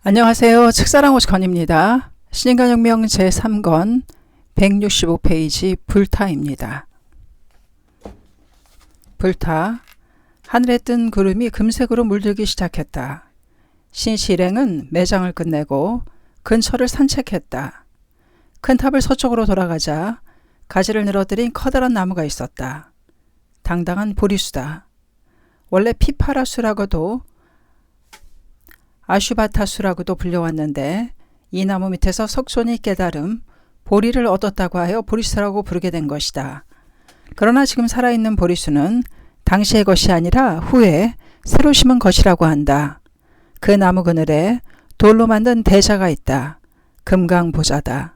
안녕하세요. 책사랑 오시건입니다. 신인간혁명 제3권 165페이지 불타입니다. 불타. 하늘에 뜬 구름이 금색으로 물들기 시작했다. 신씨 일행은 매장을 끝내고 근처를 산책했다. 큰 탑을 서쪽으로 돌아가자 가지를 늘어뜨린 커다란 나무가 있었다. 당당한 보리수다. 원래 피파라수라고도 아슈바타수라고도 불려왔는데 이 나무 밑에서 석손이 깨달음 보리를 얻었다고 하여 보리수라고 부르게 된 것이다. 그러나 지금 살아있는 보리수는 당시의 것이 아니라 후에 새로 심은 것이라고 한다. 그 나무 그늘에 돌로 만든 대자가 있다. 금강보자다.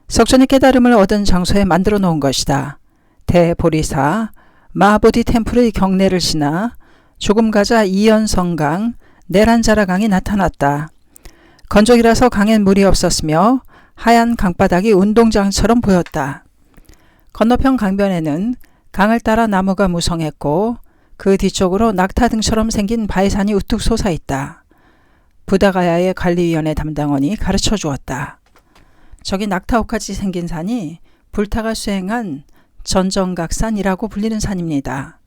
석손이 깨달음을 얻은 장소에 만들어 놓은 것이다. 대보리사 마보디 템플의 경내를 지나 조금 가자 이연성강 내란자라강이 나타났다. 건조기라서 강엔 물이 없었으며 하얀 강바닥이 운동장처럼 보였다. 건너편 강변에는 강을 따라 나무가 무성했고 그 뒤쪽으로 낙타등처럼 생긴 바위산이 우뚝 솟아있다. 부다가야의 관리위원회 담당원이 가르쳐 주었다. 저기 낙타옥같이 생긴 산이 불타가 수행한 전정각산이라고 불리는 산입니다.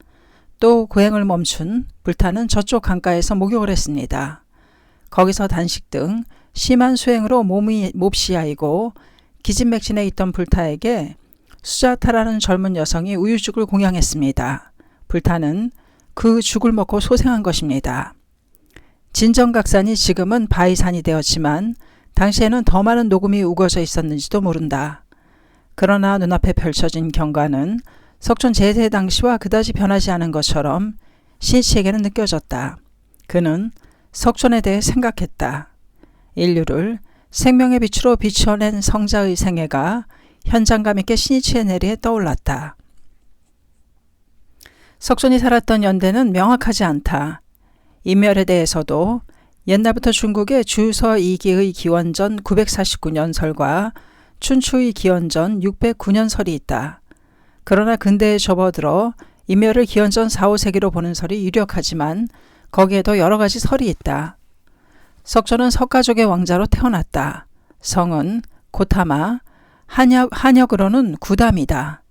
또 고행을 멈춘 불타는 저쪽 강가에서 목욕을 했습니다. 거기서 단식 등 심한 수행으로 몸이 몹시 야이고 기진맥진에 있던 불타에게 수자타라는 젊은 여성이 우유죽을 공양했습니다. 불타는 그 죽을 먹고 소생한 것입니다. 진정각산이 지금은 바위산이 되었지만 당시에는 더 많은 녹음이 우거져 있었는지도 모른다. 그러나 눈앞에 펼쳐진 경관은 석촌 제세 당시와 그다지 변하지 않은 것처럼 신씨에게는 느껴졌다. 그는 석촌에 대해 생각했다. 인류를 생명의 빛으로 비추어낸 성자의 생애가 현장감 있게 신이치의 내리에 떠올랐다. 석촌이 살았던 연대는 명확하지 않다. 인멸에 대해서도 옛날부터 중국의 주서 2기의 기원전 949년설과 춘추의 기원전 609년설이 있다. 그러나 근대에 접어들어 인멸을 기원전 4, 5세기로 보는 설이 유력하지만 거기에도 여러 가지 설이 있다. 석촌은 석가족의 왕자로 태어났다. 성은 고타마, 한역으로는 구담이다.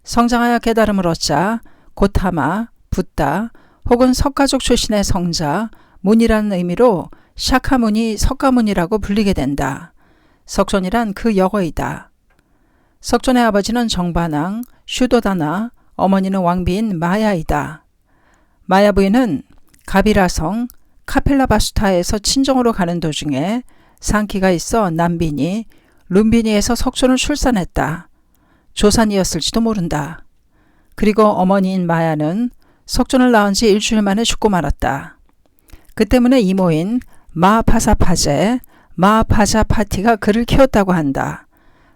성장하여 깨달음을 얻자 고타마, 붓다 혹은 석가족 출신의 성자, 문이라는 의미로 샤카문이 석가문이라고 불리게 된다. 석촌이란 그 역어이다. 석촌의 아버지는 정반왕, 슈도다나, 어머니는 왕비인 마야이다. 마야 부인은 가비라성 카필라바수타에서 친정으로 가는 도중에 상키가 있어 남빈이 룸비니에서 석촌을 출산했다. 조산이었을지도 모른다. 그리고 어머니인 마야는 석촌을 낳은 지 일주일 만에 죽고 말았다. 그 때문에 이모인 마파자파티가 그를 키웠다고 한다.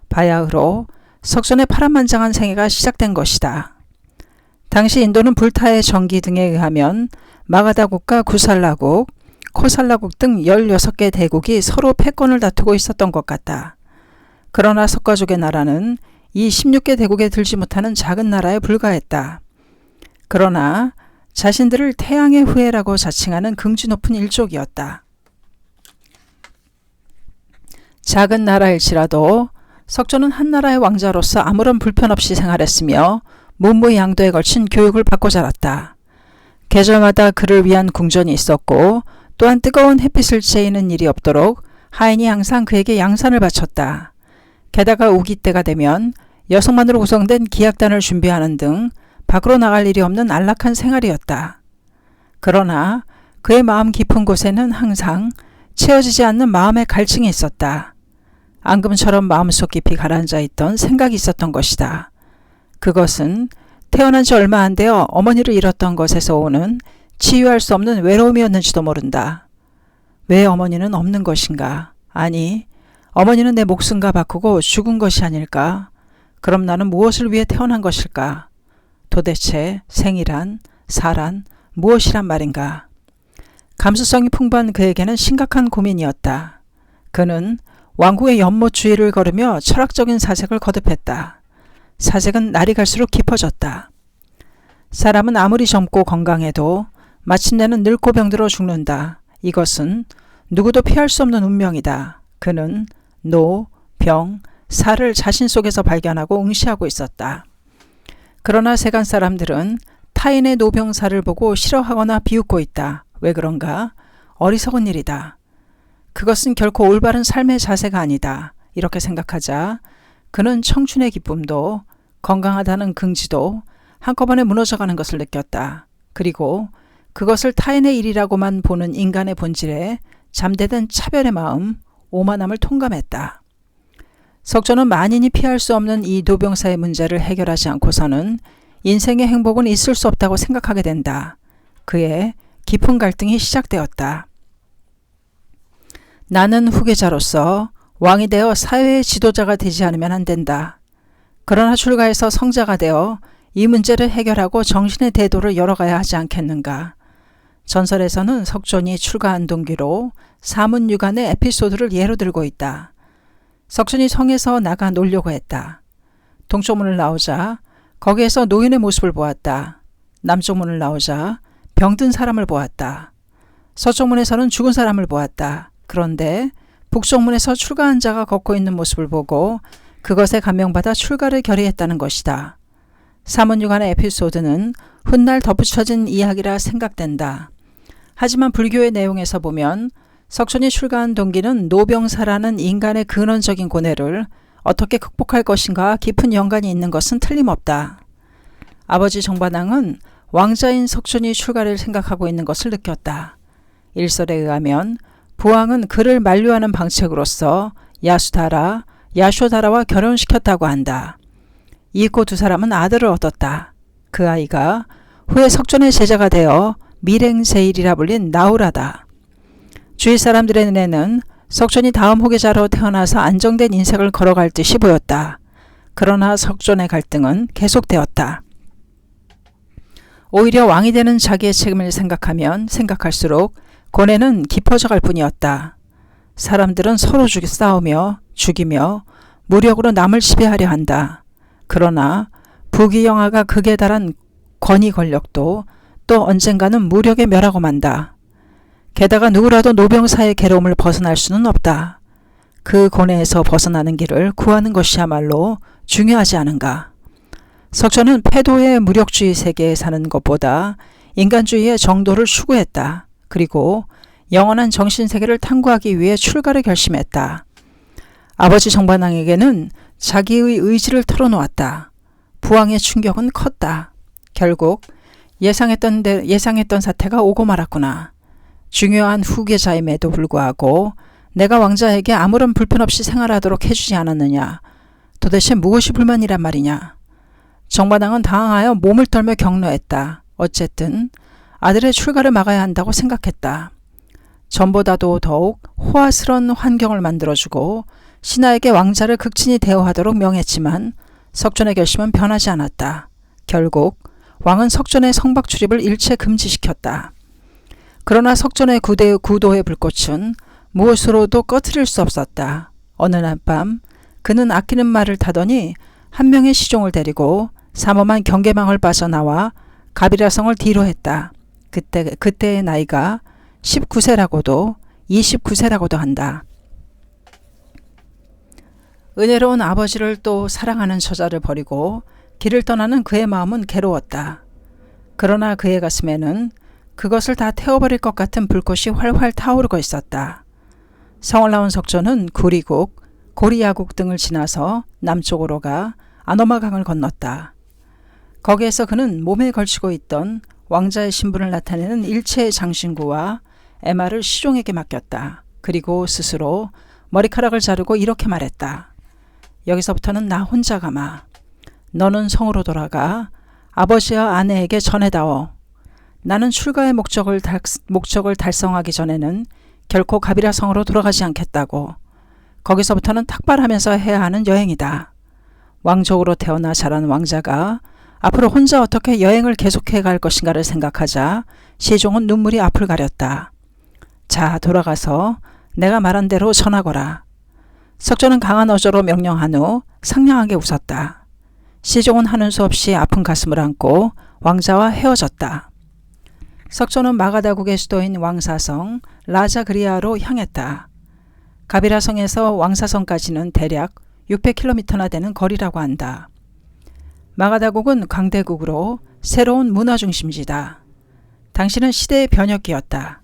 바야흐로 석촌의 파란만장한 생애가 시작된 것이다. 당시 인도는 불타의 전기 등에 의하면 마가다국과 구살라국, 코살라국 등 16개 대국이 서로 패권을 다투고 있었던 것 같다. 그러나 석가족의 나라는 이 16개 대국에 들지 못하는 작은 나라에 불과했다. 그러나 자신들을 태양의 후예라고 자칭하는 긍지 높은 일족이었다. 작은 나라일지라도 석촌은 한나라의 왕자로서 아무런 불편 없이 생활했으며 문무양도에 걸친 교육을 받고 자랐다. 계절마다 그를 위한 궁전이 있었고 또한 뜨거운 햇빛을 쬐이는 일이 없도록 하인이 항상 그에게 양산을 바쳤다. 게다가 우기 때가 되면 여성만으로 구성된 기약단을 준비하는 등 밖으로 나갈 일이 없는 안락한 생활이었다. 그러나 그의 마음 깊은 곳에는 항상 채워지지 않는 마음의 갈증이 있었다. 앙금처럼 마음속 깊이 가라앉아 있던 생각이 있었던 것이다. 그것은 태어난 지 얼마 안 되어 어머니를 잃었던 것에서 오는 치유할 수 없는 외로움이었는지도 모른다. 왜 어머니는 없는 것인가? 아니, 어머니는 내 목숨과 바꾸고 죽은 것이 아닐까? 그럼 나는 무엇을 위해 태어난 것일까? 도대체 생이란, 사란, 무엇이란 말인가? 감수성이 풍부한 그에게는 심각한 고민이었다. 그는 왕국의 연못주의를 걸으며 철학적인 사색을 거듭했다. 사색은 날이 갈수록 깊어졌다. 사람은 아무리 젊고 건강해도 마침내는 늙고 병들어 죽는다. 이것은 누구도 피할 수 없는 운명이다. 그는 노, 병, 살을 자신 속에서 발견하고 응시하고 있었다. 그러나 세간 사람들은 타인의 노병사를 보고 싫어하거나 비웃고 있다. 왜 그런가? 어리석은 일이다. 그것은 결코 올바른 삶의 자세가 아니다. 이렇게 생각하자 그는 청춘의 기쁨도 건강하다는 긍지도 한꺼번에 무너져가는 것을 느꼈다. 그리고 그것을 타인의 일이라고만 보는 인간의 본질에 잠재된 차별의 마음, 오만함을 통감했다. 석조는 만인이 피할 수 없는 이 노병사의 문제를 해결하지 않고서는 인생의 행복은 있을 수 없다고 생각하게 된다. 그의 깊은 갈등이 시작되었다. 나는 후계자로서 왕이 되어 사회의 지도자가 되지 않으면 안 된다. 그러나 출가해서 성자가 되어 이 문제를 해결하고 정신의 대도를 열어가야 하지 않겠는가. 전설에서는 석존이 출가한 동기로 사문유관의 에피소드를 예로 들고 있다. 석존이 성에서 나가 놀려고 했다. 동쪽 문을 나오자 거기에서 노인의 모습을 보았다. 남쪽 문을 나오자 병든 사람을 보았다. 서쪽 문에서는 죽은 사람을 보았다. 그런데 북쪽 문에서 출가한 자가 걷고 있는 모습을 보고 그것에 감명받아 출가를 결의했다는 것이다. 사문유관의 에피소드는 훗날 덧붙여진 이야기라 생각된다. 하지만 불교의 내용에서 보면 석촌이 출가한 동기는 노병사라는 인간의 근원적인 고뇌를 어떻게 극복할 것인가 깊은 연관이 있는 것은 틀림없다. 아버지 정반왕은 왕자인 석촌이 출가를 생각하고 있는 것을 느꼈다. 일설에 의하면 부왕은 그를 만류하는 방책으로서 야수다라, 야쇼다라와 결혼시켰다고 한다. 이윽고 두 사람은 아들을 얻었다. 그 아이가 후에 석존의 제자가 되어 밀행세일이라 불린 나우라다. 주위 사람들의 눈에는 석존이 다음 후계자로 태어나서 안정된 인생을 걸어갈 듯이 보였다. 그러나 석존의 갈등은 계속되었다. 오히려 왕이 되는 자기의 책임을 생각하면 생각할수록 고뇌는 깊어져 갈 뿐이었다. 사람들은 서로 싸우며 죽이며 무력으로 남을 지배하려 한다. 그러나 부귀영화가 극에 달한 권위 권력도 또 언젠가는 무력에 멸하고 만다. 게다가 누구라도 노병사의 괴로움을 벗어날 수는 없다. 그 고뇌에서 벗어나는 길을 구하는 것이야말로 중요하지 않은가. 석조는 패도의 무력주의 세계에 사는 것보다 인간주의의 정도를 추구했다. 그리고 영원한 정신세계를 탐구하기 위해 출가를 결심했다. 아버지 정반왕에게는 자기의 의지를 털어놓았다. 부왕의 충격은 컸다. 결국 예상했던 사태가 오고 말았구나. 중요한 후계자임에도 불구하고 내가 왕자에게 아무런 불편 없이 생활하도록 해주지 않았느냐. 도대체 무엇이 불만이란 말이냐. 정반왕은 당황하여 몸을 떨며 격노했다. 어쨌든 아들의 출가를 막아야 한다고 생각했다. 전보다도 더욱 호화스러운 환경을 만들어주고 신하에게 왕자를 극진히 대우하도록 명했지만 석존의 결심은 변하지 않았다. 결국 왕은 석존의 성박 출입을 일체 금지시켰다. 그러나 석존의 구도의 불꽃은 무엇으로도 꺼트릴 수 없었다. 어느 날 밤 그는 아끼는 말을 타더니 한 명의 시종을 데리고 삼엄한 경계망을 빠져나와 가비라성을 뒤로 했다. 그때의 나이가 19세라고도 29세라고도 한다. 은혜로운 아버지를 또 사랑하는 처자를 버리고 길을 떠나는 그의 마음은 괴로웠다. 그러나 그의 가슴에는 그것을 다 태워버릴 것 같은 불꽃이 활활 타오르고 있었다. 성을 나온 석조는 구리국, 고리야국 등을 지나서 남쪽으로 가 아노마강을 건넜다. 거기에서 그는 몸에 걸치고 있던 왕자의 신분을 나타내는 일체의 장신구와 에마를 시종에게 맡겼다. 그리고 스스로 머리카락을 자르고 이렇게 말했다. 여기서부터는 나 혼자 가마. 너는 성으로 돌아가 아버지와 아내에게 전해다오. 나는 출가의 목적을 달성하기 전에는 결코 가비라 성으로 돌아가지 않겠다고. 거기서부터는 탁발하면서 해야 하는 여행이다. 왕족으로 태어나 자란 왕자가 앞으로 혼자 어떻게 여행을 계속해 갈 것인가를 생각하자 시종은 눈물이 앞을 가렸다. 자, 돌아가서 내가 말한 대로 전하거라. 석조는 강한 어조로 명령한 후 상냥하게 웃었다. 시종은 하는 수 없이 아픈 가슴을 안고 왕자와 헤어졌다. 석조는 마가다국의 수도인 왕사성 라자그리아로 향했다. 가비라성에서 왕사성까지는 대략 600km나 되는 거리라고 한다. 마가다국은 강대국으로 새로운 문화 중심지다. 당시는 시대의 변혁기였다.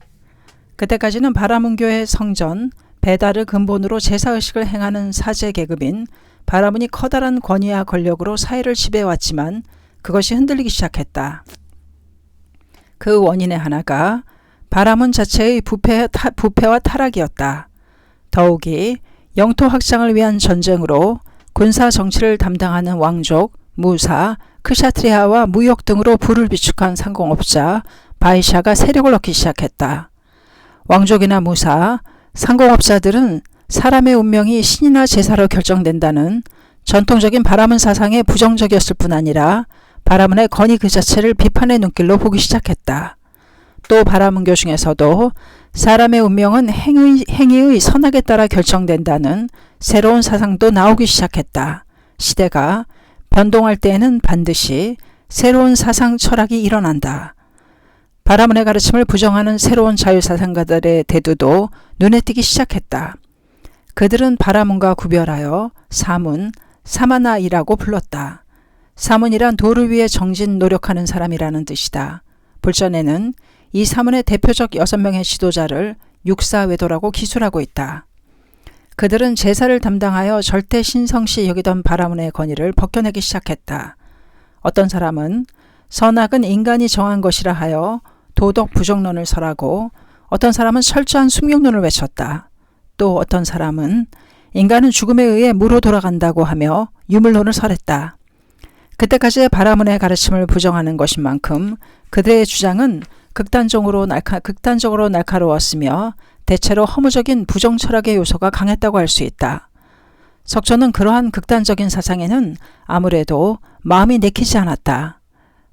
그때까지는 바라문교의 성전 베다를 근본으로 제사의식을 행하는 사제 계급인 바라문이 커다란 권위와 권력으로 사회를 지배해왔지만 그것이 흔들리기 시작했다. 그 원인의 하나가 바라문 자체의 부패와 타락이었다. 더욱이 영토 확장을 위한 전쟁으로 군사 정치를 담당하는 왕족, 무사, 크샤트리아와 무역 등으로 부를 비축한 상공업자 바이샤가 세력을 얻기 시작했다. 왕족이나 무사, 상공업자들은 사람의 운명이 신이나 제사로 결정된다는 전통적인 바라문 사상에 부정적이었을 뿐 아니라 바라문의 권위 그 자체를 비판의 눈길로 보기 시작했다. 또 바라문교 중에서도 사람의 운명은 행위의 선악에 따라 결정된다는 새로운 사상도 나오기 시작했다. 시대가 변동할 때에는 반드시 새로운 사상 철학이 일어난다. 바라문의 가르침을 부정하는 새로운 자유사상가들의 대두도 눈에 띄기 시작했다. 그들은 바라문과 구별하여 사문, 사마나이라고 불렀다. 사문이란 도를 위해 정진 노력하는 사람이라는 뜻이다. 불전에는 이 사문의 대표적 6명의 지도자를 육사외도라고 기술하고 있다. 그들은 제사를 담당하여 절대 신성시 여기던 바라문의 권위를 벗겨내기 시작했다. 어떤 사람은 선악은 인간이 정한 것이라 하여 도덕 부정론을 설하고 어떤 사람은 철저한 숙명론을 외쳤다. 또 어떤 사람은 인간은 죽음에 의해 무로 돌아간다고 하며 유물론을 설했다. 그때까지의 바라문의 가르침을 부정하는 것인 만큼 그들의 주장은 극단적으로 날카로웠으며 대체로 허무적인 부정 철학의 요소가 강했다고 할 수 있다. 석조는 그러한 극단적인 사상에는 아무래도 마음이 내키지 않았다.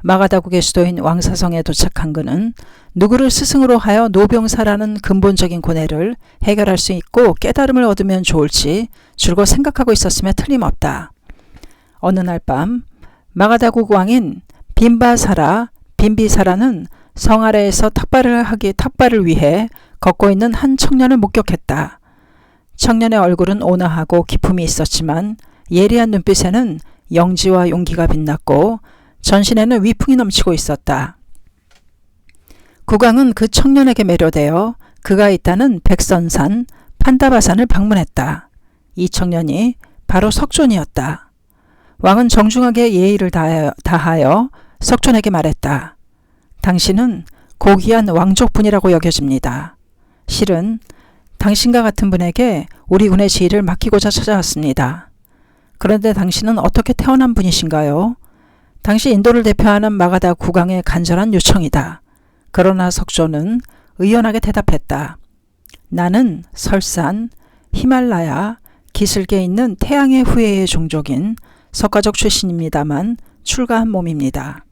마가다국의 수도인 왕사성에 도착한 그는 누구를 스승으로 하여 노병사라는 근본적인 고뇌를 해결할 수 있고 깨달음을 얻으면 좋을지 줄곧 생각하고 있었음에 틀림없다. 어느 날 밤 마가다국 왕인 빈비사라는 성 아래에서 탁발을 위해 걷고 있는 한 청년을 목격했다. 청년의 얼굴은 온화하고 기품이 있었지만 예리한 눈빛에는 영지와 용기가 빛났고 전신에는 위풍이 넘치고 있었다. 국왕은 그 청년에게 매료되어 그가 있다는 백선산 판다바산을 방문했다. 이 청년이 바로 석존이었다. 왕은 정중하게 예의를 다하여 석존에게 말했다. 당신은 고귀한 왕족분이라고 여겨집니다. 실은 당신과 같은 분에게 우리 군의 지휘를 맡기고자 찾아왔습니다. 그런데 당신은 어떻게 태어난 분이신가요? 당시 인도를 대표하는 마가다 국왕의 간절한 요청이다. 그러나 석조는 의연하게 대답했다. 나는 설산, 히말라야, 기슭에 있는 태양의 후예의 종족인 석가족 출신입니다만 출가한 몸입니다.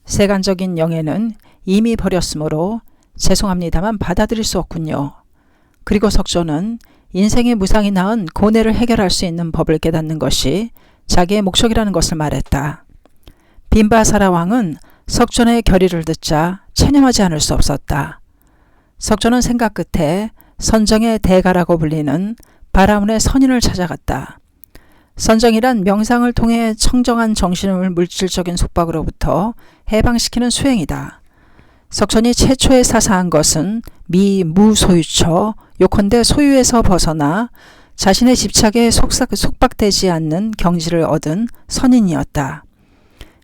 세간적인 영예는 이미 버렸으므로 죄송합니다만 받아들일 수 없군요. 그리고 석조는 인생의 무상이 낳은 고뇌를 해결할 수 있는 법을 깨닫는 것이 자기의 목적이라는 것을 말했다. 빈바사라 왕은 석존의 결의를 듣자 체념하지 않을 수 없었다. 석존은 생각 끝에 선정의 대가라고 불리는 바라문의 선인을 찾아갔다. 선정이란 명상을 통해 청정한 정신을 물질적인 속박으로부터 해방시키는 수행이다. 석존이 최초에 사사한 것은 무소유처, 요컨대 소유에서 벗어나 자신의 집착에 속박되지 않는 경지를 얻은 선인이었다.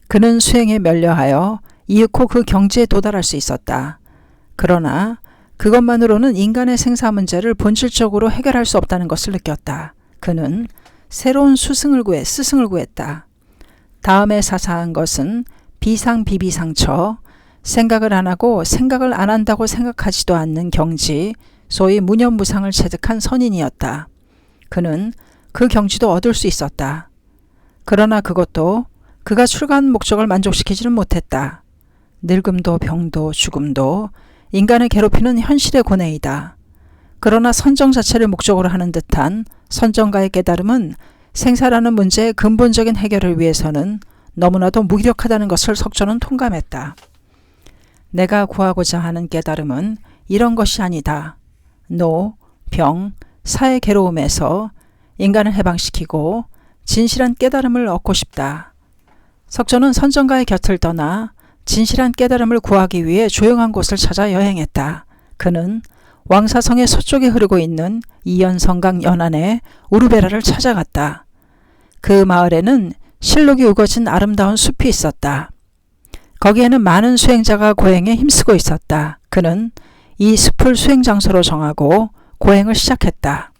그는 수행에 면려하여 이윽고 그 경지에 도달할 수 있었다. 그러나 그것만으로는 인간의 생사 문제를 본질적으로 해결할 수 없다는 것을 느꼈다. 그는 새로운 스승을 구했다. 다음에 사사한 것은 비상비비상처, 생각을 안 하고 생각을 안 한다고 생각하지도 않는 경지, 소위 무념무상을 체득한 선인이었다. 그는 그 경지도 얻을 수 있었다. 그러나 그것도 그가 출가한 목적을 만족시키지는 못했다. 늙음도 병도 죽음도 인간을 괴롭히는 현실의 고뇌이다. 그러나 선정 자체를 목적으로 하는 듯한 선정가의 깨달음은 생사라는 문제의 근본적인 해결을 위해서는 너무나도 무기력하다는 것을 석조는 통감했다. 내가 구하고자 하는 깨달음은 이런 것이 아니다. 노, 병, 사의 괴로움에서 인간을 해방시키고 진실한 깨달음을 얻고 싶다. 석조는 선정가의 곁을 떠나 진실한 깨달음을 구하기 위해 조용한 곳을 찾아 여행했다. 그는 왕사성의 서쪽에 흐르고 있는 이연성강 연안의 우르베라를 찾아갔다. 그 마을에는 실록이 우거진 아름다운 숲이 있었다. 거기에는 많은 수행자가 고행에 힘쓰고 있었다. 그는 이 숲을 수행 장소로 정하고 고행을 시작했다.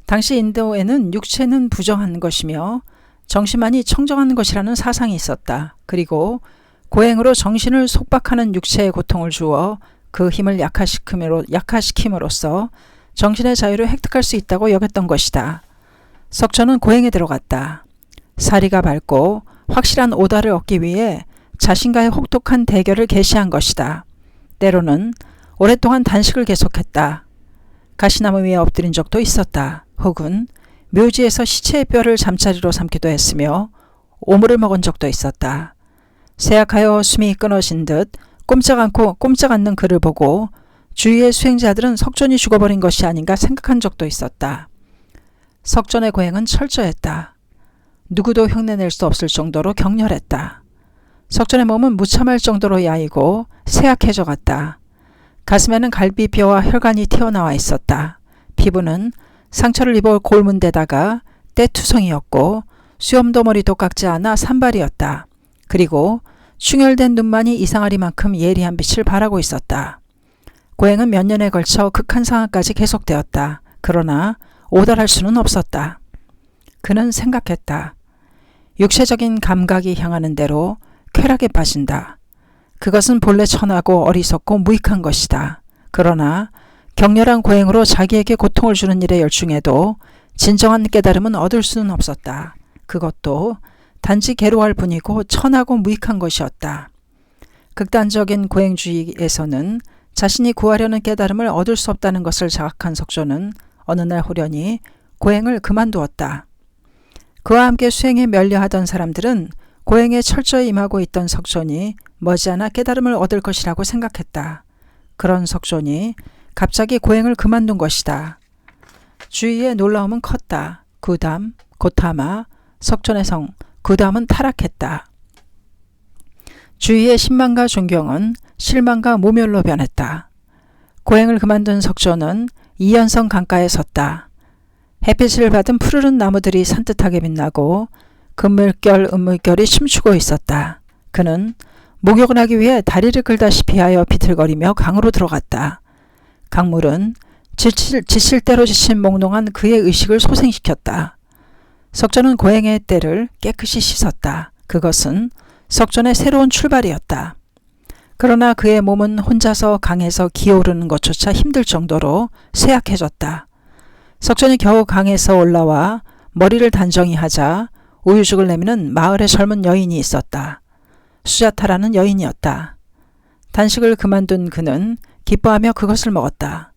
당시 인도에는 육체는 부정한 것이며 정신만이 청정한 것이라는 사상이 있었다. 그리고 고행으로 정신을 속박하는 육체의 고통을 주어 그 힘을 약화시킴으로써 정신의 자유를 획득할 수 있다고 여겼던 것이다. 석조는 고행에 들어갔다. 사리가 밝고 확실한 오다를 얻기 위해 자신과의 혹독한 대결을 개시한 것이다. 때로는 오랫동안 단식을 계속했다. 가시나무 위에 엎드린 적도 있었다. 혹은 묘지에서 시체의 뼈를 잠자리로 삼기도 했으며 오물을 먹은 적도 있었다. 쇠약하여 숨이 끊어진 듯 꼼짝 않는 그를 보고 주위의 수행자들은 석존이 죽어버린 것이 아닌가 생각한 적도 있었다. 석존의 고행은 철저했다. 누구도 흉내낼 수 없을 정도로 격렬했다. 석존의 몸은 무참할 정도로 야이고 쇠약해져 갔다. 가슴에는 갈비뼈와 혈관이 튀어나와 있었다. 피부는 상처를 입어 골문 데다가 때투성이었고 수염도머리도 깎지 않아 산발이었다. 그리고 충혈된 눈만이 이상하리만큼 예리한 빛을 발하고 있었다. 고행은 몇 년에 걸쳐 극한 상황까지 계속되었다. 그러나 오달할 수는 없었다. 그는 생각했다. 육체적인 감각이 향하는 대로 쾌락에 빠진다. 그것은 본래 천하고 어리석고 무익한 것이다. 그러나 격렬한 고행으로 자기에게 고통을 주는 일에 열중해도 진정한 깨달음은 얻을 수는 없었다. 그것도 단지 괴로워할 뿐이고 천하고 무익한 것이었다. 극단적인 고행주의에서는 자신이 구하려는 깨달음을 얻을 수 없다는 것을 자각한 석조는 어느 날 호련히 고행을 그만두었다. 그와 함께 수행에 면려하던 사람들은 고행에 철저히 임하고 있던 석존이 머지않아 깨달음을 얻을 것이라고 생각했다. 그런 석존이 갑자기 고행을 그만둔 것이다. 주위의 놀라움은 컸다. 구담, 고타마, 석존의 성, 구담은 타락했다. 주위의 신망과 존경은 실망과 모멸로 변했다. 고행을 그만둔 석존은 이연성 강가에 섰다. 햇빛을 받은 푸르른 나무들이 산뜻하게 빛나고 금물결, 은물결이 춤추고 있었다. 그는 목욕을 하기 위해 다리를 끌다시피 하여 비틀거리며 강으로 들어갔다. 강물은 지칠 대로 지친 몽롱한 그의 의식을 소생시켰다. 석존은 고행의 때를 깨끗이 씻었다. 그것은 석존의 새로운 출발이었다. 그러나 그의 몸은 혼자서 강에서 기어오르는 것조차 힘들 정도로 쇠약해졌다. 석존이 겨우 강에서 올라와 머리를 단정히 하자 우유죽을 내미는 마을의 젊은 여인이 있었다. 수자타라는 여인이었다. 단식을 그만둔 그는 기뻐하며 그것을 먹었다.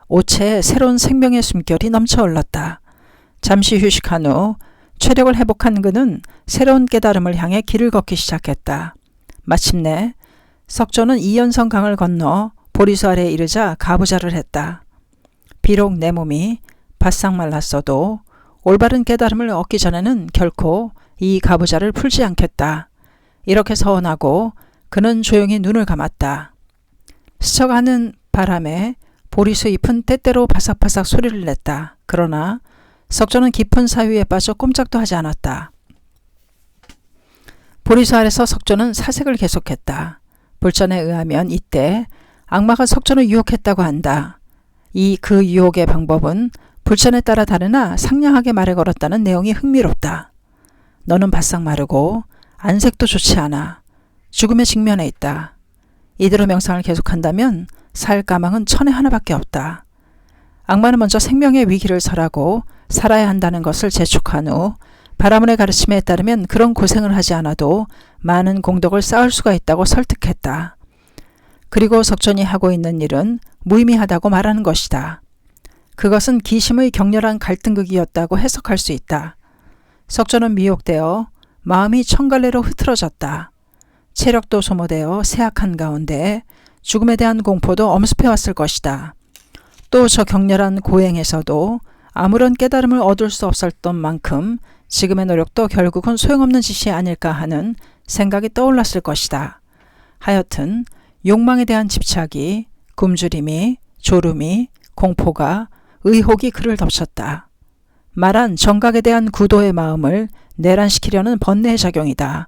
오체에 새로운 생명의 숨결이 넘쳐 흘렀다. 잠시 휴식한 후 체력을 회복한 그는 새로운 깨달음을 향해 길을 걷기 시작했다. 마침내 석조는 이연성 강을 건너 보리수 아래에 이르자 가부좌를 했다. 비록 내 몸이 바싹 말랐어도 올바른 깨달음을 얻기 전에는 결코 이 가부좌를 풀지 않겠다. 이렇게 서원하고 그는 조용히 눈을 감았다. 스쳐가는 바람에 보리수 잎은 때때로 바삭바삭 소리를 냈다. 그러나 석조는 깊은 사유에 빠져 꼼짝도 하지 않았다. 보리수 아래서 석조는 사색을 계속했다. 불전에 의하면 이때 악마가 석조를 유혹했다고 한다. 그 유혹의 방법은 불전에 따라 다르나 상냥하게 말해 걸었다는 내용이 흥미롭다. 너는 바싹 마르고 안색도 좋지 않아. 죽음의 직면에 있다. 이대로 명상을 계속한다면 살 까망은 천에 하나밖에 없다. 악마는 먼저 생명의 위기를 설하고 살아야 한다는 것을 재촉한 후 바라문의 가르침에 따르면 그런 고생을 하지 않아도 많은 공덕을 쌓을 수가 있다고 설득했다. 그리고 석존이 하고 있는 일은 무의미하다고 말하는 것이다. 그것은 기심의 격렬한 갈등극이었다고 해석할 수 있다. 석존은 미혹되어 마음이 천갈래로 흐트러졌다. 체력도 소모되어 쇠약한 가운데 죽음에 대한 공포도 엄습해왔을 것이다. 또 저 격렬한 고행에서도 아무런 깨달음을 얻을 수 없었던 만큼 지금의 노력도 결국은 소용없는 짓이 아닐까 하는 생각이 떠올랐을 것이다. 하여튼 욕망에 대한 집착이, 굶주림이, 졸음이, 공포가, 의혹이 그를 덮쳤다. 말한 정각에 대한 구도의 마음을 내란시키려는 번뇌의 작용이다.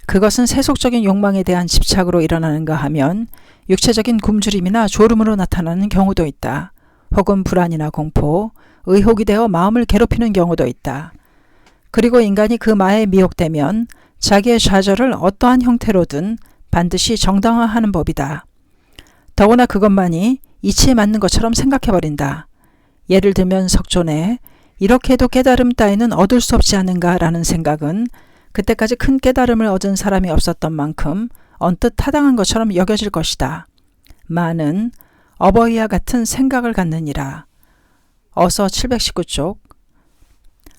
그것은 세속적인 욕망에 대한 집착으로 일어나는가 하면 육체적인 굶주림이나 졸음으로 나타나는 경우도 있다. 혹은 불안이나 공포, 의혹이 되어 마음을 괴롭히는 경우도 있다. 그리고 인간이 그 마에 미혹되면 자기의 좌절을 어떠한 형태로든 반드시 정당화하는 법이다. 더구나 그것만이 이치에 맞는 것처럼 생각해버린다. 예를 들면 석존에 이렇게 해도 깨달음 따위는 얻을 수 없지 않은가라는 생각은 그때까지 큰 깨달음을 얻은 사람이 없었던 만큼 언뜻 타당한 것처럼 여겨질 것이다. 마는 어버이와 같은 생각을 갖느니라. 어서 719쪽.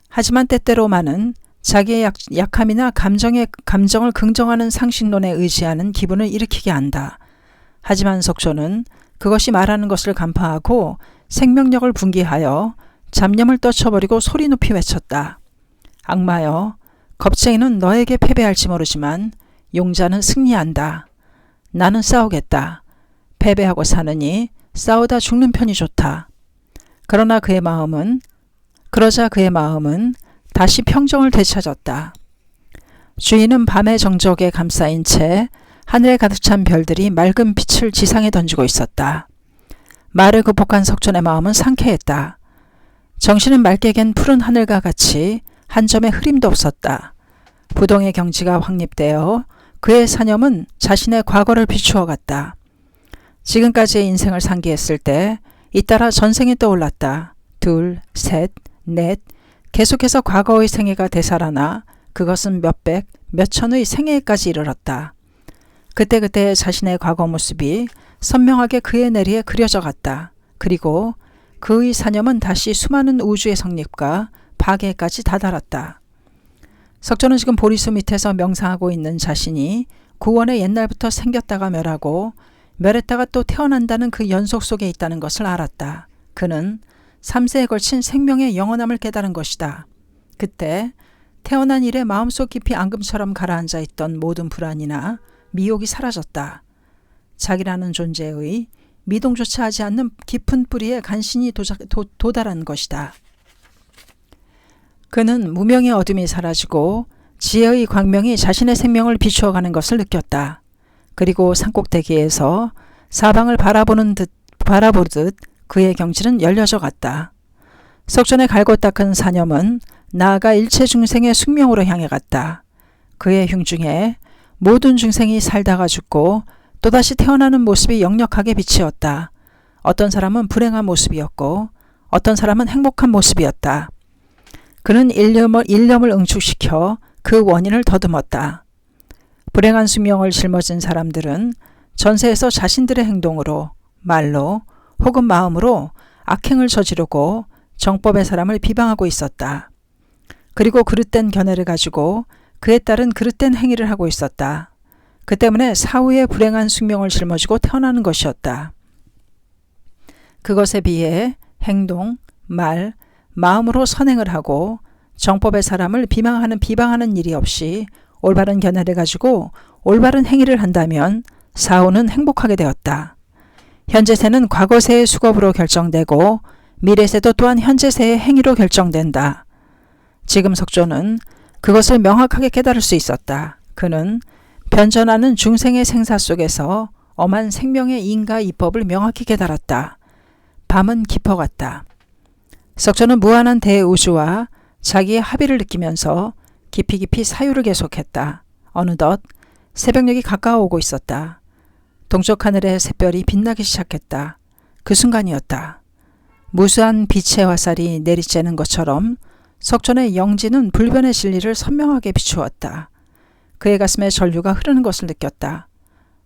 하지만 때때로 마는 자기의 약함이나 감정을 긍정하는 상식론에 의지하는 기분을 일으키게 한다. 하지만 석조는 그것이 말하는 것을 간파하고 생명력을 분기하여 잡념을 떨쳐버리고 소리 높이 외쳤다. 악마여, 겁쟁이는 너에게 패배할지 모르지만 용자는 승리한다. 나는 싸우겠다. 패배하고 사느니 싸우다 죽는 편이 좋다. 그러자 그의 마음은 다시 평정을 되찾았다. 주인은 밤의 정적에 감싸인 채 하늘에 가득 찬 별들이 맑은 빛을 지상에 던지고 있었다. 말을 극복한 석존의 마음은 상쾌했다. 정신은 맑게 갠 푸른 하늘과 같이 한 점의 흐림도 없었다. 부동의 경지가 확립되어 그의 사념은 자신의 과거를 비추어 갔다. 지금까지의 인생을 상기했을 때 잇따라 전생이 떠올랐다. 둘, 셋, 넷, 계속해서 과거의 생애가 되살아나 그것은 몇백, 몇천의 생애까지 이르렀다. 그때그때 자신의 과거 모습이 선명하게 그의 내리에 그려져 갔다. 그리고 그의 사념은 다시 수많은 우주의 성립과 파괴까지 다다랐다. 석조는 지금 보리수 밑에서 명상하고 있는 자신이 구원에 옛날부터 생겼다가 멸하고 멸했다가 또 태어난다는 그 연속 속에 있다는 것을 알았다. 그는 3세에 걸친 생명의 영원함을 깨달은 것이다. 그때 태어난 이래 마음속 깊이 앙금처럼 가라앉아 있던 모든 불안이나 미혹이 사라졌다. 자기라는 존재의 미동조차 하지 않는 깊은 뿌리에 간신히 도달한 것이다. 그는 무명의 어둠이 사라지고 지혜의 광명이 자신의 생명을 비추어가는 것을 느꼈다. 그리고 산꼭대기에서 사방을 바라보듯 그의 경지는 열려져 갔다. 석존의 갈고 닦은 사념은 나아가 일체 중생의 숙명으로 향해 갔다. 그의 흉중에 모든 중생이 살다가 죽고 또다시 태어나는 모습이 역력하게 비치었다. 어떤 사람은 불행한 모습이었고 어떤 사람은 행복한 모습이었다. 그는 일념을 응축시켜 그 원인을 더듬었다. 불행한 숙명을 짊어진 사람들은 전세에서 자신들의 행동으로, 말로 혹은 마음으로 악행을 저지르고 정법의 사람을 비방하고 있었다. 그리고 그릇된 견해를 가지고 그에 따른 그릇된 행위를 하고 있었다. 그 때문에 사후에 불행한 숙명을 짊어지고 태어나는 것이었다. 그것에 비해 행동, 말, 마음으로 선행을 하고 정법의 사람을 비방하는 일이 없이 올바른 견해를 가지고 올바른 행위를 한다면 사후는 행복하게 되었다. 현재세는 과거세의 수겁으로 결정되고 미래세도 또한 현재세의 행위로 결정된다. 지금 석조는 그것을 명확하게 깨달을 수 있었다. 그는 변전하는 중생의 생사 속에서 엄한 생명의 인과 이법을 명확히 깨달았다. 밤은 깊어갔다. 석조는 무한한 대우주와 자기의 합의를 느끼면서 깊이 사유를 계속했다. 어느덧 새벽녘이 가까워오고 있었다. 동쪽 하늘의 샛별이 빛나기 시작했다. 그 순간이었다. 무수한 빛의 화살이 내리쬐는 것처럼 석존의 영지는 불변의 진리를 선명하게 비추었다. 그의 가슴에 전류가 흐르는 것을 느꼈다.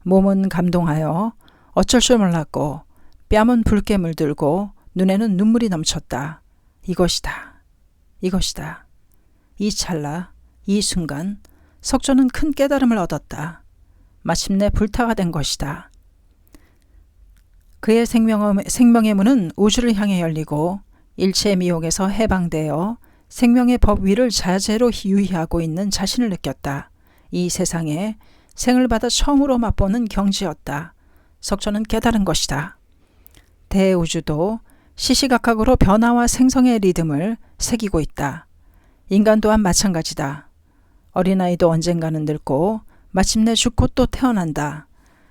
몸은 감동하여 어쩔 줄 몰랐고 뺨은 붉게 물들고 눈에는 눈물이 넘쳤다. 이것이다. 이것이다. 이 찰나, 이 순간 석조는 큰 깨달음을 얻었다. 마침내 불타가 된 것이다. 그의 생명의 문은 우주를 향해 열리고 일체의 미혹에서 해방되어 생명의 법 위를 자재로 유의하고 있는 자신을 느꼈다. 이 세상에 생을 받아 처음으로 맛보는 경지였다. 석천은 깨달은 것이다. 대우주도 시시각각으로 변화와 생성의 리듬을 새기고 있다. 인간 또한 마찬가지다. 어린아이도 언젠가는 늙고 마침내 죽고 또 태어난다.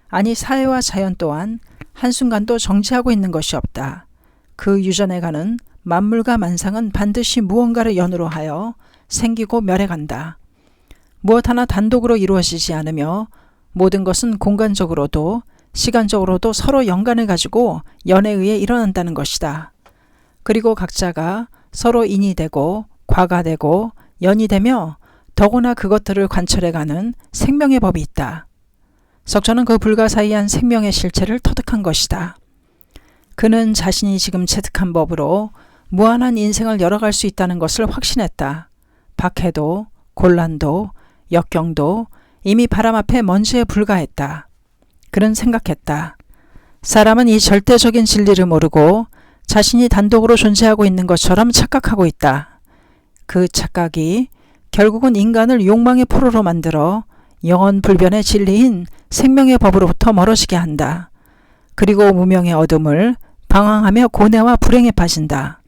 아니 사회와 자연 또한 한순간도 정지하고 있는 것이 없다. 그 유전에 가는 만물과 만상은 반드시 무언가를 연으로 하여 생기고 멸해간다. 무엇 하나 단독으로 이루어지지 않으며 모든 것은 공간적으로도 시간적으로도 서로 연관을 가지고 연에 의해 일어난다는 것이다. 그리고 각자가 서로 인이 되고 과가 되고 연이 되며 더구나 그것들을 관철해가는 생명의 법이 있다. 석천은 그 불가사의한 생명의 실체를 터득한 것이다. 그는 자신이 지금 체득한 법으로 무한한 인생을 열어갈 수 있다는 것을 확신했다. 박해도 곤란도 역경도 이미 바람 앞에 먼지에 불과했다. 그는 생각했다. 사람은 이 절대적인 진리를 모르고 자신이 단독으로 존재하고 있는 것처럼 착각하고 있다. 그 착각이 결국은 인간을 욕망의 포로로 만들어 영원불변의 진리인 생명의 법으로부터 멀어지게 한다. 그리고 무명의 어둠을 방황하며 고뇌와 불행에 빠진다.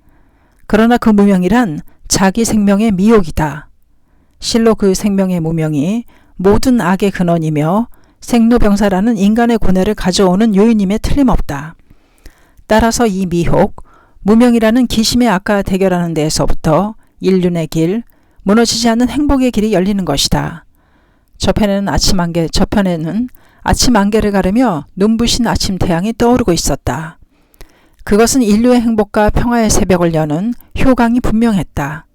그러나 그 무명이란 자기 생명의 미혹이다. 실로 그 생명의 무명이 모든 악의 근원이며 생로병사라는 인간의 고뇌를 가져오는 요인임에 틀림없다. 따라서 이 미혹, 무명이라는 기심의 악과 대결하는 데에서부터 인륜의 길, 무너지지 않는 행복의 길이 열리는 것이다. 저편에는 아침 안개를 가르며 눈부신 아침 태양이 떠오르고 있었다. 그것은 인류의 행복과 평화의 새벽을 여는 효강이 분명했다.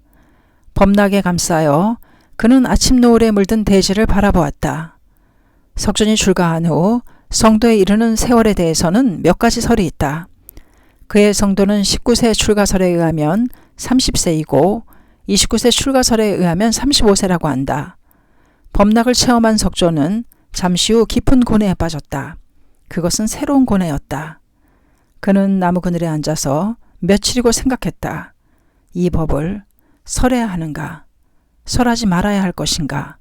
범락에 감싸여 그는 아침 노을에 물든 대지를 바라보았다. 석준이 출가한 후 성도에 이르는 세월에 대해서는 몇 가지 설이 있다. 그의 성도는 19세 출가설에 의하면 30세이고 29세 출가설에 의하면 35세라고 한다. 범락을 체험한 석조는 잠시 후 깊은 고뇌에 빠졌다. 그것은 새로운 고뇌였다. 그는 나무 그늘에 앉아서 며칠이고 생각했다. 이 법을 설해야 하는가? 설하지 말아야 할 것인가?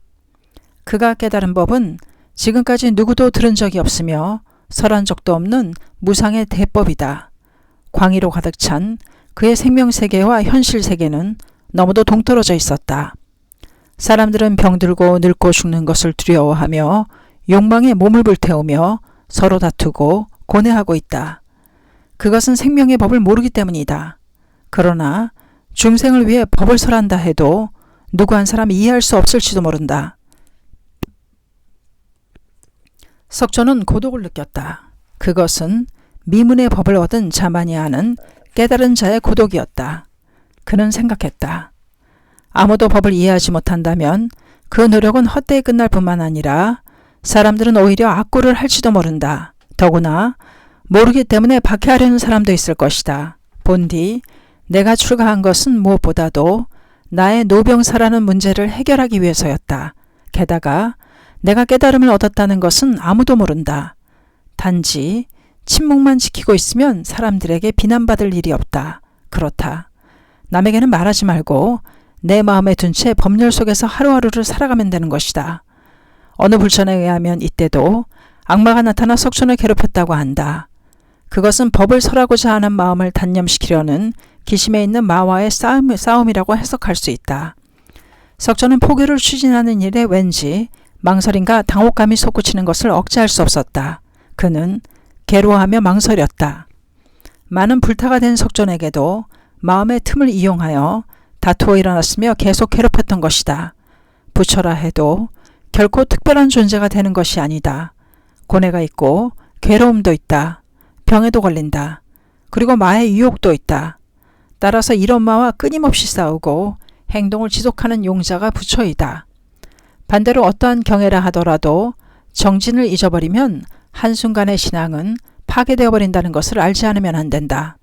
그가 깨달은 법은 지금까지 누구도 들은 적이 없으며 설한 적도 없는 무상의 대법이다. 광의로 가득 찬 그의 생명세계와 현실세계는 너무도 동떨어져 있었다. 사람들은 병들고 늙고 죽는 것을 두려워하며 욕망에 몸을 불태우며 서로 다투고 고뇌하고 있다. 그것은 생명의 법을 모르기 때문이다. 그러나 중생을 위해 법을 설한다 해도 누구 한 사람이 이해할 수 없을지도 모른다. 석조는 고독을 느꼈다. 그것은 미문의 법을 얻은 자만이 아는 깨달은 자의 고독이었다. 그는 생각했다. 아무도 법을 이해하지 못한다면 그 노력은 헛되이 끝날 뿐만 아니라 사람들은 오히려 악고를 할지도 모른다. 더구나 모르기 때문에 박해하려는 사람도 있을 것이다. 본디 내가 출가한 것은 무엇보다도 나의 노병사라는 문제를 해결하기 위해서였다. 게다가 내가 깨달음을 얻었다는 것은 아무도 모른다. 단지 침묵만 지키고 있으면 사람들에게 비난받을 일이 없다. 그렇다. 남에게는 말하지 말고 내 마음에 둔 채 법률 속에서 하루하루를 살아가면 되는 것이다. 어느 불천에 의하면 이때도 악마가 나타나 석천을 괴롭혔다고 한다. 그것은 법을 설하고자 하는 마음을 단념시키려는 기심에 있는 마와의 싸움이라고 해석할 수 있다. 석천은 포교를 추진하는 일에 왠지 망설임과 당혹감이 솟구치는 것을 억제할 수 없었다. 그는 괴로워하며 망설였다. 많은 불타가 된 석천에게도 마음의 틈을 이용하여 다투어 일어났으며 계속 괴롭혔던 것이다. 부처라 해도 결코 특별한 존재가 되는 것이 아니다. 고뇌가 있고 괴로움도 있다. 병에도 걸린다. 그리고 마의 유혹도 있다. 따라서 이런 마와 끊임없이 싸우고 행동을 지속하는 용자가 부처이다. 반대로 어떠한 경애라 하더라도 정진을 잊어버리면 한순간의 신앙은 파괴되어 버린다는 것을 알지 않으면 안 된다.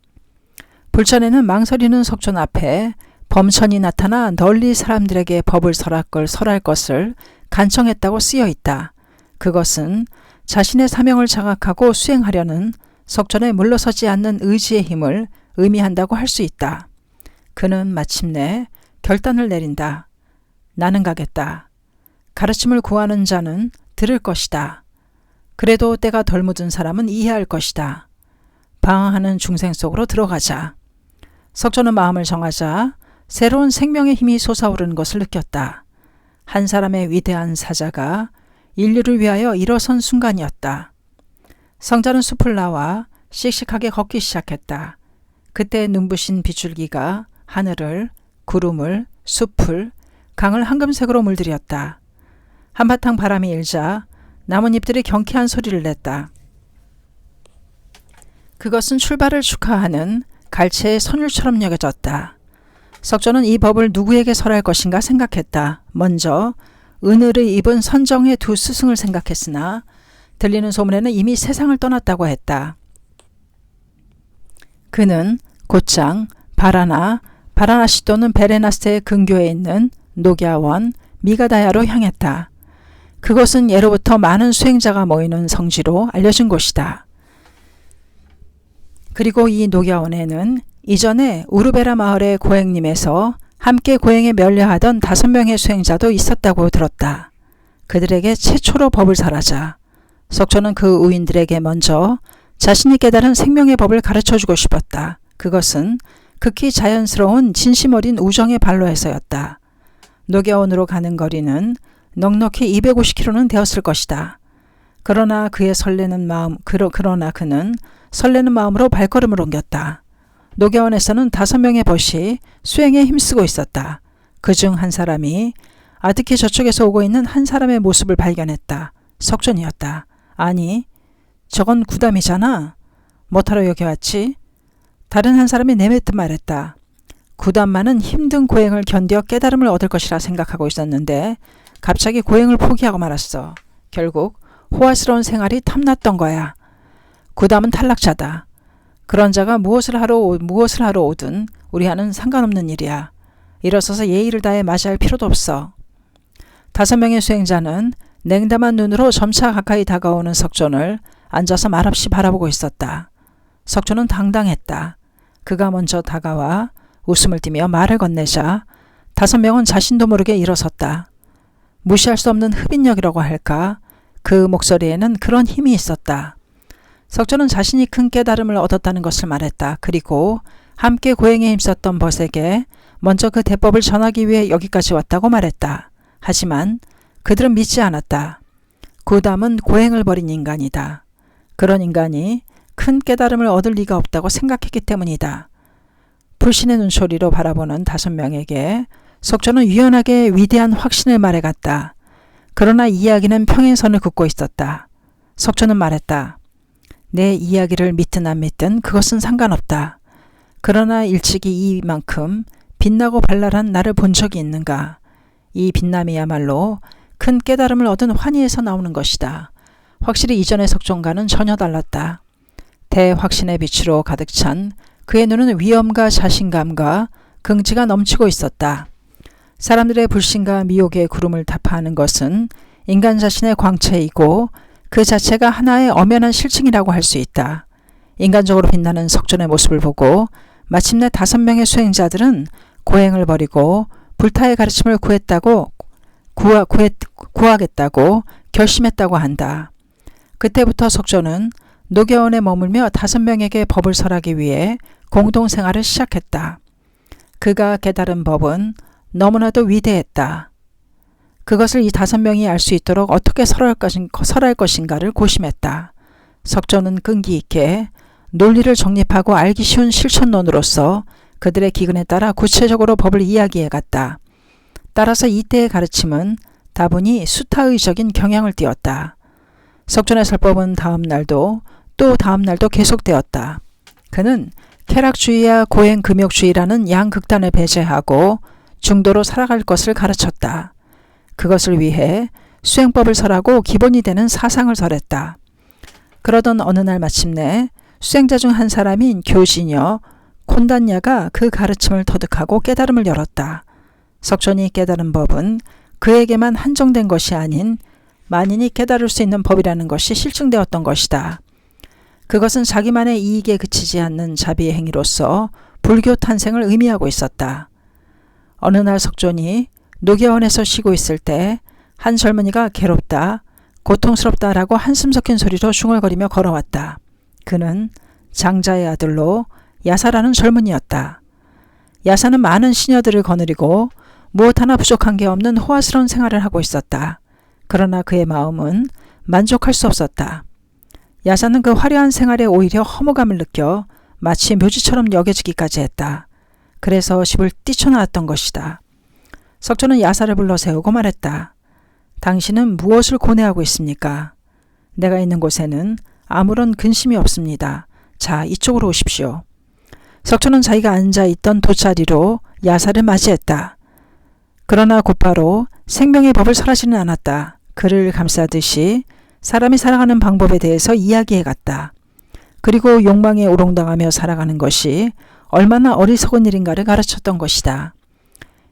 불천에는 망설이는 석촌 앞에 범천이 나타나 널리 사람들에게 법을 설할 것을 간청했다고 쓰여 있다. 그것은 자신의 사명을 자각하고 수행하려는 석전에 물러서지 않는 의지의 힘을 의미한다고 할 수 있다. 그는 마침내 결단을 내린다. 나는 가겠다. 가르침을 구하는 자는 들을 것이다. 그래도 때가 덜 묻은 사람은 이해할 것이다. 방황하는 중생 속으로 들어가자. 석전은 마음을 정하자 새로운 생명의 힘이 솟아오르는 것을 느꼈다. 한 사람의 위대한 사자가 인류를 위하여 일어선 순간이었다. 성자는 숲을 나와 씩씩하게 걷기 시작했다. 그때 눈부신 빗줄기가 하늘을, 구름을, 숲을, 강을 황금색으로 물들였다. 한바탕 바람이 일자 나뭇잎들이 경쾌한 소리를 냈다. 그것은 출발을 축하하는 갈채의 선율처럼 여겨졌다. 석전은 이 법을 누구에게 설할 것인가 생각했다. 먼저 은을을 입은 선정의 두 스승을 생각했으나 들리는 소문에는 이미 세상을 떠났다고 했다. 그는 곧장 바라나시 또는 베레나스의 근교에 있는 녹야원 미가다야로 향했다. 그곳은 예로부터 많은 수행자가 모이는 성지로 알려진 곳이다. 그리고 이 녹야원에는 이전에 우르베라 마을의 고행님에서 함께 고행에 면례하던 5명의 수행자도 있었다고 들었다. 그들에게 최초로 법을 설하자 석조는 그 우인들에게 먼저 자신이 깨달은 생명의 법을 가르쳐주고 싶었다. 그것은 극히 자연스러운 진심 어린 우정의 발로에서였다. 녹야원으로 가는 거리는 넉넉히 250km는 되었을 것이다. 그러나 그는 설레는 마음으로 발걸음을 옮겼다. 녹야원에서는 5명의 벗이 수행에 힘쓰고 있었다. 그중 한 사람이 아득히 저쪽에서 오고 있는 한 사람의 모습을 발견했다. 석전이었다. 아니, 저건 구담이잖아. 뭐하러 여기 왔지? 다른 한 사람이 내뱉듯 말했다. 구담만은 힘든 고행을 견뎌 깨달음을 얻을 것이라 생각하고 있었는데 갑자기 고행을 포기하고 말았어. 결국 호화스러운 생활이 탐났던 거야. 구담은 탈락자다. 그런 자가 무엇을 하러 오든 우리와는 상관없는 일이야. 일어서서 예의를 다해 맞이할 필요도 없어. 5명의 수행자는 냉담한 눈으로 점차 가까이 다가오는 석존을 앉아서 말없이 바라보고 있었다. 석존은 당당했다. 그가 먼저 다가와 웃음을 띠며 말을 건네자 5명은 자신도 모르게 일어섰다. 무시할 수 없는 흡인력이라고 할까? 그 목소리에는 그런 힘이 있었다. 석조는 자신이 큰 깨달음을 얻었다는 것을 말했다. 그리고 함께 고행에 힘썼던 벗에게 먼저 그 대법을 전하기 위해 여기까지 왔다고 말했다. 하지만 그들은 믿지 않았다. 구담은 고행을 버린 인간이다. 그런 인간이 큰 깨달음을 얻을 리가 없다고 생각했기 때문이다. 불신의 눈초리로 바라보는 5명에게 석조는 유연하게 위대한 확신을 말해갔다. 그러나 이야기는 평행선을 긋고 있었다. 석조는 말했다. 내 이야기를 믿든 안 믿든 그것은 상관없다. 그러나 일찍이 이만큼 빛나고 발랄한 나를 본 적이 있는가? 이 빛남이야말로 큰 깨달음을 얻은 환희에서 나오는 것이다. 확실히 이전의 석종과는 전혀 달랐다. 대확신의 빛으로 가득 찬 그의 눈은 위엄과 자신감과 긍지가 넘치고 있었다. 사람들의 불신과 미혹의 구름을 타파하는 것은 인간 자신의 광채이고 그 자체가 하나의 엄연한 실증이라고 할 수 있다. 인간적으로 빛나는 석존의 모습을 보고 마침내 5명의 수행자들은 고행을 버리고 불타의 가르침을 구하겠다고 결심했다고 한다. 그때부터 석존은 녹야원에 머물며 5명에게 법을 설하기 위해 공동생활을 시작했다. 그가 깨달은 법은 너무나도 위대했다. 그것을 이 5명이 알 수 있도록 어떻게 설할 것인가를 고심했다. 석존은 끈기 있게 논리를 정립하고 알기 쉬운 실천론으로서 그들의 기근에 따라 구체적으로 법을 이야기해갔다. 따라서 이때의 가르침은 다분히 수타의적인 경향을 띠었다. 석존의 설법은 다음날도 또 다음날도 계속되었다. 그는 쾌락주의와 고행금욕주의라는 양극단을 배제하고 중도로 살아갈 것을 가르쳤다. 그것을 위해 수행법을 설하고 기본이 되는 사상을 설했다. 그러던 어느 날 마침내 수행자 중 한 사람인 교신여 콘단야가 그 가르침을 터득하고 깨달음을 열었다. 석존이 깨달은 법은 그에게만 한정된 것이 아닌 만인이 깨달을 수 있는 법이라는 것이 실증되었던 것이다. 그것은 자기만의 이익에 그치지 않는 자비의 행위로서 불교 탄생을 의미하고 있었다. 어느 날 석존이 노계원에서 쉬고 있을 때 한 젊은이가 괴롭다, 고통스럽다라고 한숨 섞인 소리로 중얼거리며 걸어왔다. 그는 장자의 아들로 야사라는 젊은이였다. 야사는 많은 시녀들을 거느리고 무엇 하나 부족한 게 없는 호화스러운 생활을 하고 있었다. 그러나 그의 마음은 만족할 수 없었다. 야사는 그 화려한 생활에 오히려 허무감을 느껴 마치 묘지처럼 여겨지기까지 했다. 그래서 집을 뛰쳐나왔던 것이다. 석조는 야사를 불러 세우고 말했다. 당신은 무엇을 고뇌하고 있습니까? 내가 있는 곳에는 아무런 근심이 없습니다. 자, 이쪽으로 오십시오. 석조는 자기가 앉아있던 돗자리로 야사를 맞이했다. 그러나 곧바로 생명의 법을 설하지는 않았다. 그를 감싸듯이 사람이 살아가는 방법에 대해서 이야기해갔다. 그리고 욕망에 우롱당하며 살아가는 것이 얼마나 어리석은 일인가를 가르쳤던 것이다.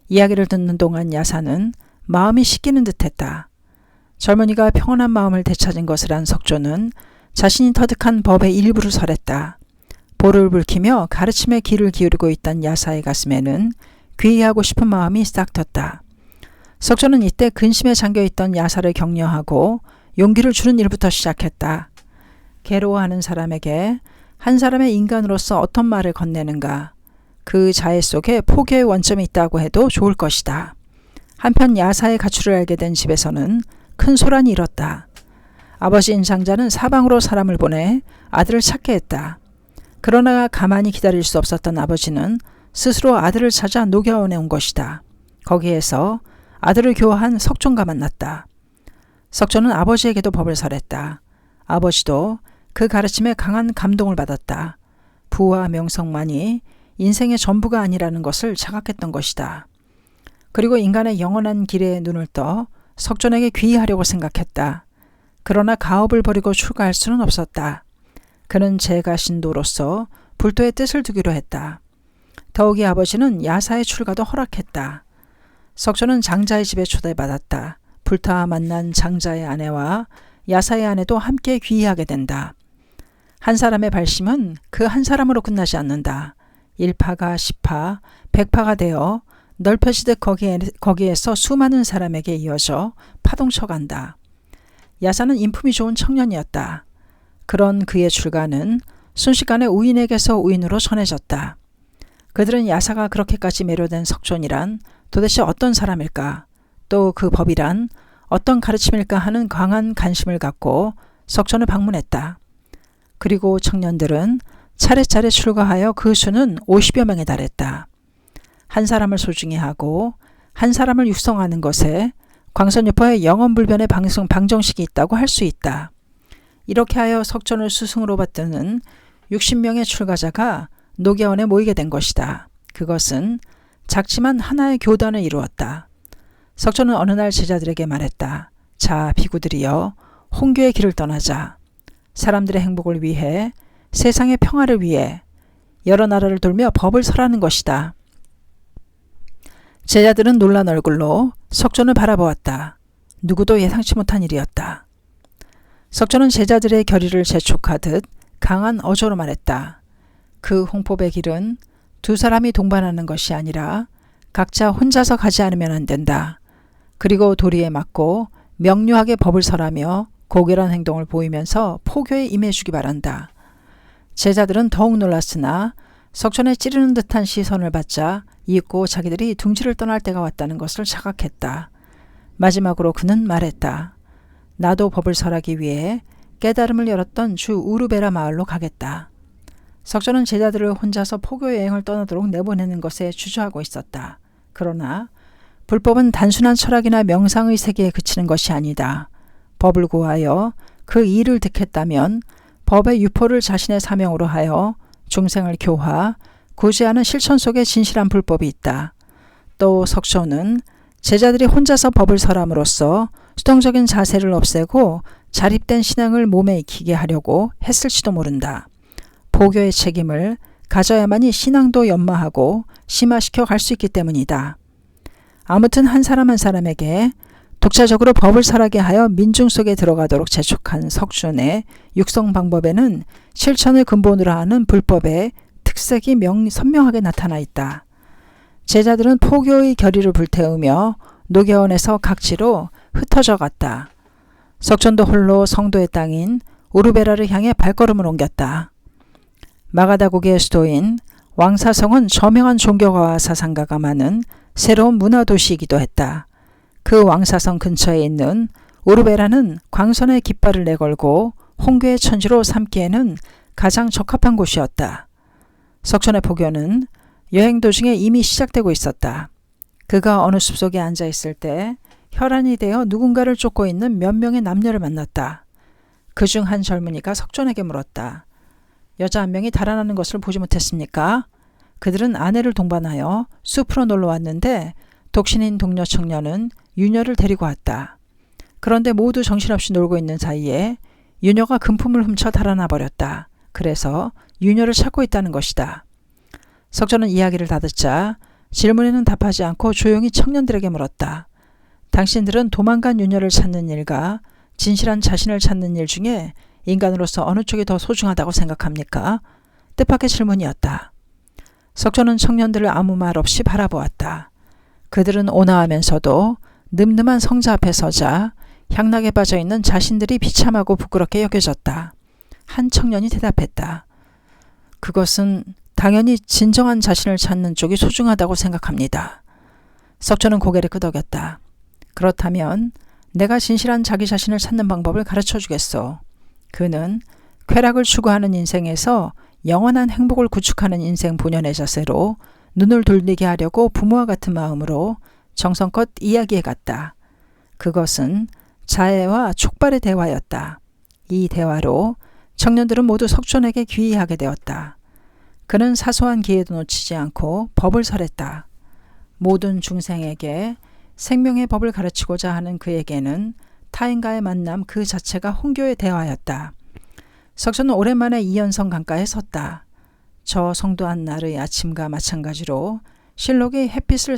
이야기를 듣는 동안 야사는 마음이 씻기는 듯했다. 젊은이가 평온한 마음을 되찾은 것을 안 석조는 자신이 터득한 법의 일부를 설했다. 볼을 붉히며 가르침에 귀를 기울이고 있던 야사의 가슴에는 귀의하고 싶은 마음이 싹 텄다. 석조는 이때 근심에 잠겨있던 야사를 격려하고 용기를 주는 일부터 시작했다. 괴로워하는 사람에게 한 사람의 인간으로서 어떤 말을 건네는가, 그 자해 속에 포교의 원점이 있다고 해도 좋을 것이다. 한편 야사의 가출을 알게 된 집에서는 큰 소란이 일었다. 아버지인 장자는 사방으로 사람을 보내 아들을 찾게 했다. 그러나 가만히 기다릴 수 없었던 아버지는 스스로 아들을 찾아 노교원에 온 것이다. 거기에서 아들을 교화한 석존과 만났다. 석존은 아버지에게도 법을 설했다. 아버지도 그 가르침에 강한 감동을 받았다. 부와 명성만이 인생의 전부가 아니라는 것을 자각했던 것이다. 그리고 인간의 영원한 길에 눈을 떠 석존에게 귀의하려고 생각했다. 그러나 가업을 버리고 출가할 수는 없었다. 그는 제가신도로서 불도의 뜻을 두기로 했다. 더욱이 아버지는 야사의 출가도 허락했다. 석존은 장자의 집에 초대받았다. 불타와 만난 장자의 아내와 야사의 아내도 함께 귀의하게 된다. 한 사람의 발심은 그 한 사람으로 끝나지 않는다. 1파가 10파, 100파가 되어 넓혀지듯 거기에서 수많은 사람에게 이어져 파동쳐간다. 야사는 인품이 좋은 청년이었다. 그런 그의 출가는 순식간에 우인에게서 우인으로 전해졌다. 그들은 야사가 그렇게까지 매료된 석존이란 도대체 어떤 사람일까? 또 그 법이란 어떤 가르침일까 하는 강한 관심을 갖고 석존을 방문했다. 그리고 청년들은 차례차례 출가하여 그 수는 50여 명에 달했다. 한 사람을 소중히 하고 한 사람을 육성하는 것에 광선유파의 영원불변의 방정식이 있다고 할 수 있다. 이렇게 하여 석존을 스승으로 받드는 60명의 출가자가 노계원에 모이게 된 것이다. 그것은 작지만 하나의 교단을 이루었다. 석존은 어느 날 제자들에게 말했다. 자, 비구들이여, 홍교의 길을 떠나자. 사람들의 행복을 위해, 세상의 평화를 위해 여러 나라를 돌며 법을 설하는 것이다. 제자들은 놀란 얼굴로 석존을 바라보았다. 누구도 예상치 못한 일이었다. 석존은 제자들의 결의를 재촉하듯 강한 어조로 말했다. 그 홍법의 길은 두 사람이 동반하는 것이 아니라 각자 혼자서 가지 않으면 안 된다. 그리고 도리에 맞고 명료하게 법을 설하며 고결한 행동을 보이면서 포교에 임해주기 바란다. 제자들은 더욱 놀랐으나 석존의 찌르는 듯한 시선을 받자 잊고 자기들이 둥지를 떠날 때가 왔다는 것을 자각했다. 마지막으로 그는 말했다. 나도 법을 설하기 위해 깨달음을 열었던 주 우르베라 마을로 가겠다. 석존은 제자들을 혼자서 포교 여행을 떠나도록 내보내는 것에 주저하고 있었다. 그러나 불법은 단순한 철학이나 명상의 세계에 그치는 것이 아니다. 법을 구하여 그 이를 득했다면 법의 유포를 자신의 사명으로 하여 중생을 교화, 구제하는 실천 속에 진실한 불법이 있다. 또 석존은 제자들이 혼자서 법을 설함으로써 수동적인 자세를 없애고 자립된 신앙을 몸에 익히게 하려고 했을지도 모른다. 포교의 책임을 가져야만이 신앙도 연마하고 심화시켜 갈 수 있기 때문이다. 아무튼 한 사람 한 사람에게 독자적으로 법을 설하게 하여 민중 속에 들어가도록 재촉한 석준의 육성 방법에는 실천을 근본으로 하는 불법의 특색이 선명하게 나타나 있다. 제자들은 포교의 결의를 불태우며 노계원에서 각지로 흩어져 갔다. 석준도 홀로 성도의 땅인 우르베라를 향해 발걸음을 옮겼다. 마가다국의 수도인 왕사성은 저명한 종교가와 사상가가 많은 새로운 문화도시이기도 했다. 그 왕사성 근처에 있는 우르베라는 광선의 깃발을 내걸고 홍교의 천지로 삼기에는 가장 적합한 곳이었다. 석천의 포교는 여행 도중에 이미 시작되고 있었다. 그가 어느 숲속에 앉아 있을 때 혈안이 되어 누군가를 쫓고 있는 몇 명의 남녀를 만났다. 그중 한 젊은이가 석존에게 물었다. 여자 한 명이 달아나는 것을 보지 못했습니까? 그들은 아내를 동반하여 숲으로 놀러 왔는데 독신인 동료 청년은 유녀를 데리고 왔다. 그런데 모두 정신없이 놀고 있는 사이에 유녀가 금품을 훔쳐 달아나 버렸다. 그래서 유녀를 찾고 있다는 것이다. 석전은 이야기를 다 듣자 질문에는 답하지 않고 조용히 청년들에게 물었다. 당신들은 도망간 유녀를 찾는 일과 진실한 자신을 찾는 일 중에 인간으로서 어느 쪽이 더 소중하다고 생각합니까? 뜻밖의 질문이었다. 석전은 청년들을 아무 말 없이 바라보았다. 그들은 온화하면서도 늠름한 성자 앞에 서자 향락에 빠져있는 자신들이 비참하고 부끄럽게 여겨졌다. 한 청년이 대답했다. 그것은 당연히 진정한 자신을 찾는 쪽이 소중하다고 생각합니다. 석전은 고개를 끄덕였다. 그렇다면 내가 진실한 자기 자신을 찾는 방법을 가르쳐 주겠소. 그는 쾌락을 추구하는 인생에서 영원한 행복을 구축하는 인생 본연의 자세로 눈을 돌리게 하려고 부모와 같은 마음으로 정성껏 이야기해 갔다. 그것은 자애와 촉발의 대화였다. 이 대화로 청년들은 모두 석존에게 귀의하게 되었다. 그는 사소한 기회도 놓치지 않고 법을 설했다. 모든 중생에게 생명의 법을 가르치고자 하는 그에게는 타인과의 만남 그 자체가 홍교의 대화였다. 석존은 오랜만에 이연성 강가에 섰다. 저 성도 한날의 아침과 마찬가지로 실록이 햇빛에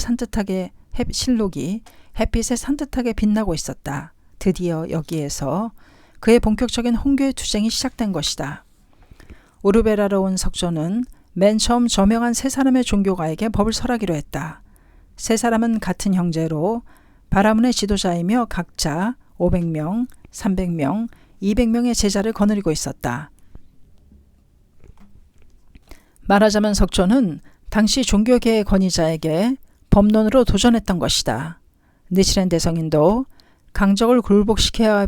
산뜻하게 빛나고 있었다. 드디어 여기에서 그의 본격적인 홍교의 투쟁이 시작된 것이다. 우르베라로 온 석존은 맨 처음 저명한 세 사람의 종교가에게 법을 설하기로 했다. 세 사람은 같은 형제로 바라문의 지도자이며 각자 500명, 300명, 200명의 제자를 거느리고 있었다. 말하자면 석존은 당시 종교계의 권위자에게 법론으로 도전했던 것이다. 느시렌 대성인도 강적을 굴복시켜야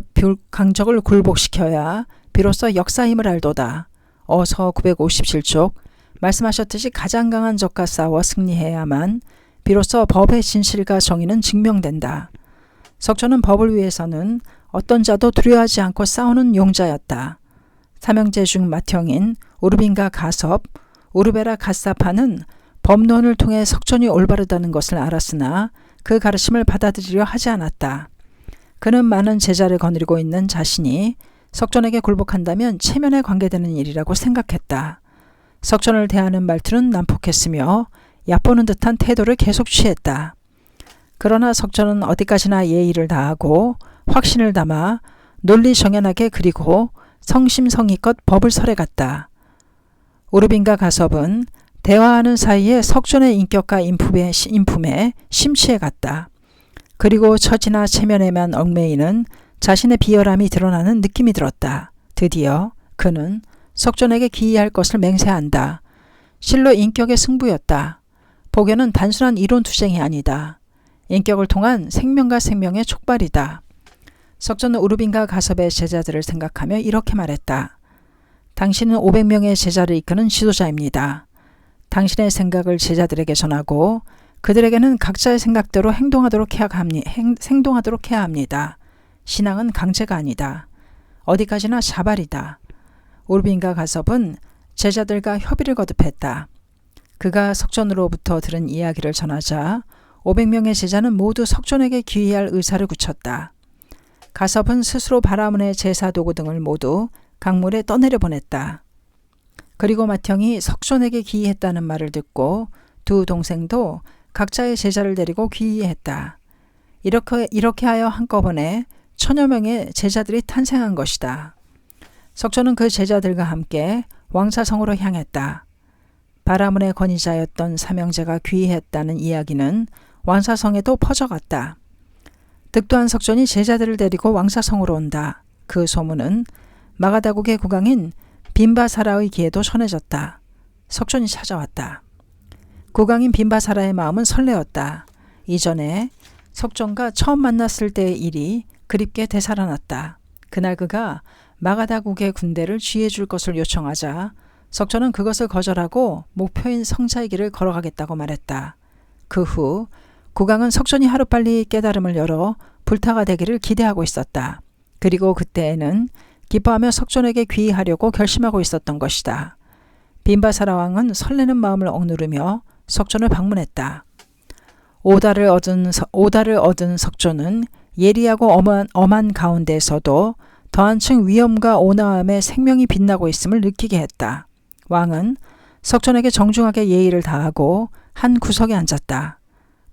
비로소 역사 힘을 알도다. 어서 957쪽 말씀하셨듯이 가장 강한 적과 싸워 승리해야만 비로소 법의 진실과 정의는 증명된다. 석존은 법을 위해서는 어떤 자도 두려워하지 않고 싸우는 용자였다. 삼형제 중 맏형인 우르빈과 가섭, 우르베라 가사파는 법론을 통해 석존이 올바르다는 것을 알았으나 그 가르침을 받아들이려 하지 않았다. 그는 많은 제자를 거느리고 있는 자신이 석존에게 굴복한다면 체면에 관계되는 일이라고 생각했다. 석존을 대하는 말투는 난폭했으며 얕보는 듯한 태도를 계속 취했다. 그러나 석존은 어디까지나 예의를 다하고 확신을 담아 논리 정연하게 그리고 성심성의껏 법을 설해갔다. 우르빈과 가섭은 대화하는 사이에 석존의 인격과 인품에 심취해갔다. 그리고 처지나 체면에만 얽매이는 자신의 비열함이 드러나는 느낌이 들었다. 드디어 그는 석존에게 기이할 것을 맹세한다. 실로 인격의 승부였다. 복연은 단순한 이론 투쟁이 아니다. 인격을 통한 생명과 생명의 촉발이다. 석존은 우르빈과 가섭의 제자들을 생각하며 이렇게 말했다. 당신은 500명의 제자를 이끄는 지도자입니다. 당신의 생각을 제자들에게 전하고 그들에게는 각자의 생각대로 행동하도록 해야 합니다. 신앙은 강제가 아니다. 어디까지나 자발이다. 우르빈과 가섭은 제자들과 협의를 거듭했다. 그가 석존으로부터 들은 이야기를 전하자 500명의 제자는 모두 석존에게 귀의할 의사를 굳혔다. 가섭은 스스로 바라문의 제사 도구 등을 모두 강물에 떠내려 보냈다. 그리고 맏형이 석존에게 귀의했다는 말을 듣고 두 동생도 각자의 제자를 데리고 귀의했다. 이렇게 하여 한꺼번에 1000여 명의 제자들이 탄생한 것이다. 석조는 그 제자들과 함께 왕사성으로 향했다. 바라문의 권위자였던 삼형제가 귀의했다는 이야기는 왕사성에도 퍼져갔다. 득도한 석존이 제자들을 데리고 왕사성으로 온다. 그 소문은 마가다국의 국왕인 빈바사라의 귀에도 전해졌다. 석존이 찾아왔다. 국왕인 빈바사라의 마음은 설레었다. 이전에 석존과 처음 만났을 때의 일이 그립게 되살아났다. 그날 그가 마가다국의 군대를 쥐해 줄 것을 요청하자 석존은 그것을 거절하고 목표인 성자의 길을 걸어가겠다고 말했다. 그 후 국왕은 석존이 하루빨리 깨달음을 열어 불타가 되기를 기대하고 있었다. 그리고 그때에는 기뻐하며 석존에게 귀의하려고 결심하고 있었던 것이다. 빈바사라 왕은 설레는 마음을 억누르며 석존을 방문했다. 오다를 얻은 석존은 예리하고 엄한 가운데에서도 더한층 위엄과 온화함에 생명이 빛나고 있음을 느끼게 했다. 왕은 석존에게 정중하게 예의를 다하고 한 구석에 앉았다.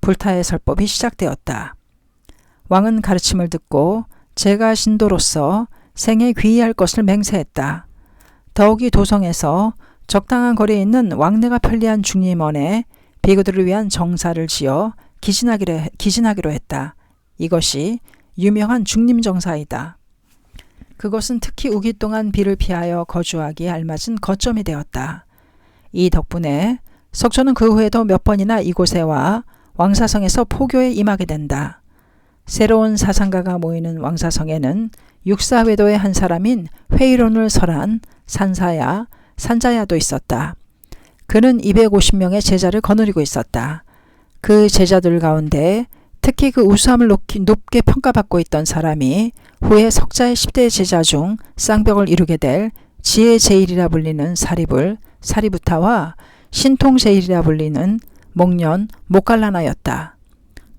불타의 설법이 시작되었다. 왕은 가르침을 듣고 제가 신도로서 생에 귀의할 것을 맹세했다. 더욱이 도성에서 적당한 거리에 있는 왕래가 편리한 중림원에 비구들을 위한 정사를 지어 기진하기로 했다. 이것이 유명한 중림정사이다. 그것은 특히 우기 동안 비를 피하여 거주하기에 알맞은 거점이 되었다. 이 덕분에 석조는 그 후에도 몇 번이나 이곳에 와 왕사성에서 포교에 임하게 된다. 새로운 사상가가 모이는 왕사성에는 육사회도의 한 사람인 회의론을 설한 산자야도 있었다. 그는 250명의 제자를 거느리고 있었다. 그 제자들 가운데 특히 그 우수함을 높게 평가받고 있던 사람이 후에 석자의 10대 제자 중 쌍벽을 이루게 될 지혜 제일이라 불리는 사리부타와 신통 제일이라 불리는 목련 모칼라나였다.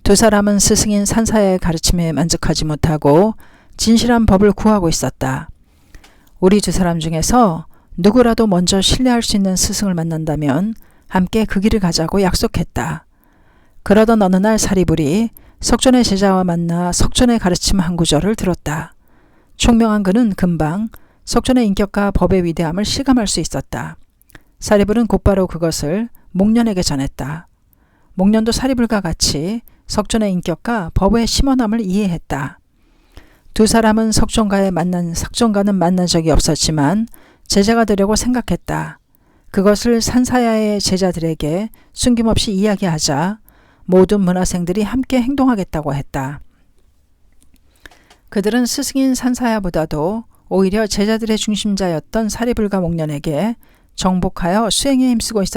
두 사람은 스승인 산사야의 가르침에 만족하지 못하고 진실한 법을 구하고 있었다. 우리 두 사람 중에서 누구라도 먼저 신뢰할 수 있는 스승을 만난다면 함께 그 길을 가자고 약속했다. 그러던 어느 날 사리불이 석존의 제자와 만나 석존의 가르침 한 구절을 들었다. 총명한 그는 금방 석존의 인격과 법의 위대함을 실감할 수 있었다. 사리불은 곧바로 그것을 목련에게 전했다. 목련도 사리불과 같이 석존의 인격과 법의 심원함을 이해했다. 두 사람은 석존과는 만난 적이 없었지만 제자가 되려고 생각했다. 그것을 산사야의 제자들에게 숨김없이 이야기하자 모든 문화생들이 함께 행동하겠다고 했다. 그들은 스승인 산사야보다도 오히려 제자들의 중심자였던 사리불과 목련에게 경복하여 수행에 힘쓰고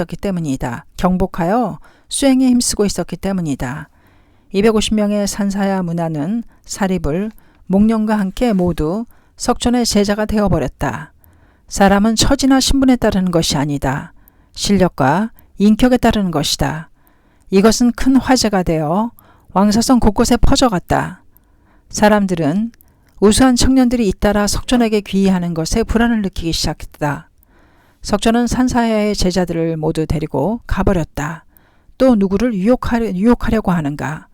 있었기 때문이다. 250명의 산사야 문화는 사리불, 목련과 함께 모두 석존의 제자가 되어버렸다. 사람은 처지나 신분에 따르는 것이 아니다. 실력과 인격에 따르는 것이다. 이것은 큰 화제가 되어 왕사성 곳곳에 퍼져갔다. 사람들은 우수한 청년들이 잇따라 석존에게 귀의하는 것에 불안을 느끼기 시작했다. 석존은 산사야의 제자들을 모두 데리고 가버렸다. 또 누구를 유혹하려고 하는가?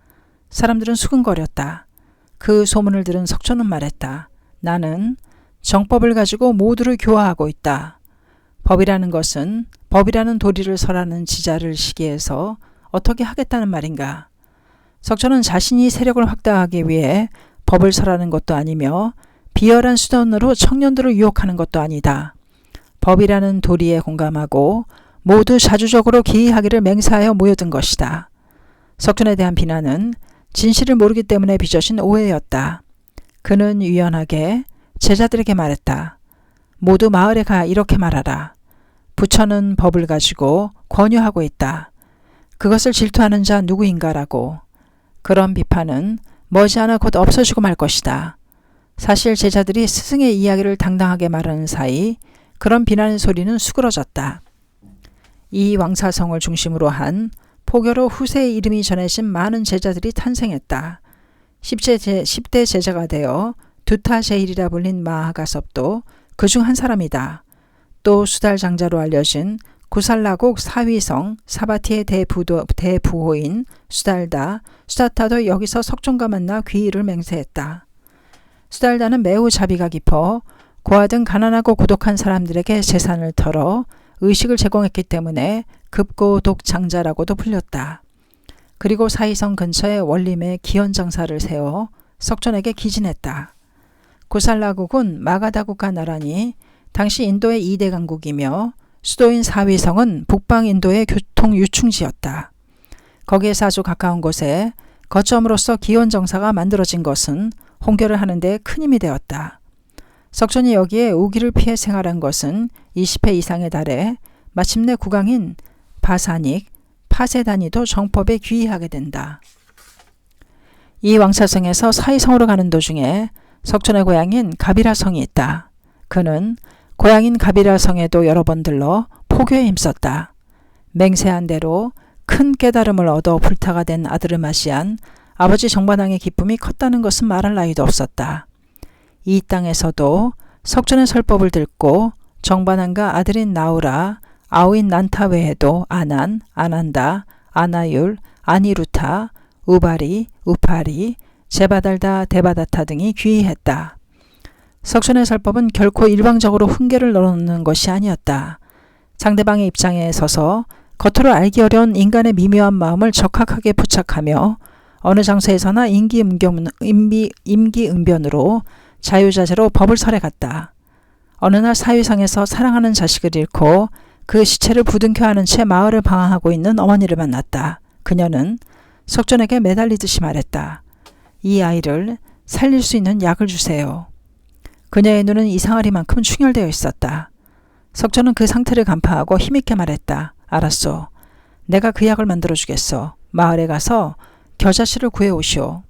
사람들은 수근거렸다. 그 소문을 들은 석존은 말했다. 나는 정법을 가지고 모두를 교화하고 있다. 법이라는 도리를 설하는 지자를 시기해서 어떻게 하겠다는 말인가? 석존은 자신이 세력을 확대하기 위해 법을 설하는 것도 아니며 비열한 수단으로 청년들을 유혹하는 것도 아니다. 법이라는 도리에 공감하고 모두 자주적으로 기의하기를 맹세하여 모여든 것이다. 석존에 대한 비난은 진실을 모르기 때문에 빚어진 오해였다. 그는 유연하게 제자들에게 말했다. 모두 마을에 가 이렇게 말하라. 부처는 법을 가지고 권유하고 있다. 그것을 질투하는 자 누구인가라고. 그런 비판은 머지않아 곧 없어지고 말 것이다. 사실 제자들이 스승의 이야기를 당당하게 말하는 사이 그런 비난의 소리는 수그러졌다. 이 왕사성을 중심으로 한 포교로 후세의 이름이 전해진 많은 제자들이 탄생했다. 10대 제자가 되어 두타 제일이라 불린 마하가섭도 그중 한 사람이다. 또 수달장자로 알려진 구살라국 사위성 사바티의 대부호인 수달다도 여기서 석존과 만나 귀의를 맹세했다. 수달다는 매우 자비가 깊어 고아 등 가난하고 고독한 사람들에게 재산을 털어 의식을 제공했기 때문에 급고독장자라고도 불렸다. 그리고 사위성 근처에 원림에 기원장사를 세워 석존에게 기진했다. 구살라국은 마가다국과 나란히 당시 인도의 2대 강국이며 수도인 사위성은 북방 인도의 교통 유충지였다. 거기에서 아주 가까운 곳에 거점으로서 기원정사가 만들어진 것은 홍교를 하는 데 큰 힘이 되었다. 석존이 여기에 우기를 피해 생활한 것은 20회 이상에 달해 마침내 국왕인 바사닉, 파세다니도 정법에 귀의하게 된다. 이 왕차성에서 사위성으로 가는 도중에 석존의 고향인 가비라성이 있다. 그는 고향인 가비라성에도 여러 번 들러 포교에 힘썼다. 맹세한 대로 큰 깨달음을 얻어 불타가 된 아들을 맞이한 아버지 정반왕의 기쁨이 컸다는 것은 말할 나위도 없었다. 이 땅에서도 석존의 설법을 듣고 정반왕과 아들인 나우라, 아우인 난타 외에도 아난, 아난다, 아나율, 아니루타, 우바리, 우파리, 제바달다, 데바다타 등이 귀의했다. 석존의 설법은 결코 일방적으로 훈계를 넣는 것이 아니었다. 상대방의 입장에 서서 겉으로 알기 어려운 인간의 미묘한 마음을 적확하게 포착하며 어느 장소에서나 임기응변으로 자유자재로 법을 설해갔다. 어느 날 사위성에서 사랑하는 자식을 잃고 그 시체를 부둥켜 안은 채 마을을 방황하고 있는 어머니를 만났다. 그녀는 석존에게 매달리듯이 말했다. 이 아이를 살릴 수 있는 약을 주세요. 그녀의 눈은 이상하리만큼 충혈되어 있었다. 석존은 그 상태를 간파하고 힘있게 말했다. 알았소. 내가 그 약을 만들어주겠소. 마을에 가서 겨자씨를 구해오시오.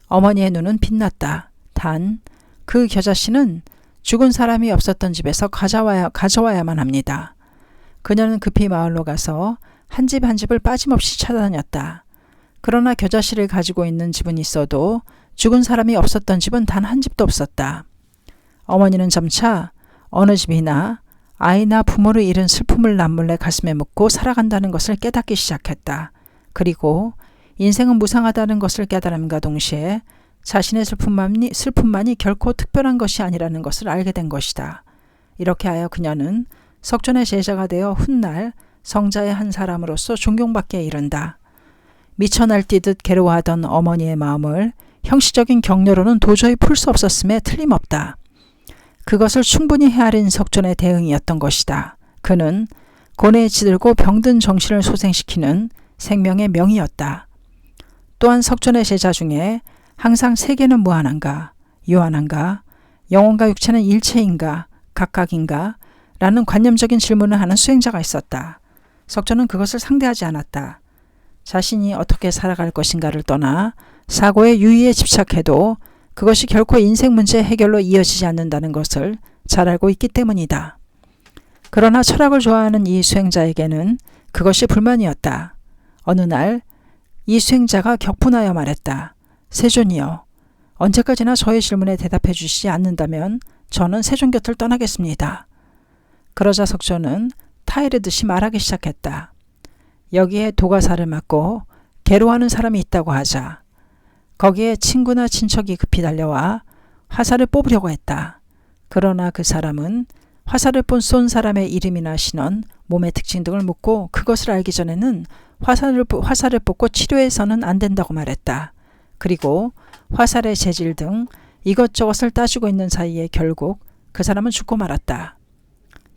어머니의 눈은 빛났다. 단 그 겨자씨는 죽은 사람이 없었던 집에서 가져와야만 합니다. 그녀는 급히 마을로 가서 한 집 한 집을 빠짐없이 찾아다녔다. 그러나 겨자씨를 가지고 있는 집은 있어도 죽은 사람이 없었던 집은 단 한 집도 없었다. 어머니는 점차 어느 집이나 아이나 부모를 잃은 슬픔을 남몰래 가슴에 묻고 살아간다는 것을 깨닫기 시작했다. 그리고 인생은 무상하다는 것을 깨달음과 동시에 자신의 슬픔만이 결코 특별한 것이 아니라는 것을 알게 된 것이다. 이렇게 하여 그녀는 석존의 제자가 되어 훗날 성자의 한 사람으로서 존경받기에 이른다. 미쳐 날뛰듯 괴로워하던 어머니의 마음을 형식적인 격려로는 도저히 풀 수 없었음에 틀림없다. 그것을 충분히 헤아린 석존의 대응이었던 것이다. 그는 고뇌에 찌들고 병든 정신을 소생시키는 생명의 명이었다. 또한 석존의 제자 중에 항상 세계는 무한한가, 유한한가, 영혼과 육체는 일체인가, 각각인가 라는 관념적인 질문을 하는 수행자가 있었다. 석존은 그것을 상대하지 않았다. 자신이 어떻게 살아갈 것인가를 떠나 사고의 유의에 집착해도 그것이 결코 인생 문제 해결로 이어지지 않는다는 것을 잘 알고 있기 때문이다. 그러나 철학을 좋아하는 이 수행자에게는 그것이 불만이었다. 어느 날 이 수행자가 격분하여 말했다. 세존이여, 언제까지나 저의 질문에 대답해 주시지 않는다면 저는 세존 곁을 떠나겠습니다. 그러자 석존은 타이르듯이 말하기 시작했다. 여기에 도가사를 맞고 괴로워하는 사람이 있다고 하자. 거기에 친구나 친척이 급히 달려와 화살을 뽑으려고 했다. 그러나 그 사람은 화살을 쏜 사람의 이름이나 신원, 몸의 특징 등을 묻고 그것을 알기 전에는 화살을 뽑고 치료해서는 안 된다고 말했다. 그리고 화살의 재질 등 이것저것을 따지고 있는 사이에 결국 그 사람은 죽고 말았다.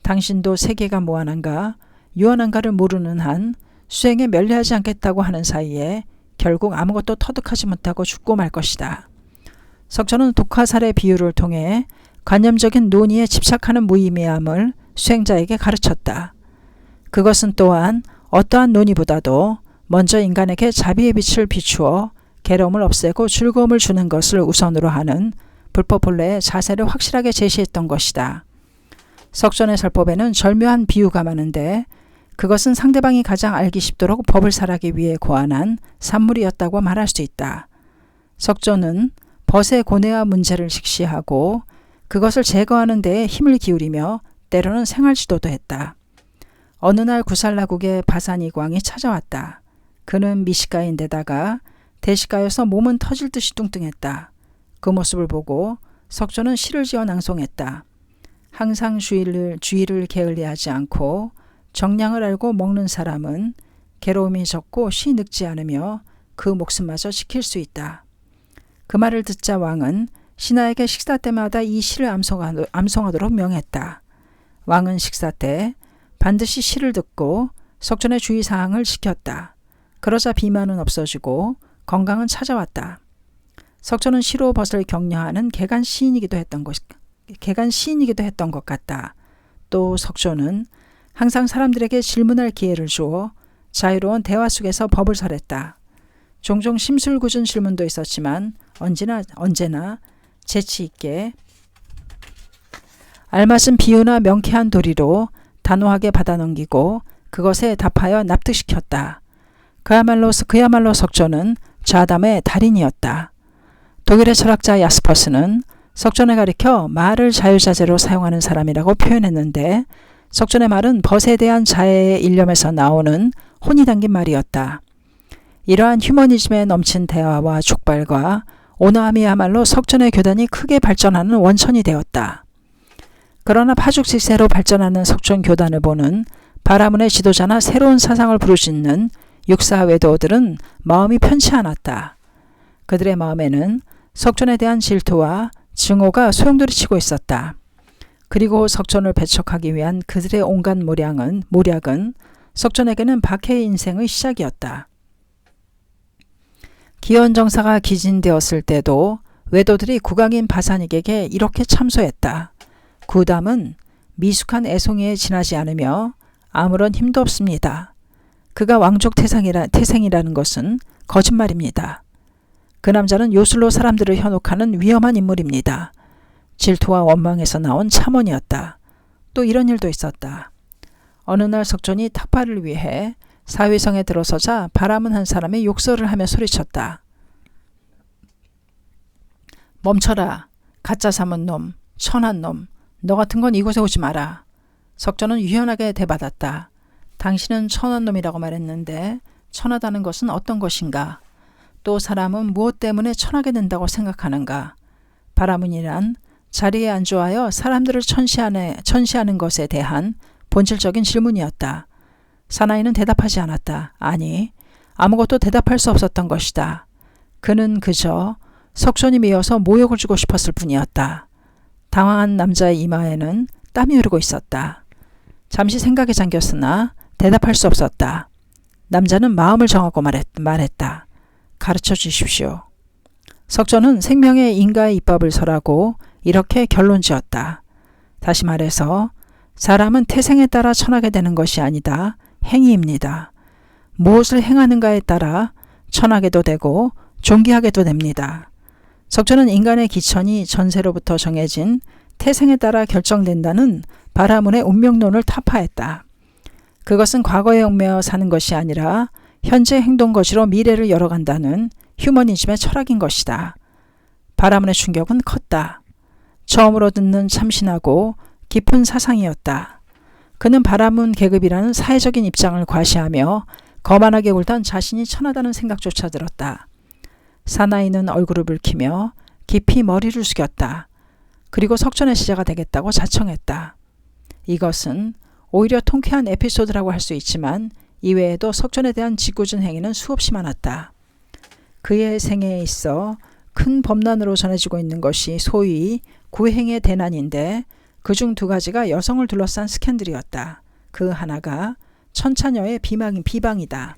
당신도 세계가 무한한가, 유한한가를 모르는 한 수행에 면례하지 않겠다고 하는 사이에 결국 아무것도 터득하지 못하고 죽고 말 것이다. 석존은 독화살의 비유를 통해 관념적인 논의에 집착하는 무의미함을 수행자에게 가르쳤다. 그것은 또한 어떠한 논의보다도 먼저 인간에게 자비의 빛을 비추어 괴로움을 없애고 즐거움을 주는 것을 우선으로 하는 불법 본래의 자세를 확실하게 제시했던 것이다. 석존의 설법에는 절묘한 비유가 많은데 그것은 상대방이 가장 알기 쉽도록 법을 설하기 위해 고안한 산물이었다고 말할 수 있다. 석존은 벗의 고뇌와 문제를 직시하고 그것을 제거하는 데에 힘을 기울이며 때로는 생활지도도 했다. 어느 날 구살라국의 바산이광이 찾아왔다. 그는 미식가인데다가 대식가여서 몸은 터질 듯이 뚱뚱했다. 그 모습을 보고 석조는 시를 지어 낭송했다. 항상 주의를 게을리하지 않고 정량을 알고 먹는 사람은 괴로움이 적고 시 늙지 않으며 그 목숨마저 지킬 수 있다. 그 말을 듣자 왕은 신하에게 식사 때마다 이 시를 암송하도록 명했다. 왕은 식사 때 반드시 시를 듣고 석존의 주의사항을 지켰다. 그러자 비만은 없어지고 건강은 찾아왔다. 석존은 시로 벗을 격려하는 개간 시인이기도 했던 것 같다. 또 석존은 항상 사람들에게 질문할 기회를 주어 자유로운 대화 속에서 법을 설했다. 종종 심술궂은 질문도 있었지만 언제나 재치 있게 알맞은 비유나 명쾌한 도리로 단호하게 받아넘기고 그것에 답하여 납득시켰다. 그야말로 석존은 좌담의 달인이었다. 독일의 철학자 야스퍼스는 석존을 가리켜 말을 자유자재로 사용하는 사람이라고 표현했는데 석존의 말은 벗에 대한 자애의 일념에서 나오는 혼이 담긴 말이었다. 이러한 휴머니즘에 넘친 대화와 족발과 온화함이야말로 석존의 교단이 크게 발전하는 원천이 되었다. 그러나 파죽지세로 발전하는 석존 교단을 보는 바라문의 지도자나 새로운 사상을 부르짖는 육사 외도들은 마음이 편치 않았다. 그들의 마음에는 석존에 대한 질투와 증오가 소용돌이치고 있었다. 그리고 석존을 배척하기 위한 그들의 온갖 모략은 석존에게는 박해의 인생의 시작이었다. 기원정사가 기진되었을 때도 외도들이 국왕인 바산익에게 이렇게 참소했다. 구담은 미숙한 애송이에 지나지 않으며 아무런 힘도 없습니다. 그가 왕족 태생이라는 것은 거짓말입니다. 그 남자는 요술로 사람들을 현혹하는 위험한 인물입니다. 질투와 원망에서 나온 참언이었다. 또 이런 일도 있었다. 어느 날 석존이 탁발을 위해 사위성에 들어서자 바라문 한 사람이 욕설을 하며 소리쳤다. 멈춰라. 가짜 삼은 놈, 천한 놈. 너 같은 건 이곳에 오지 마라. 석존은 유연하게 대받았다. 당신은 천한 놈이라고 말했는데 천하다는 것은 어떤 것인가? 또 사람은 무엇 때문에 천하게 된다고 생각하는가? 바라문이란 자리에 안주하여 사람들을 천시하는 것에 대한 본질적인 질문이었다. 사나이는 대답하지 않았다. 아니, 아무것도 대답할 수 없었던 것이다. 그는 그저 석존이 미워서 모욕을 주고 싶었을 뿐이었다. 당황한 남자의 이마에는 땀이 흐르고 있었다. 잠시 생각에 잠겼으나 대답할 수 없었다. 남자는 마음을 정하고 말했다. 가르쳐 주십시오. 석존은 생명의 인가의 입법을 설하고 이렇게 결론지었다. 다시 말해서 사람은 태생에 따라 천하게 되는 것이 아니다. 행위입니다. 무엇을 행하는가에 따라 천하게도 되고 존귀하게도 됩니다. 석존은 인간의 기천이 전세로부터 정해진 태생에 따라 결정된다는 바라문의 운명론을 타파했다. 그것은 과거에 얽매여 사는 것이 아니라 현재 행동거지로 미래를 열어간다는 휴머니즘의 철학인 것이다. 바라문의 충격은 컸다. 처음으로 듣는 참신하고 깊은 사상이었다. 그는 바라문 계급이라는 사회적인 입장을 과시하며 거만하게 굴던 자신이 천하다는 생각조차 들었다. 사나이는 얼굴을 붉히며 깊이 머리를 숙였다. 그리고 석존의 시자가 되겠다고 자청했다. 이것은 오히려 통쾌한 에피소드라고 할 수 있지만 이외에도 석존에 대한 짓궂은 행위는 수없이 많았다. 그의 생애에 있어 큰 범난으로 전해지고 있는 것이 소위 구행의 대난인데 그중 두 가지가 여성을 둘러싼 스캔들이었다. 그 하나가 천차녀의 비방이다.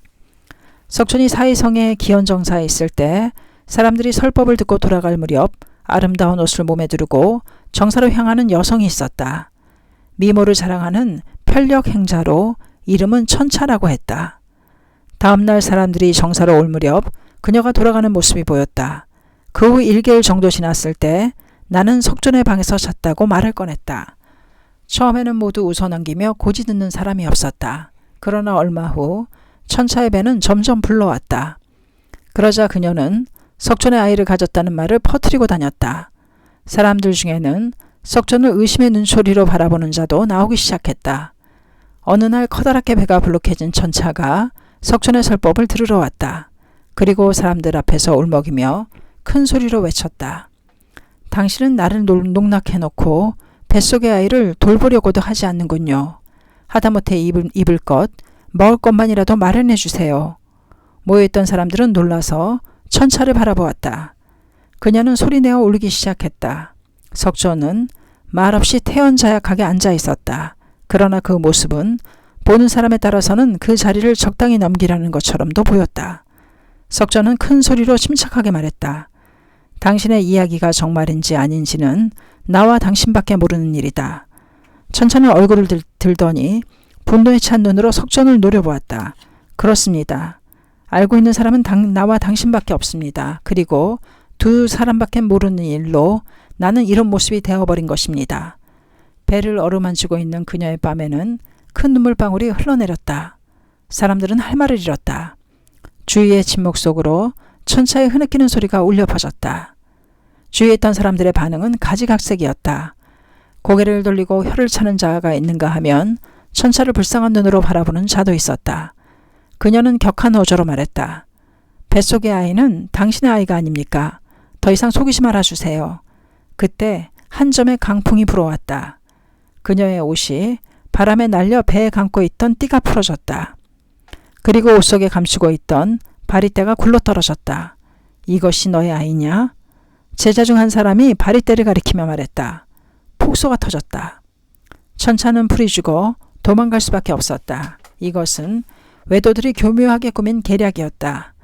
석촌이 사위성의 기원정사에 있을 때 사람들이 설법을 듣고 돌아갈 무렵 아름다운 옷을 몸에 두르고 정사로 향하는 여성이 있었다. 미모를 자랑하는 편력 행자로 이름은 천차라고 했다. 다음날 사람들이 정사로 올 무렵 그녀가 돌아가는 모습이 보였다. 그 후 1개월 정도 지났을 때 나는 석존의 방에서 잤다고 말을 꺼냈다. 처음에는 모두 웃어넘기며 고지 듣는 사람이 없었다. 그러나 얼마 후 천차의 배는 점점 불러왔다. 그러자 그녀는 석존의 아이를 가졌다는 말을 퍼뜨리고 다녔다. 사람들 중에는 석존을 의심의 눈초리로 바라보는 자도 나오기 시작했다. 어느 날 커다랗게 배가 불룩해진 천차가 석촌의 설법을 들으러 왔다. 그리고 사람들 앞에서 울먹이며 큰 소리로 외쳤다. 당신은 나를 농락해놓고 뱃속의 아이를 돌보려고도 하지 않는군요. 하다못해 입을 것, 먹을 것만이라도 마련해 주세요. 모여있던 사람들은 놀라서 천차를 바라보았다. 그녀는 소리내어 울기 시작했다. 석조는 말없이 태연자약하게 앉아 있었다. 그러나 그 모습은 보는 사람에 따라서는 그 자리를 적당히 넘기라는 것처럼도 보였다. 석조는 큰 소리로 침착하게 말했다. 당신의 이야기가 정말인지 아닌지는 나와 당신밖에 모르는 일이다. 천차는 얼굴을 들더니 분노에 찬 눈으로 석전을 노려보았다. 그렇습니다. 알고 있는 사람은 나와 당신밖에 없습니다. 그리고 두 사람밖에 모르는 일로 나는 이런 모습이 되어버린 것입니다. 배를 어루만지고 있는 그녀의 뺨에는 큰 눈물방울이 흘러내렸다. 사람들은 할 말을 잃었다. 주위의 침묵 속으로 천차의 흐느끼는 소리가 울려 퍼졌다. 주위에 있던 사람들의 반응은 가지각색이었다. 고개를 돌리고 혀를 차는 자가 있는가 하면 천차를 불쌍한 눈으로 바라보는 자도 있었다. 그녀는 격한 어조로 말했다. 뱃속의 아이는 당신의 아이가 아닙니까? 더 이상 속이지 말아주세요. 그때 한 점의 강풍이 불어왔다. 그녀의 옷이 바람에 날려 배에 감고 있던 띠가 풀어졌다. 그리고 옷 속에 감추고 있던 바리떼가 굴러떨어졌다. 이것이 너의 아이냐? 제자 중 한 사람이 바리떼를 가리키며 말했다. 폭소가 터졌다. 천차는 풀이 죽어 도망갈 수밖에 없었다. 이것은 외도들이 교묘하게 꾸민 계략이었다.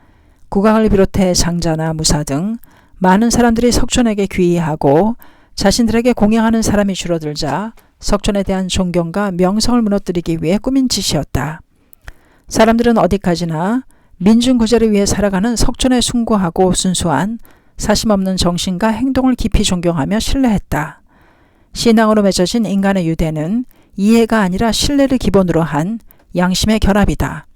국왕을 비롯해 장자나 무사 등 많은 사람들이 석촌에게 귀의하고 자신들에게 공양하는 사람이 줄어들자 석촌에 대한 존경과 명성을 무너뜨리기 위해 꾸민 짓이었다. 사람들은 어디까지나 민중구제를 위해 살아가는 석촌의 숭고하고 순수한 사심없는 정신과 행동을 깊이 존경하며 신뢰했다. 신앙으로 맺어진 인간의 유대는 이해가 아니라 신뢰를 기본으로 한 양심의 결합이다.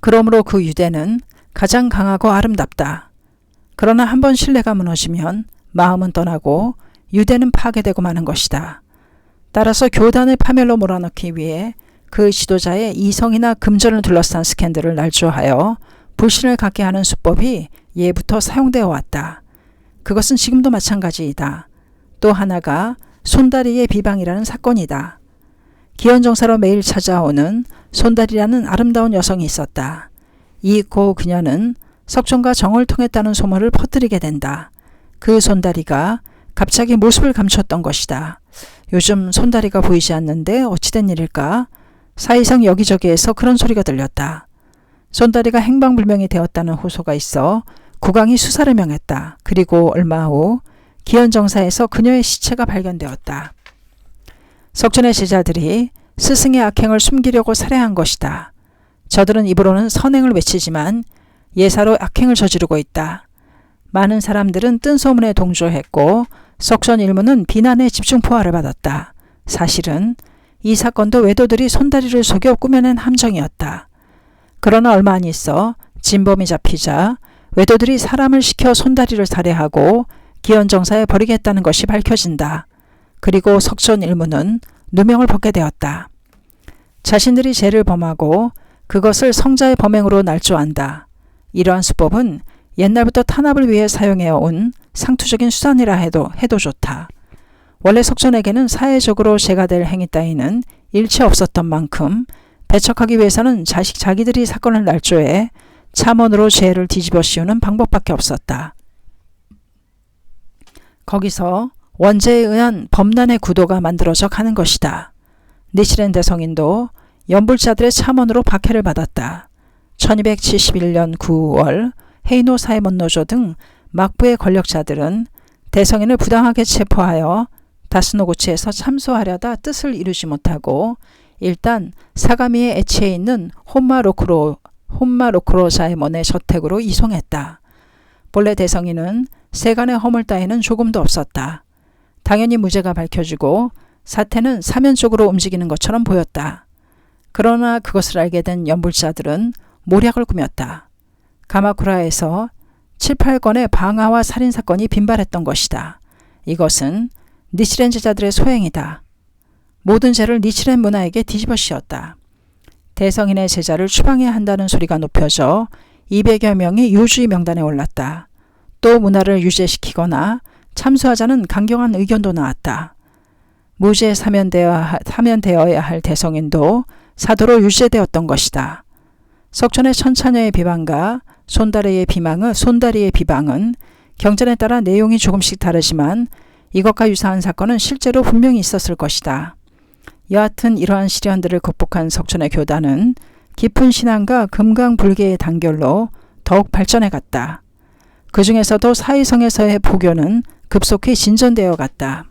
그러므로 그 유대는 가장 강하고 아름답다. 그러나 한번 신뢰가 무너지면 마음은 떠나고 유대는 파괴되고 마는 것이다. 따라서 교단을 파멸로 몰아넣기 위해 그 지도자의 이성이나 금전을 둘러싼 스캔들을 날조하여 불신을 갖게 하는 수법이 예부터 사용되어 왔다. 그것은 지금도 마찬가지이다. 또 하나가 손다리의 비방이라는 사건이다. 기현정사로 매일 찾아오는 손다리라는 아름다운 여성이 있었다. 이 고 그녀는 석촌과 정을 통했다는 소문을 퍼뜨리게 된다. 그 손다리가 갑자기 모습을 감췄던 것이다. 요즘 손다리가 보이지 않는데 어찌된 일일까? 사이상 여기저기에서 그런 소리가 들렸다. 손다리가 행방불명이 되었다는 호소가 있어 국왕이 수사를 명했다. 그리고 얼마 후 기현정사에서 그녀의 시체가 발견되었다. 석촌의 제자들이 스승의 악행을 숨기려고 살해한 것이다. 저들은 입으로는 선행을 외치지만 예사로 악행을 저지르고 있다. 많은 사람들은 뜬소문에 동조했고 석촌 일문은 비난의 집중포화를 받았다. 사실은 이 사건도 외도들이 손다리를 속여 꾸며낸 함정이었다. 그러나 얼마 안 있어 진범이 잡히자 외도들이 사람을 시켜 손다리를 살해하고 기현정사에 버리겠다는 것이 밝혀진다. 그리고 석촌 일문은 누명을 벗게 되었다. 자신들이 죄를 범하고 그것을 성자의 범행으로 날조한다. 이러한 수법은 옛날부터 탄압을 위해 사용해온 상투적인 수단이라 해도 좋다. 원래 석촌에게는 사회적으로 죄가 될 행위 따위는 일체 없었던 만큼 배척하기 위해서는 자기들이 사건을 날조해 참언으로 죄를 뒤집어 씌우는 방법밖에 없었다. 거기서 원죄에 의한 범란의 구도가 만들어져 가는 것이다. 니치렌 대성인도 연불자들의 참언으로 박해를 받았다. 1271년 9월 헤이노 사이먼 노조 등 막부의 권력자들은 대성인을 부당하게 체포하여 다스노고치에서 참소하려다 뜻을 이루지 못하고 일단 사가미의 애치에 있는 혼마로크로 사이먼의 저택으로 이송했다. 본래 대성인은 세간의 허물 따위는 조금도 없었다. 당연히 무죄가 밝혀지고 사태는 사면적으로 움직이는 것처럼 보였다. 그러나 그것을 알게 된 연불자들은 모략을 꾸몄다. 가마쿠라에서 7, 8건의 방화와 살인사건이 빈발했던 것이다. 이것은 니치렌 제자들의 소행이다. 모든 죄를 니치렌 문화에게 뒤집어 씌웠다. 대성인의 제자를 추방해야 한다는 소리가 높여져 200여 명이 요주의 명단에 올랐다. 또 문화를 유죄시키거나 참수하자는 강경한 의견도 나왔다. 무죄 사면되어야 할 대성인도 사도로 유죄되었던 것이다. 석촌의 천차녀의 비방과 손다리의 비방은 경전에 따라 내용이 조금씩 다르지만 이것과 유사한 사건은 실제로 분명히 있었을 것이다. 여하튼 이러한 시련들을 극복한 석촌의 교단은 깊은 신앙과 금강불개의 단결로 더욱 발전해 갔다. 그 중에서도 사이성에서의 포교는 급속히 진전되어 갔다.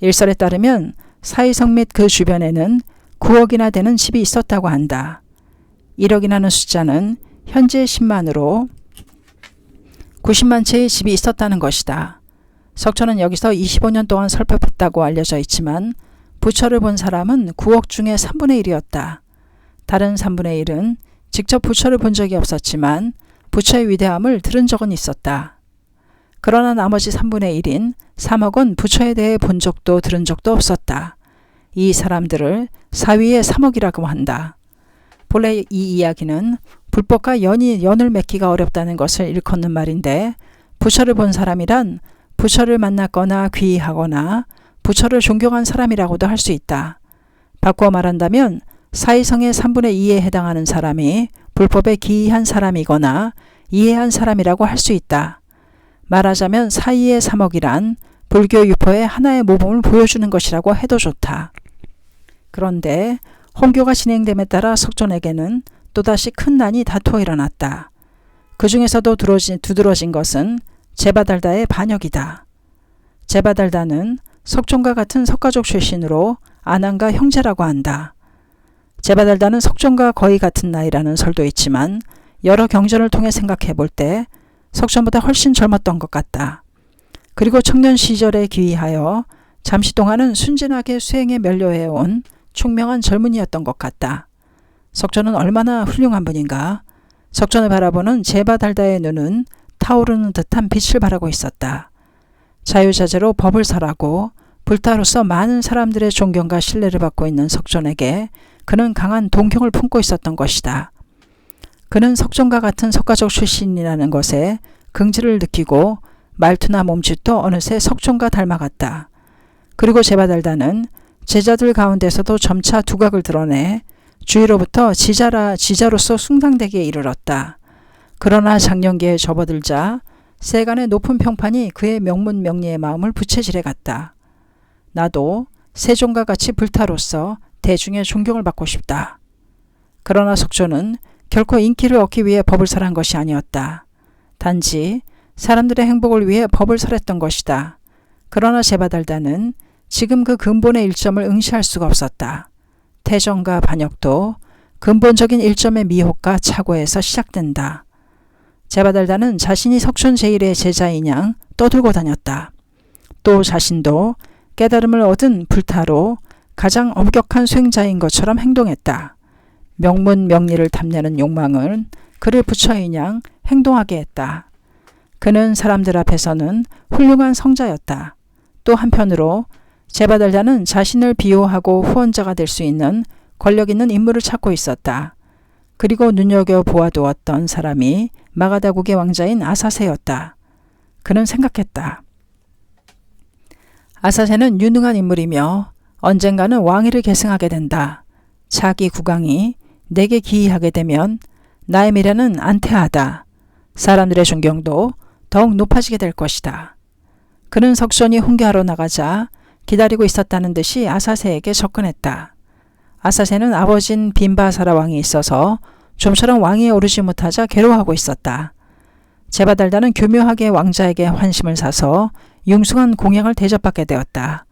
일설에 따르면 사이성 및 그 주변에는 9억이나 되는 집이 있었다고 한다. 1억이라는 숫자는 현재 10만으로 90만 채의 집이 있었다는 것이다. 석촌은 여기서 25년 동안 살펴봤다고 알려져 있지만 부처를 본 사람은 9억 중에 3분의 1이었다. 다른 3분의 1은 직접 부처를 본 적이 없었지만 부처의 위대함을 들은 적은 있었다. 그러나 나머지 3분의 1인 3억은 부처에 대해 본 적도 들은 적도 없었다. 이 사람들을 사위의 3억이라고 한다. 본래 이 이야기는 불법과 연을 맺기가 어렵다는 것을 일컫는 말인데 부처를 본 사람이란 부처를 만났거나 귀의하거나 부처를 존경한 사람이라고도 할 수 있다. 바꾸어 말한다면 사이성의 3분의 2에 해당하는 사람이 불법에 기이한 사람이거나 이해한 사람이라고 할 수 있다. 말하자면 사이의 3억이란 불교 유포의 하나의 모범을 보여주는 것이라고 해도 좋다. 그런데 홍교가 진행됨에 따라 석촌에게는 또다시 큰 난이 다투어 일어났다. 그 중에서도 두드러진 것은 제바달다의 반역이다. 제바달다는 석촌과 같은 석가족 출신으로 아난과 형제라고 한다. 제바달다는 석촌과 거의 같은 나이라는 설도 있지만 여러 경전을 통해 생각해 볼 때 석촌보다 훨씬 젊었던 것 같다. 그리고 청년 시절에 귀의하여 잠시 동안은 순진하게 수행에 면료해온 총명한 젊은이였던 것 같다. 석촌은 얼마나 훌륭한 분인가. 석촌을 바라보는 제바달다의 눈은 타오르는 듯한 빛을 발하고 있었다. 자유자재로 법을 설하고 불타로서 많은 사람들의 존경과 신뢰를 받고 있는 석촌에게 그는 강한 동경을 품고 있었던 것이다. 그는 석촌과 같은 석가족 출신이라는 것에 긍지를 느끼고 말투나 몸짓도 어느새 석촌과 닮아갔다. 그리고 제바달다는 제자들 가운데서도 점차 두각을 드러내 주위로부터 지자로서 숭상되기에 이르렀다. 그러나 장년기에 접어들자 세간의 높은 평판이 그의 명문명리의 마음을 부채질해 갔다. 나도 세종과 같이 불타로서 대중의 존경을 받고 싶다. 그러나 석촌은 결코 인기를 얻기 위해 법을 설한 것이 아니었다. 단지 사람들의 행복을 위해 법을 설했던 것이다. 그러나 제바달다는 지금 그 근본의 일점을 응시할 수가 없었다. 태정과 반역도 근본적인 일점의 미혹과 착오에서 시작된다. 제바달다는 자신이 석촌 제1의 제자인 양 떠들고 다녔다. 또 자신도 깨달음을 얻은 불타로 가장 엄격한 수행자인 것처럼 행동했다. 명문 명리를 탐내는 욕망은 그를 부처인 양 행동하게 했다. 그는 사람들 앞에서는 훌륭한 성자였다. 또 한편으로 제바달다는 자신을 비호하고 후원자가 될 수 있는 권력 있는 인물을 찾고 있었다. 그리고 눈여겨보아두었던 사람이 마가다국의 왕자인 아사세였다. 그는 생각했다. 아사세는 유능한 인물이며 언젠가는 왕위를 계승하게 된다. 자기 국왕이 내게 기이하게 되면 나의 미래는 안태하다. 사람들의 존경도 더욱 높아지게 될 것이다. 그는 석촌이 훈계하러 나가자 기다리고 있었다는 듯이 아사세에게 접근했다. 아사세는 아버진 빈바사라 왕이 있어서 좀처럼 왕위에 오르지 못하자 괴로워하고 있었다. 제바달다는 교묘하게 왕자에게 환심을 사서 융숭한 공양을 대접받게 되었다.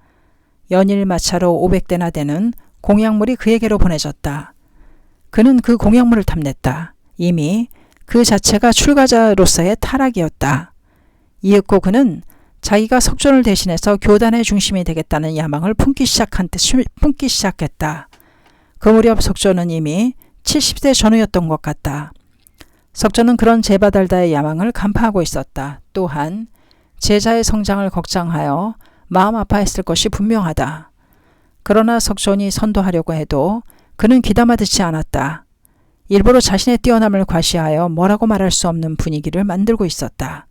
연일 마차로 500대나 되는 공양물이 그에게로 보내졌다. 그는 그 공양물을 탐냈다. 이미 그 자체가 출가자로서의 타락이었다. 이윽고 그는 자기가 석촌을 대신해서 교단의 중심이 되겠다는 야망을 품기 시작했다. 그 무렵 석촌은 이미 70세 전후였던 것 같다. 석촌은 그런 제바달다의 야망을 간파하고 있었다. 또한 제자의 성장을 걱정하여 마음 아파했을 것이 분명하다. 그러나 석촌이 선도하려고 해도 그는 귀담아 듣지 않았다. 일부러 자신의 뛰어남을 과시하여 뭐라고 말할 수 없는 분위기를 만들고 있었다.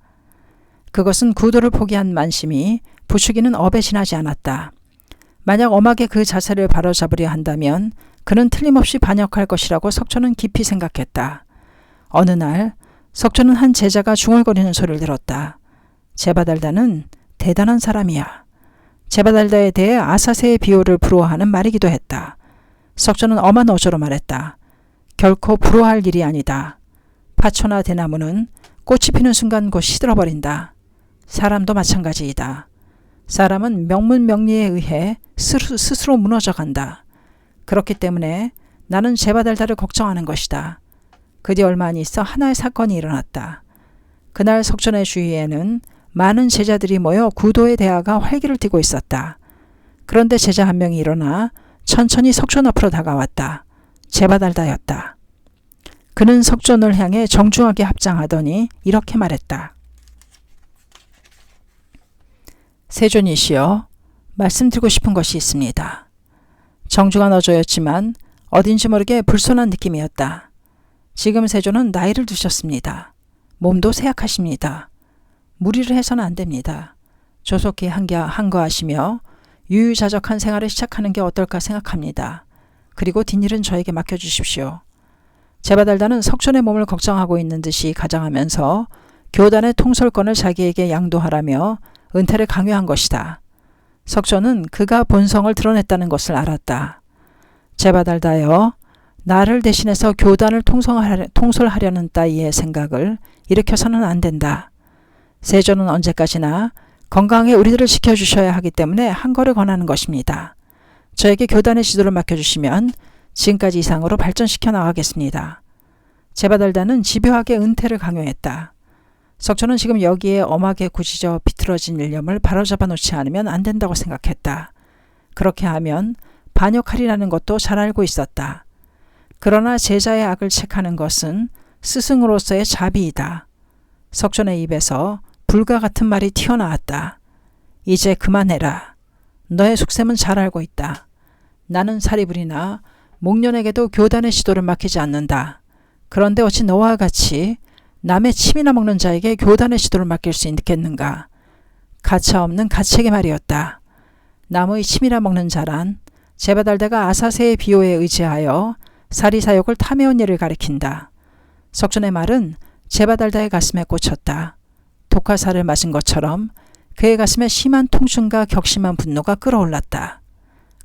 그것은 구도를 포기한 만심이 부추기는 업에 지나지 않았다. 만약 엄하게 그 자세를 바로잡으려 한다면 그는 틀림없이 반역할 것이라고 석촌은 깊이 생각했다. 어느 날 석촌은 한 제자가 중얼거리는 소리를 들었다. 제바달다는 대단한 사람이야. 제바달다에 대해 아사세의 비호를 부러워하는 말이기도 했다. 석촌은 엄한 어조로 말했다. 결코 부러워할 일이 아니다. 파초나 대나무는 꽃이 피는 순간 곧 시들어버린다. 사람도 마찬가지이다. 사람은 명문명리에 의해 스스로 무너져간다. 그렇기 때문에 나는 제바달다를 걱정하는 것이다. 그 뒤 얼마 안 있어 하나의 사건이 일어났다. 그날 석촌의 주위에는 많은 제자들이 모여 구도의 대화가 활기를 띠고 있었다. 그런데 제자 한 명이 일어나 천천히 석촌 앞으로 다가왔다. 제바달다였다. 그는 석촌을 향해 정중하게 합장하더니 이렇게 말했다. 세존이시여, 말씀드리고 싶은 것이 있습니다. 정중한 어조였지만 어딘지 모르게 불손한 느낌이었다. 지금 세존은 나이를 드셨습니다. 몸도 쇠약하십니다. 무리를 해서는 안 됩니다. 조속히 한거하시며 유유자적한 생활을 시작하는 게 어떨까 생각합니다. 그리고 뒷일은 저에게 맡겨주십시오. 제바달다는 석촌의 몸을 걱정하고 있는 듯이 가장하면서 교단의 통솔권을 자기에게 양도하라며 은퇴를 강요한 것이다. 석촌은 그가 본성을 드러냈다는 것을 알았다. 제바달다여, 나를 대신해서 교단을 통솔하려는 따위의 생각을 일으켜서는 안 된다. 세존은 언제까지나 건강하게 우리들을 지켜주셔야 하기 때문에 한거를 권하는 것입니다. 저에게 교단의 지도를 맡겨주시면 지금까지 이상으로 발전시켜 나가겠습니다. 제바달다는 집요하게 은퇴를 강요했다. 석촌은 지금 여기에 엄하게 굳이져 비틀어진 일념을 바로잡아 놓지 않으면 안 된다고 생각했다. 그렇게 하면 반역하리라는 것도 잘 알고 있었다. 그러나 제자의 악을 책하는 것은 스승으로서의 자비이다. 석촌의 입에서 불과 같은 말이 튀어나왔다. 이제 그만해라. 너의 속셈은 잘 알고 있다. 나는 사리불이나 목련에게도 교단의 지도를 맡기지 않는다. 그런데 어찌 너와 같이 남의 침이나 먹는 자에게 교단의 지도를 맡길 수 있겠는가? 가차없는 가책의 말이었다. 남의 침이나 먹는 자란 제바달다가 아사세의 비호에 의지하여 사리사욕을 탐해온 일을 가리킨다. 석촌의 말은 제바달다의 가슴에 꽂혔다. 독화살을 맞은 것처럼 그의 가슴에 심한 통증과 격심한 분노가 끓어올랐다.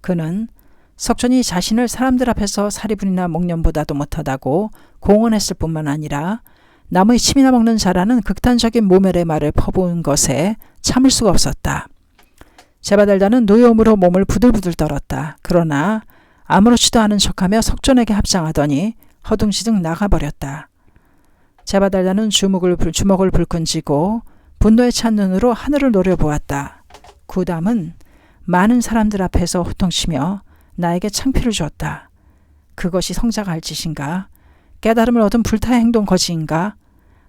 그는 석촌이 자신을 사람들 앞에서 사리분이나 목련보다도 못하다고 공언했을 뿐만 아니라 남의 침이나 먹는 자라는 극단적인 모멸의 말을 퍼부은 것에 참을 수가 없었다. 제바달다는 노여움으로 몸을 부들부들 떨었다. 그러나 아무렇지도 않은 척하며 석촌에게 합장하더니 허둥지둥 나가버렸다. 제바달다는 주먹을 불끈 쥐고 분노에 찬 눈으로 하늘을 노려보았다. 구담은 많은 사람들 앞에서 호통치며 나에게 창피를 주었다. 그것이 성자가 할 짓인가? 깨달음을 얻은 불타의 행동 거지인가?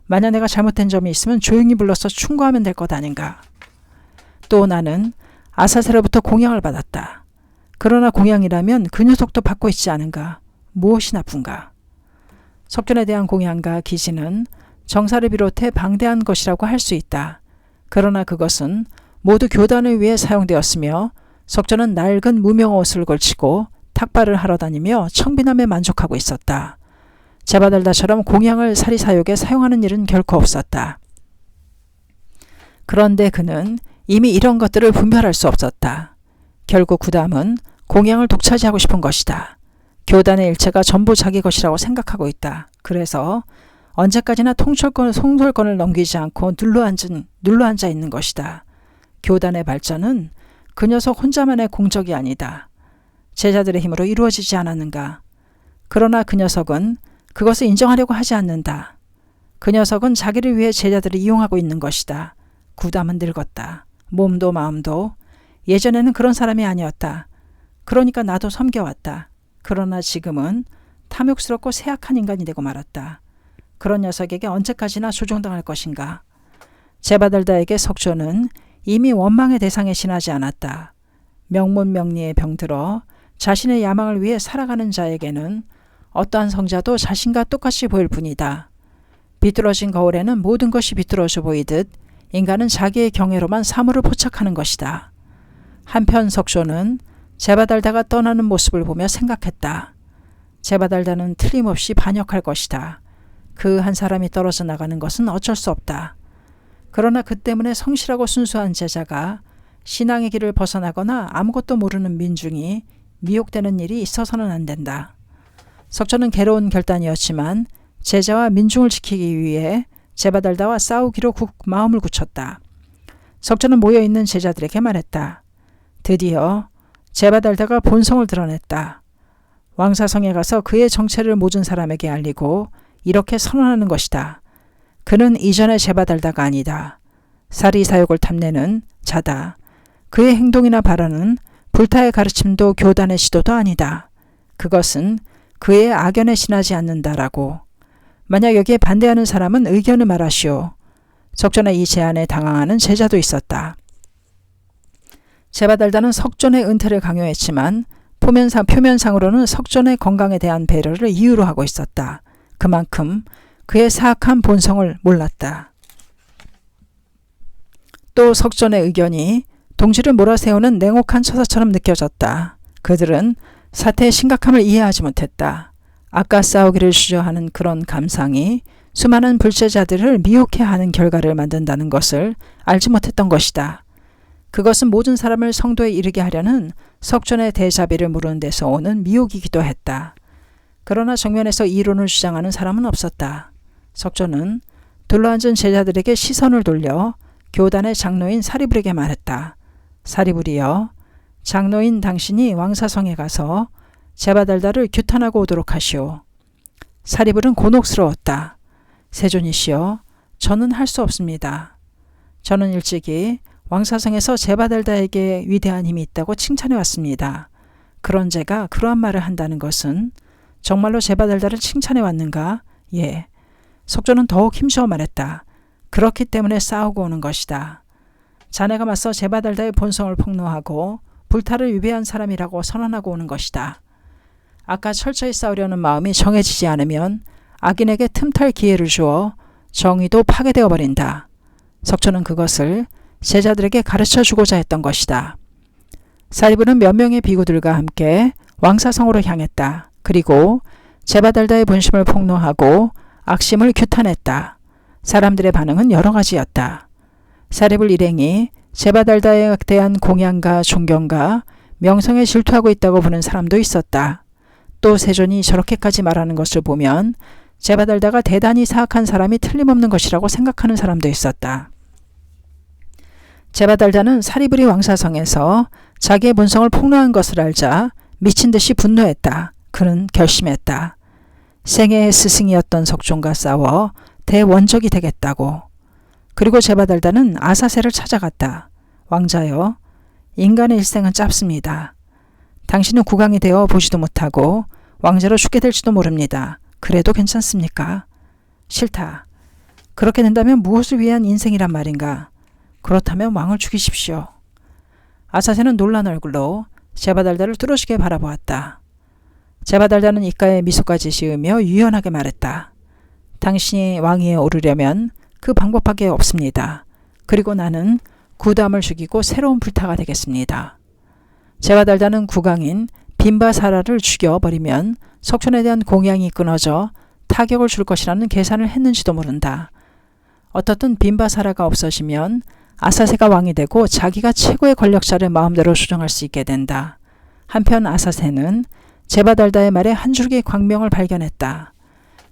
만약 내가 잘못된 점이 있으면 조용히 불러서 충고하면 될 것 아닌가? 또 나는 아사세로부터 공양을 받았다. 그러나 공양이라면 그 녀석도 받고 있지 않은가? 무엇이 나쁜가? 석촌에 대한 공양과 기지는 정사를 비롯해 방대한 것이라고 할 수 있다. 그러나 그것은 모두 교단을 위해 사용되었으며 석촌은 낡은 무명 옷을 걸치고 탁발을 하러 다니며 청빈함에 만족하고 있었다. 제바달다처럼 공양을 사리사욕에 사용하는 일은 결코 없었다. 그런데 그는 이미 이런 것들을 분별할 수 없었다. 결국 구담은 공양을 독차지하고 싶은 것이다. 교단의 일체가 전부 자기 것이라고 생각하고 있다. 그래서 언제까지나 통솔권을 넘기지 않고 눌러앉아 있는 것이다. 교단의 발전은 그 녀석 혼자만의 공적이 아니다. 제자들의 힘으로 이루어지지 않았는가? 그러나 그 녀석은 그것을 인정하려고 하지 않는다. 그 녀석은 자기를 위해 제자들을 이용하고 있는 것이다. 구담은 늙었다. 몸도 마음도. 예전에는 그런 사람이 아니었다. 그러니까 나도 섬겨왔다. 그러나 지금은 탐욕스럽고 쇠약한 인간이 되고 말았다. 그런 녀석에게 언제까지나 조종당할 것인가? 제바달다에게 석촌은 이미 원망의 대상에 지나지 않았다. 명문명리에 병들어 자신의 야망을 위해 살아가는 자에게는 어떠한 성자도 자신과 똑같이 보일 뿐이다. 비뚤어진 거울에는 모든 것이 비뚤어져 보이듯 인간은 자기의 경애로만 사물을 포착하는 것이다. 한편 석조는 제바달다가 떠나는 모습을 보며 생각했다. 제바달다는 틀림없이 반역할 것이다. 그 한 사람이 떨어져 나가는 것은 어쩔 수 없다. 그러나 그 때문에 성실하고 순수한 제자가 신앙의 길을 벗어나거나 아무것도 모르는 민중이 미혹되는 일이 있어서는 안 된다. 석조는 괴로운 결단이었지만 제자와 민중을 지키기 위해 제바달다와 싸우기로 마음을 굳혔다. 석조는 모여있는 제자들에게 말했다. 드디어 제바달다가 본성을 드러냈다. 왕사성에 가서 그의 정체를 모든 사람에게 알리고 이렇게 선언하는 것이다. 그는 이전의 제바달다가 아니다. 사리사욕을 탐내는 자다. 그의 행동이나 발언은 불타의 가르침도 교단의 시도도 아니다. 그것은 그의 악연에 지나지 않는다라고. 만약 여기에 반대하는 사람은 의견을 말하시오. 석존의 이 제안에 당황하는 제자도 있었다. 제바달다는 석존의 은퇴를 강요했지만 표면상으로는 석존의 건강에 대한 배려를 이유로 하고 있었다. 그만큼 그의 사악한 본성을 몰랐다. 또 석존의 의견이 동지를 몰아세우는 냉혹한 처사처럼 느껴졌다. 그들은 사태의 심각함을 이해하지 못했다. 아까 싸우기를 주저하는 그런 감상이 수많은 불제자들을 미혹해 하는 결과를 만든다는 것을 알지 못했던 것이다. 그것은 모든 사람을 성도에 이르게 하려는 석존의 대자비를 모르는 데서 오는 미혹이기도 했다. 그러나 정면에서 이론을 주장하는 사람은 없었다. 석존은 둘러앉은 제자들에게 시선을 돌려 교단의 장로인 사리불에게 말했다. 사리불이여, 장로인 당신이 왕사성에 가서 제바달다를 규탄하고 오도록 하시오. 사리불은 곤혹스러웠다. 세존이시여, 저는 할 수 없습니다. 저는 일찍이 왕사성에서 제바달다에게 위대한 힘이 있다고 칭찬해 왔습니다. 그런 제가 그러한 말을 한다는 것은 정말로 제바달다를 칭찬해 왔는가? 예. 석조는 더욱 힘주어 말했다. 그렇기 때문에 싸우고 오는 것이다. 자네가 맞서 제바달다의 본성을 폭로하고 불타를 위배한 사람이라고 선언하고 오는 것이다. 아까 철저히 싸우려는 마음이 정해지지 않으면 악인에게 틈탈 기회를 주어 정의도 파괴되어 버린다. 석조는 그것을 제자들에게 가르쳐주고자 했던 것이다. 사리불은 몇 명의 비구들과 함께 왕사성으로 향했다. 그리고 제바달다의 본심을 폭로하고 악심을 규탄했다. 사람들의 반응은 여러 가지였다. 사리불 일행이 제바달다에 대한 공양과 존경과 명성에 질투하고 있다고 보는 사람도 있었다. 또 세존이 저렇게까지 말하는 것을 보면 제바달다가 대단히 사악한 사람이 틀림없는 것이라고 생각하는 사람도 있었다. 제바달다는 사리불이 왕사성에서 자기의 본성을 폭로한 것을 알자 미친 듯이 분노했다. 그는 결심했다. 생애의 스승이었던 석존과 싸워 대원적이 되겠다고. 그리고 제바달다는 아사세를 찾아갔다. 왕자여, 인간의 일생은 짧습니다. 당신은 국왕이 되어 보지도 못하고 왕자로 죽게 될지도 모릅니다. 그래도 괜찮습니까? 싫다. 그렇게 된다면 무엇을 위한 인생이란 말인가? 그렇다면 왕을 죽이십시오. 아사세는 놀란 얼굴로 제바달다를 뚫어지게 바라보았다. 제바달다는 입가에 미소까지 지으며 유연하게 말했다. 당신이 왕위에 오르려면 그 방법밖에 없습니다. 그리고 나는 구담을 죽이고 새로운 불타가 되겠습니다. 제바달다는 국왕인 빈바사라를 죽여버리면 석촌에 대한 공양이 끊어져 타격을 줄 것이라는 계산을 했는지도 모른다. 어떻든 빈바사라가 없어지면 아사세가 왕이 되고 자기가 최고의 권력자를 마음대로 조정할 수 있게 된다. 한편 아사세는 제바달다의 말에 한 줄기 광명을 발견했다.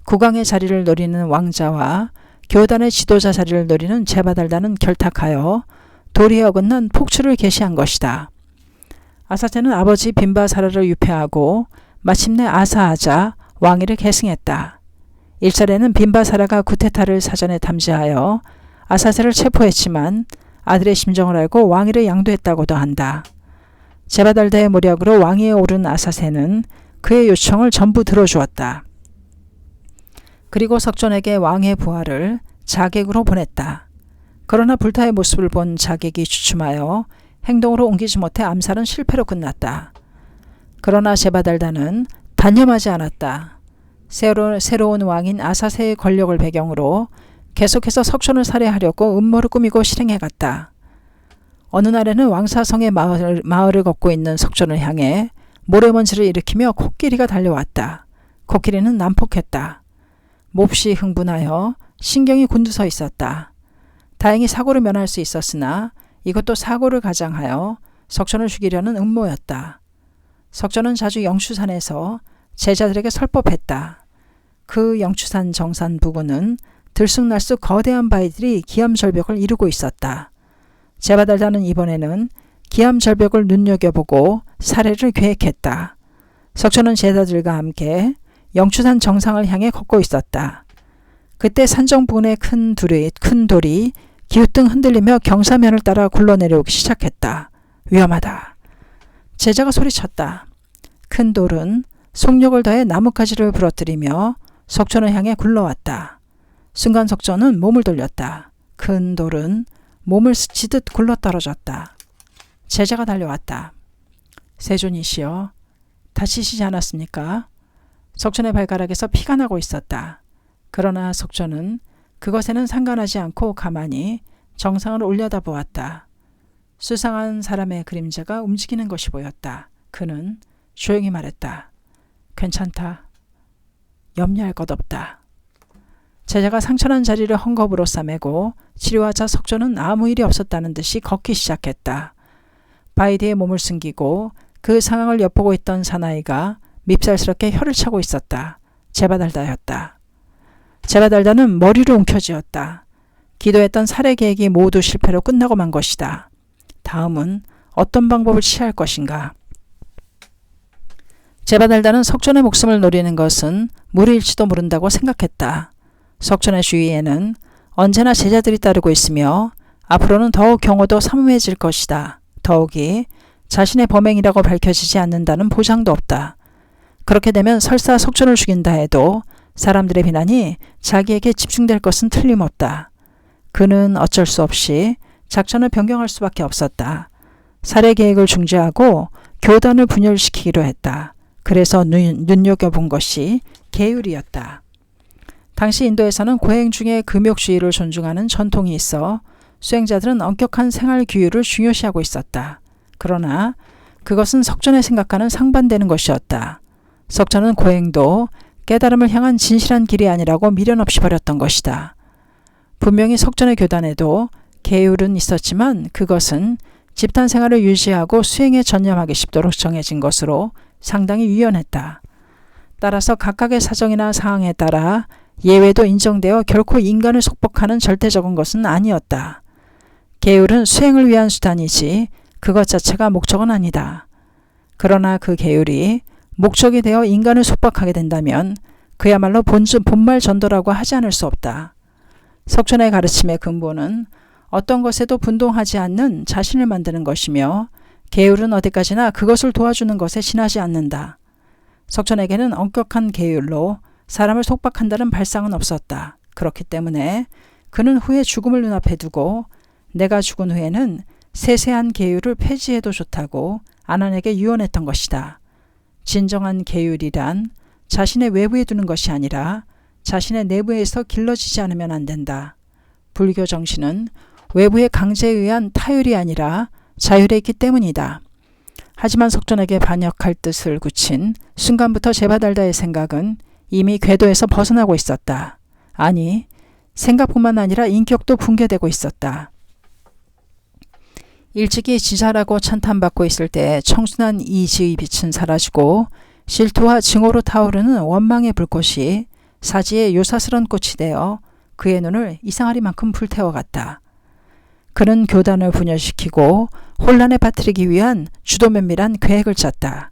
국왕의 자리를 노리는 왕자와 교단의 지도자 자리를 노리는 제바달다는 결탁하여 도리에 어긋난 폭주를 개시한 것이다. 아사세는 아버지 빈바사라를 유폐하고 마침내 아사하자 왕위를 계승했다. 일설에는 빈바사라가 구테타를 사전에 탐지하여 아사세를 체포했지만 아들의 심정을 알고 왕위를 양도했다고도 한다. 제바달다의 모략으로 왕위에 오른 아사세는 그의 요청을 전부 들어주었다. 그리고 석존에게 왕의 부하를 자객으로 보냈다. 그러나 불타의 모습을 본 자객이 주춤하여 행동으로 옮기지 못해 암살은 실패로 끝났다. 그러나 제바달다는 단념하지 않았다. 새로운 왕인 아사세의 권력을 배경으로 계속해서 석촌을 살해하려고 음모를 꾸미고 실행해갔다. 어느 날에는 왕사성의 마을을 걷고 있는 석촌을 향해 모래먼지를 일으키며 코끼리가 달려왔다. 코끼리는 난폭했다. 몹시 흥분하여 신경이 곤두서 있었다. 다행히 사고를 면할 수 있었으나 이것도 사고를 가장하여 석촌을 죽이려는 음모였다. 석촌은 자주 영추산에서 제자들에게 설법했다. 그 영추산 정산 부근은 들쑥날쑥 거대한 바위들이 기암절벽을 이루고 있었다. 제바달다는 이번에는 기암절벽을 눈여겨보고 살해를 계획했다. 석촌은 제자들과 함께 영추산 정상을 향해 걷고 있었다. 그때 산정 부근의 큰 돌이 기우뚱 흔들리며 경사면을 따라 굴러내려오기 시작했다. 위험하다. 제자가 소리쳤다. 큰 돌은 속력을 더해 나뭇가지를 부러뜨리며 석촌을 향해 굴러왔다. 순간 석촌은 몸을 돌렸다. 큰 돌은 몸을 스치듯 굴러떨어졌다. 제자가 달려왔다. 세존이시여, 다치시지 않았습니까? 석촌의 발가락에서 피가 나고 있었다. 그러나 석촌은 그것에는 상관하지 않고 가만히 정상을 올려다보았다. 수상한 사람의 그림자가 움직이는 것이 보였다. 그는 조용히 말했다. 괜찮다. 염려할 것 없다. 제자가 상처난 자리를 헝겊으로 싸매고 치료하자 석촌은 아무 일이 없었다는 듯이 걷기 시작했다. 바이디의 몸을 숨기고 그 상황을 엿보고 있던 사나이가 밉살스럽게 혀를 차고 있었다. 제바달다였다. 제바달다는 머리를 움켜쥐었다. 기도했던 살해 계획이 모두 실패로 끝나고 만 것이다. 다음은 어떤 방법을 취할 것인가? 제바달다는 석촌의 목숨을 노리는 것은 무리일지도 모른다고 생각했다. 석촌의 주위에는 언제나 제자들이 따르고 있으며 앞으로는 더욱 경호도 삼엄해질 것이다. 더욱이 자신의 범행이라고 밝혀지지 않는다는 보장도 없다. 그렇게 되면 설사 석촌을 죽인다 해도 사람들의 비난이 자기에게 집중될 것은 틀림없다. 그는 어쩔 수 없이 작전을 변경할 수밖에 없었다. 살해 계획을 중지하고 교단을 분열시키기로 했다. 그래서 눈여겨본 것이 계율이었다. 당시 인도에서는 고행 중에 금욕주의를 존중하는 전통이 있어 수행자들은 엄격한 생활 규율을 중요시하고 있었다. 그러나 그것은 석촌의 생각과는 상반되는 것이었다. 석촌은 고행도 깨달음을 향한 진실한 길이 아니라고 미련 없이 버렸던 것이다. 분명히 석촌의 교단에도 계율은 있었지만 그것은 집단 생활을 유지하고 수행에 전념하기 쉽도록 정해진 것으로 상당히 유연했다. 따라서 각각의 사정이나 상황에 따라 예외도 인정되어 결코 인간을 속복하는 절대적인 것은 아니었다. 계율은 수행을 위한 수단이지 그것 자체가 목적은 아니다. 그러나 그 계율이 목적이 되어 인간을 속박하게 된다면 그야말로 본말 전도라고 하지 않을 수 없다. 석촌의 가르침의 근본은 어떤 것에도 분동하지 않는 자신을 만드는 것이며 계율은 어디까지나 그것을 도와주는 것에 지나지 않는다. 석촌에게는 엄격한 계율로 사람을 속박한다는 발상은 없었다. 그렇기 때문에 그는 후에 죽음을 눈앞에 두고 내가 죽은 후에는 세세한 계율을 폐지해도 좋다고 아난에게 유언했던 것이다. 진정한 계율이란 자신의 외부에 두는 것이 아니라 자신의 내부에서 길러지지 않으면 안 된다. 불교 정신은 외부의 강제에 의한 타율이 아니라 자율에 있기 때문이다. 하지만 석촌에게 반역할 뜻을 굳힌 순간부터 제바달다의 생각은 이미 궤도에서 벗어나고 있었다. 아니, 생각뿐만 아니라 인격도 붕괴되고 있었다. 일찍이 지자라고 찬탄받고 있을 때 청순한 이지의 빛은 사라지고 질투와 증오로 타오르는 원망의 불꽃이 사지에 요사스런 꽃이 되어 그의 눈을 이상하리만큼 불태워갔다. 그는 교단을 분열시키고 혼란에 빠뜨리기 위한 주도 면밀한 계획을 짰다.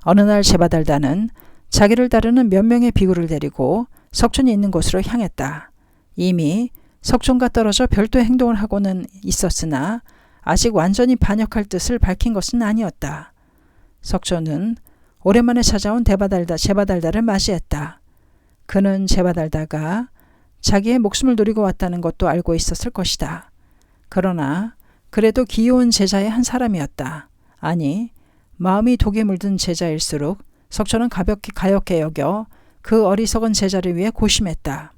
어느 날 제바달다는 자기를 따르는 몇 명의 비구를 데리고 석촌이 있는 곳으로 향했다. 이미 석촌과 떨어져 별도의 행동을 하고는 있었으나 아직 완전히 반역할 뜻을 밝힌 것은 아니었다. 석촌은 오랜만에 찾아온 제바달다를 맞이했다. 그는 제바달다가 자기의 목숨을 노리고 왔다는 것도 알고 있었을 것이다. 그러나 그래도 귀여운 제자의 한 사람이었다. 아니, 마음이 독에 물든 제자일수록 석촌은 가볍게 여겨 그 어리석은 제자를 위해 고심했다.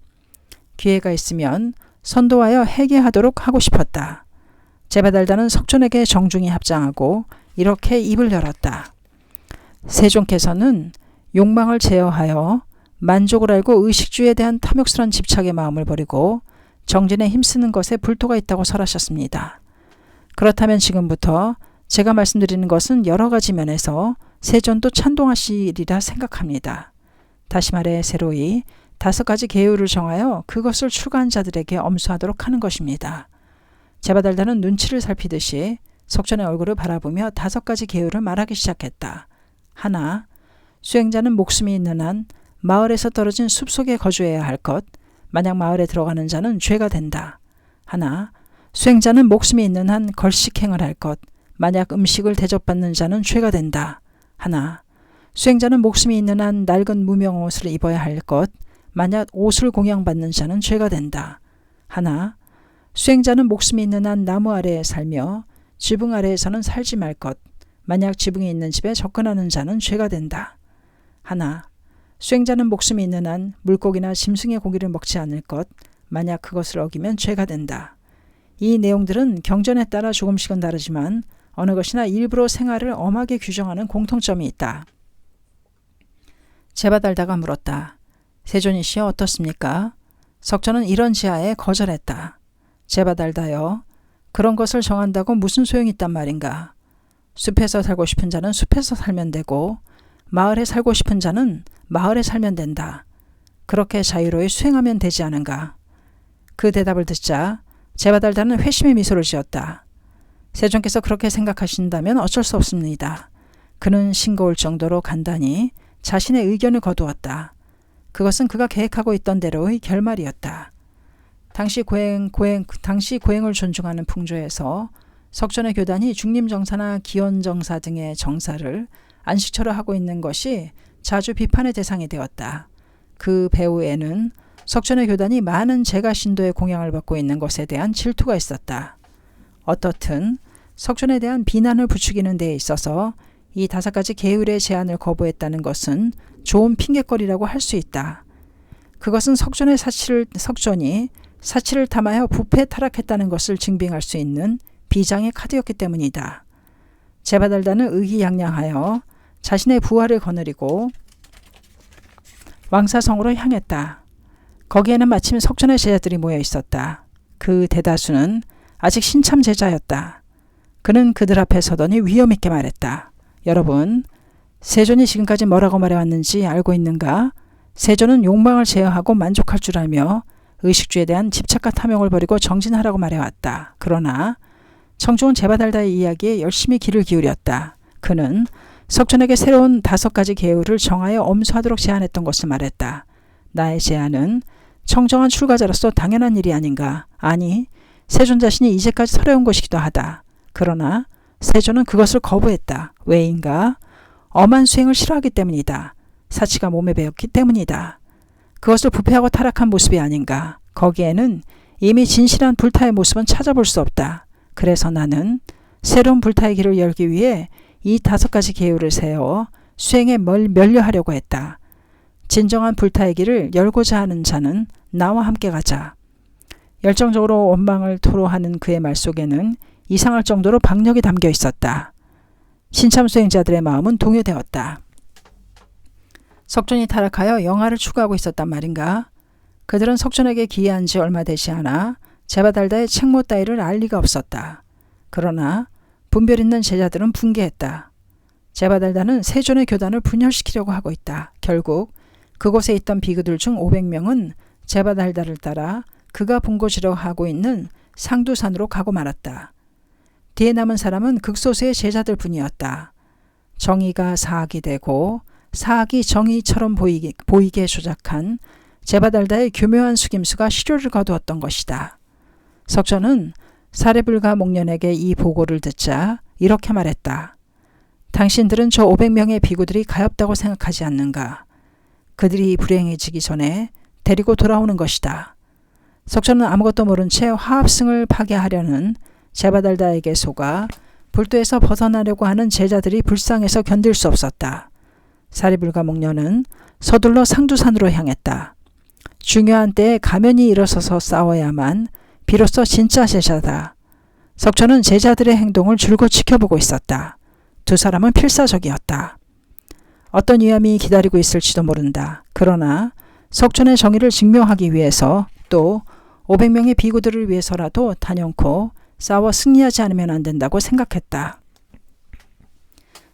기회가 있으면 선도하여 회개하도록 하고 싶었다. 제바달다는 석촌에게 정중히 합장하고 이렇게 입을 열었다. 세존께서는 욕망을 제어하여 만족을 알고 의식주에 대한 탐욕스런 집착의 마음을 버리고 정진에 힘쓰는 것에 불토가 있다고 설하셨습니다. 그렇다면 지금부터 제가 말씀드리는 것은 여러 가지 면에서 세존도 찬동하시리라 생각합니다. 다시 말해 새로이 5가지 계율을 정하여 그것을 추구한 자들에게 엄수하도록 하는 것입니다. 제바달다는 눈치를 살피듯이 석촌의 얼굴을 바라보며 5가지 계율을 말하기 시작했다. 하나, 수행자는 목숨이 있는 한 마을에서 떨어진 숲속에 거주해야 할 것, 만약 마을에 들어가는 자는 죄가 된다. 하나, 수행자는 목숨이 있는 한 걸식행을 할 것, 만약 음식을 대접받는 자는 죄가 된다. 하나, 수행자는 목숨이 있는 한 낡은 무명 옷을 입어야 할 것, 만약 옷을 공양받는 자는 죄가 된다. 하나, 수행자는 목숨이 있는 한 나무 아래에 살며 지붕 아래에서는 살지 말 것, 만약 지붕이 있는 집에 접근하는 자는 죄가 된다. 하나, 수행자는 목숨이 있는 한 물고기나 짐승의 고기를 먹지 않을 것, 만약 그것을 어기면 죄가 된다. 이 내용들은 경전에 따라 조금씩은 다르지만 어느 것이나 일부러 생활을 엄하게 규정하는 공통점이 있다. 제바달다가 물었다. 세존이시여 어떻습니까? 석촌은 이런 지하에 거절했다. 제바달다여, 그런 것을 정한다고 무슨 소용이 있단 말인가? 숲에서 살고 싶은 자는 숲에서 살면 되고 마을에 살고 싶은 자는 마을에 살면 된다. 그렇게 자유로이 수행하면 되지 않은가? 그 대답을 듣자 제바달다는 회심의 미소를 지었다. 세존께서 그렇게 생각하신다면 어쩔 수 없습니다. 그는 싱거울 정도로 간단히 자신의 의견을 거두었다. 그것은 그가 계획하고 있던 대로의 결말이었다. 당시 고행을 존중하는 풍조에서 석촌의 교단이 중림정사나 기원정사 등의 정사를 안식처로 하고 있는 것이 자주 비판의 대상이 되었다. 그 배후에는 석촌의 교단이 많은 제가 신도의 공양을 받고 있는 것에 대한 질투가 있었다. 어떻든 석촌에 대한 비난을 부추기는 데에 있어서 이 5가지 계율의 제안을 거부했다는 것은 좋은 핑계거리라고 할 수 있다. 그것은 석촌이 사치를 탐하여 부패에 타락했다는 것을 증빙할 수 있는 비장의 카드였기 때문이다. 제바달다는 의기양양하여 자신의 부하를 거느리고 왕사성으로 향했다. 거기에는 마침 석촌의 제자들이 모여 있었다. 그 대다수는 아직 신참 제자였다. 그는 그들 앞에 서더니 위험 있게 말했다. 여러분, 세존이 지금까지 뭐라고 말해왔는지 알고 있는가? 세존은 욕망을 제어하고 만족할 줄 알며 의식주에 대한 집착과 탐욕을 버리고 정진하라고 말해왔다. 그러나 청중은 제바달다의 이야기에 열심히 귀를 기울였다. 그는 석촌에게 새로운 5가지 계율을 정하여 엄수하도록 제안했던 것을 말했다. 나의 제안은 청정한 출가자로서 당연한 일이 아닌가. 아니, 세존 자신이 이제까지 설해온 것이기도 하다. 그러나 세존은 그것을 거부했다. 왜인가? 엄한 수행을 싫어하기 때문이다. 사치가 몸에 배었기 때문이다. 그것을 부패하고 타락한 모습이 아닌가. 거기에는 이미 진실한 불타의 모습은 찾아볼 수 없다. 그래서 나는 새로운 불타의 길을 열기 위해 이 5가지 계율을 세워 수행에 면려하려고 했다. 진정한 불타의 길을 열고자 하는 자는 나와 함께 가자. 열정적으로 원망을 토로하는 그의 말 속에는 이상할 정도로 박력이 담겨 있었다. 신참 수행자들의 마음은 동요되었다. 석촌이 타락하여 영화를 추구하고 있었단 말인가? 그들은 석촌에게 기이한 지 얼마 되지 않아 제바달다의 책모 따위를 알 리가 없었다. 그러나 분별 있는 제자들은 분개했다. 제바달다는 세존의 교단을 분열시키려고 하고 있다. 결국 그곳에 있던 비구들 중 500명은 제바달다를 따라 그가 본고지로 하고 있는 상두산으로 가고 말았다. 뒤에 남은 사람은 극소수의 제자들 뿐이었다. 정의가 사악이 되고 사악이 정의처럼 보이게 조작한 제바달다의 교묘한 숙임수가 실효를 거두었던 것이다. 석촌은 사례불가 목련에게 이 보고를 듣자 이렇게 말했다. 당신들은 저 500명의 비구들이 가엾다고 생각하지 않는가? 그들이 불행해지기 전에 데리고 돌아오는 것이다. 석촌은 아무것도 모른 채 화합승을 파괴하려는 제바달다에게 속아 불도에서 벗어나려고 하는 제자들이 불쌍해서 견딜 수 없었다. 사리불과 목녀는 서둘러 상두산으로 향했다. 중요한 때에 가면이 일어서서 싸워야만 비로소 진짜 제자다. 석천은 제자들의 행동을 줄곧 지켜보고 있었다. 두 사람은 필사적이었다. 어떤 위험이 기다리고 있을지도 모른다. 그러나 석천의 정의를 증명하기 위해서 또 500명의 비구들을 위해서라도 단연코 싸워 승리하지 않으면 안 된다고 생각했다.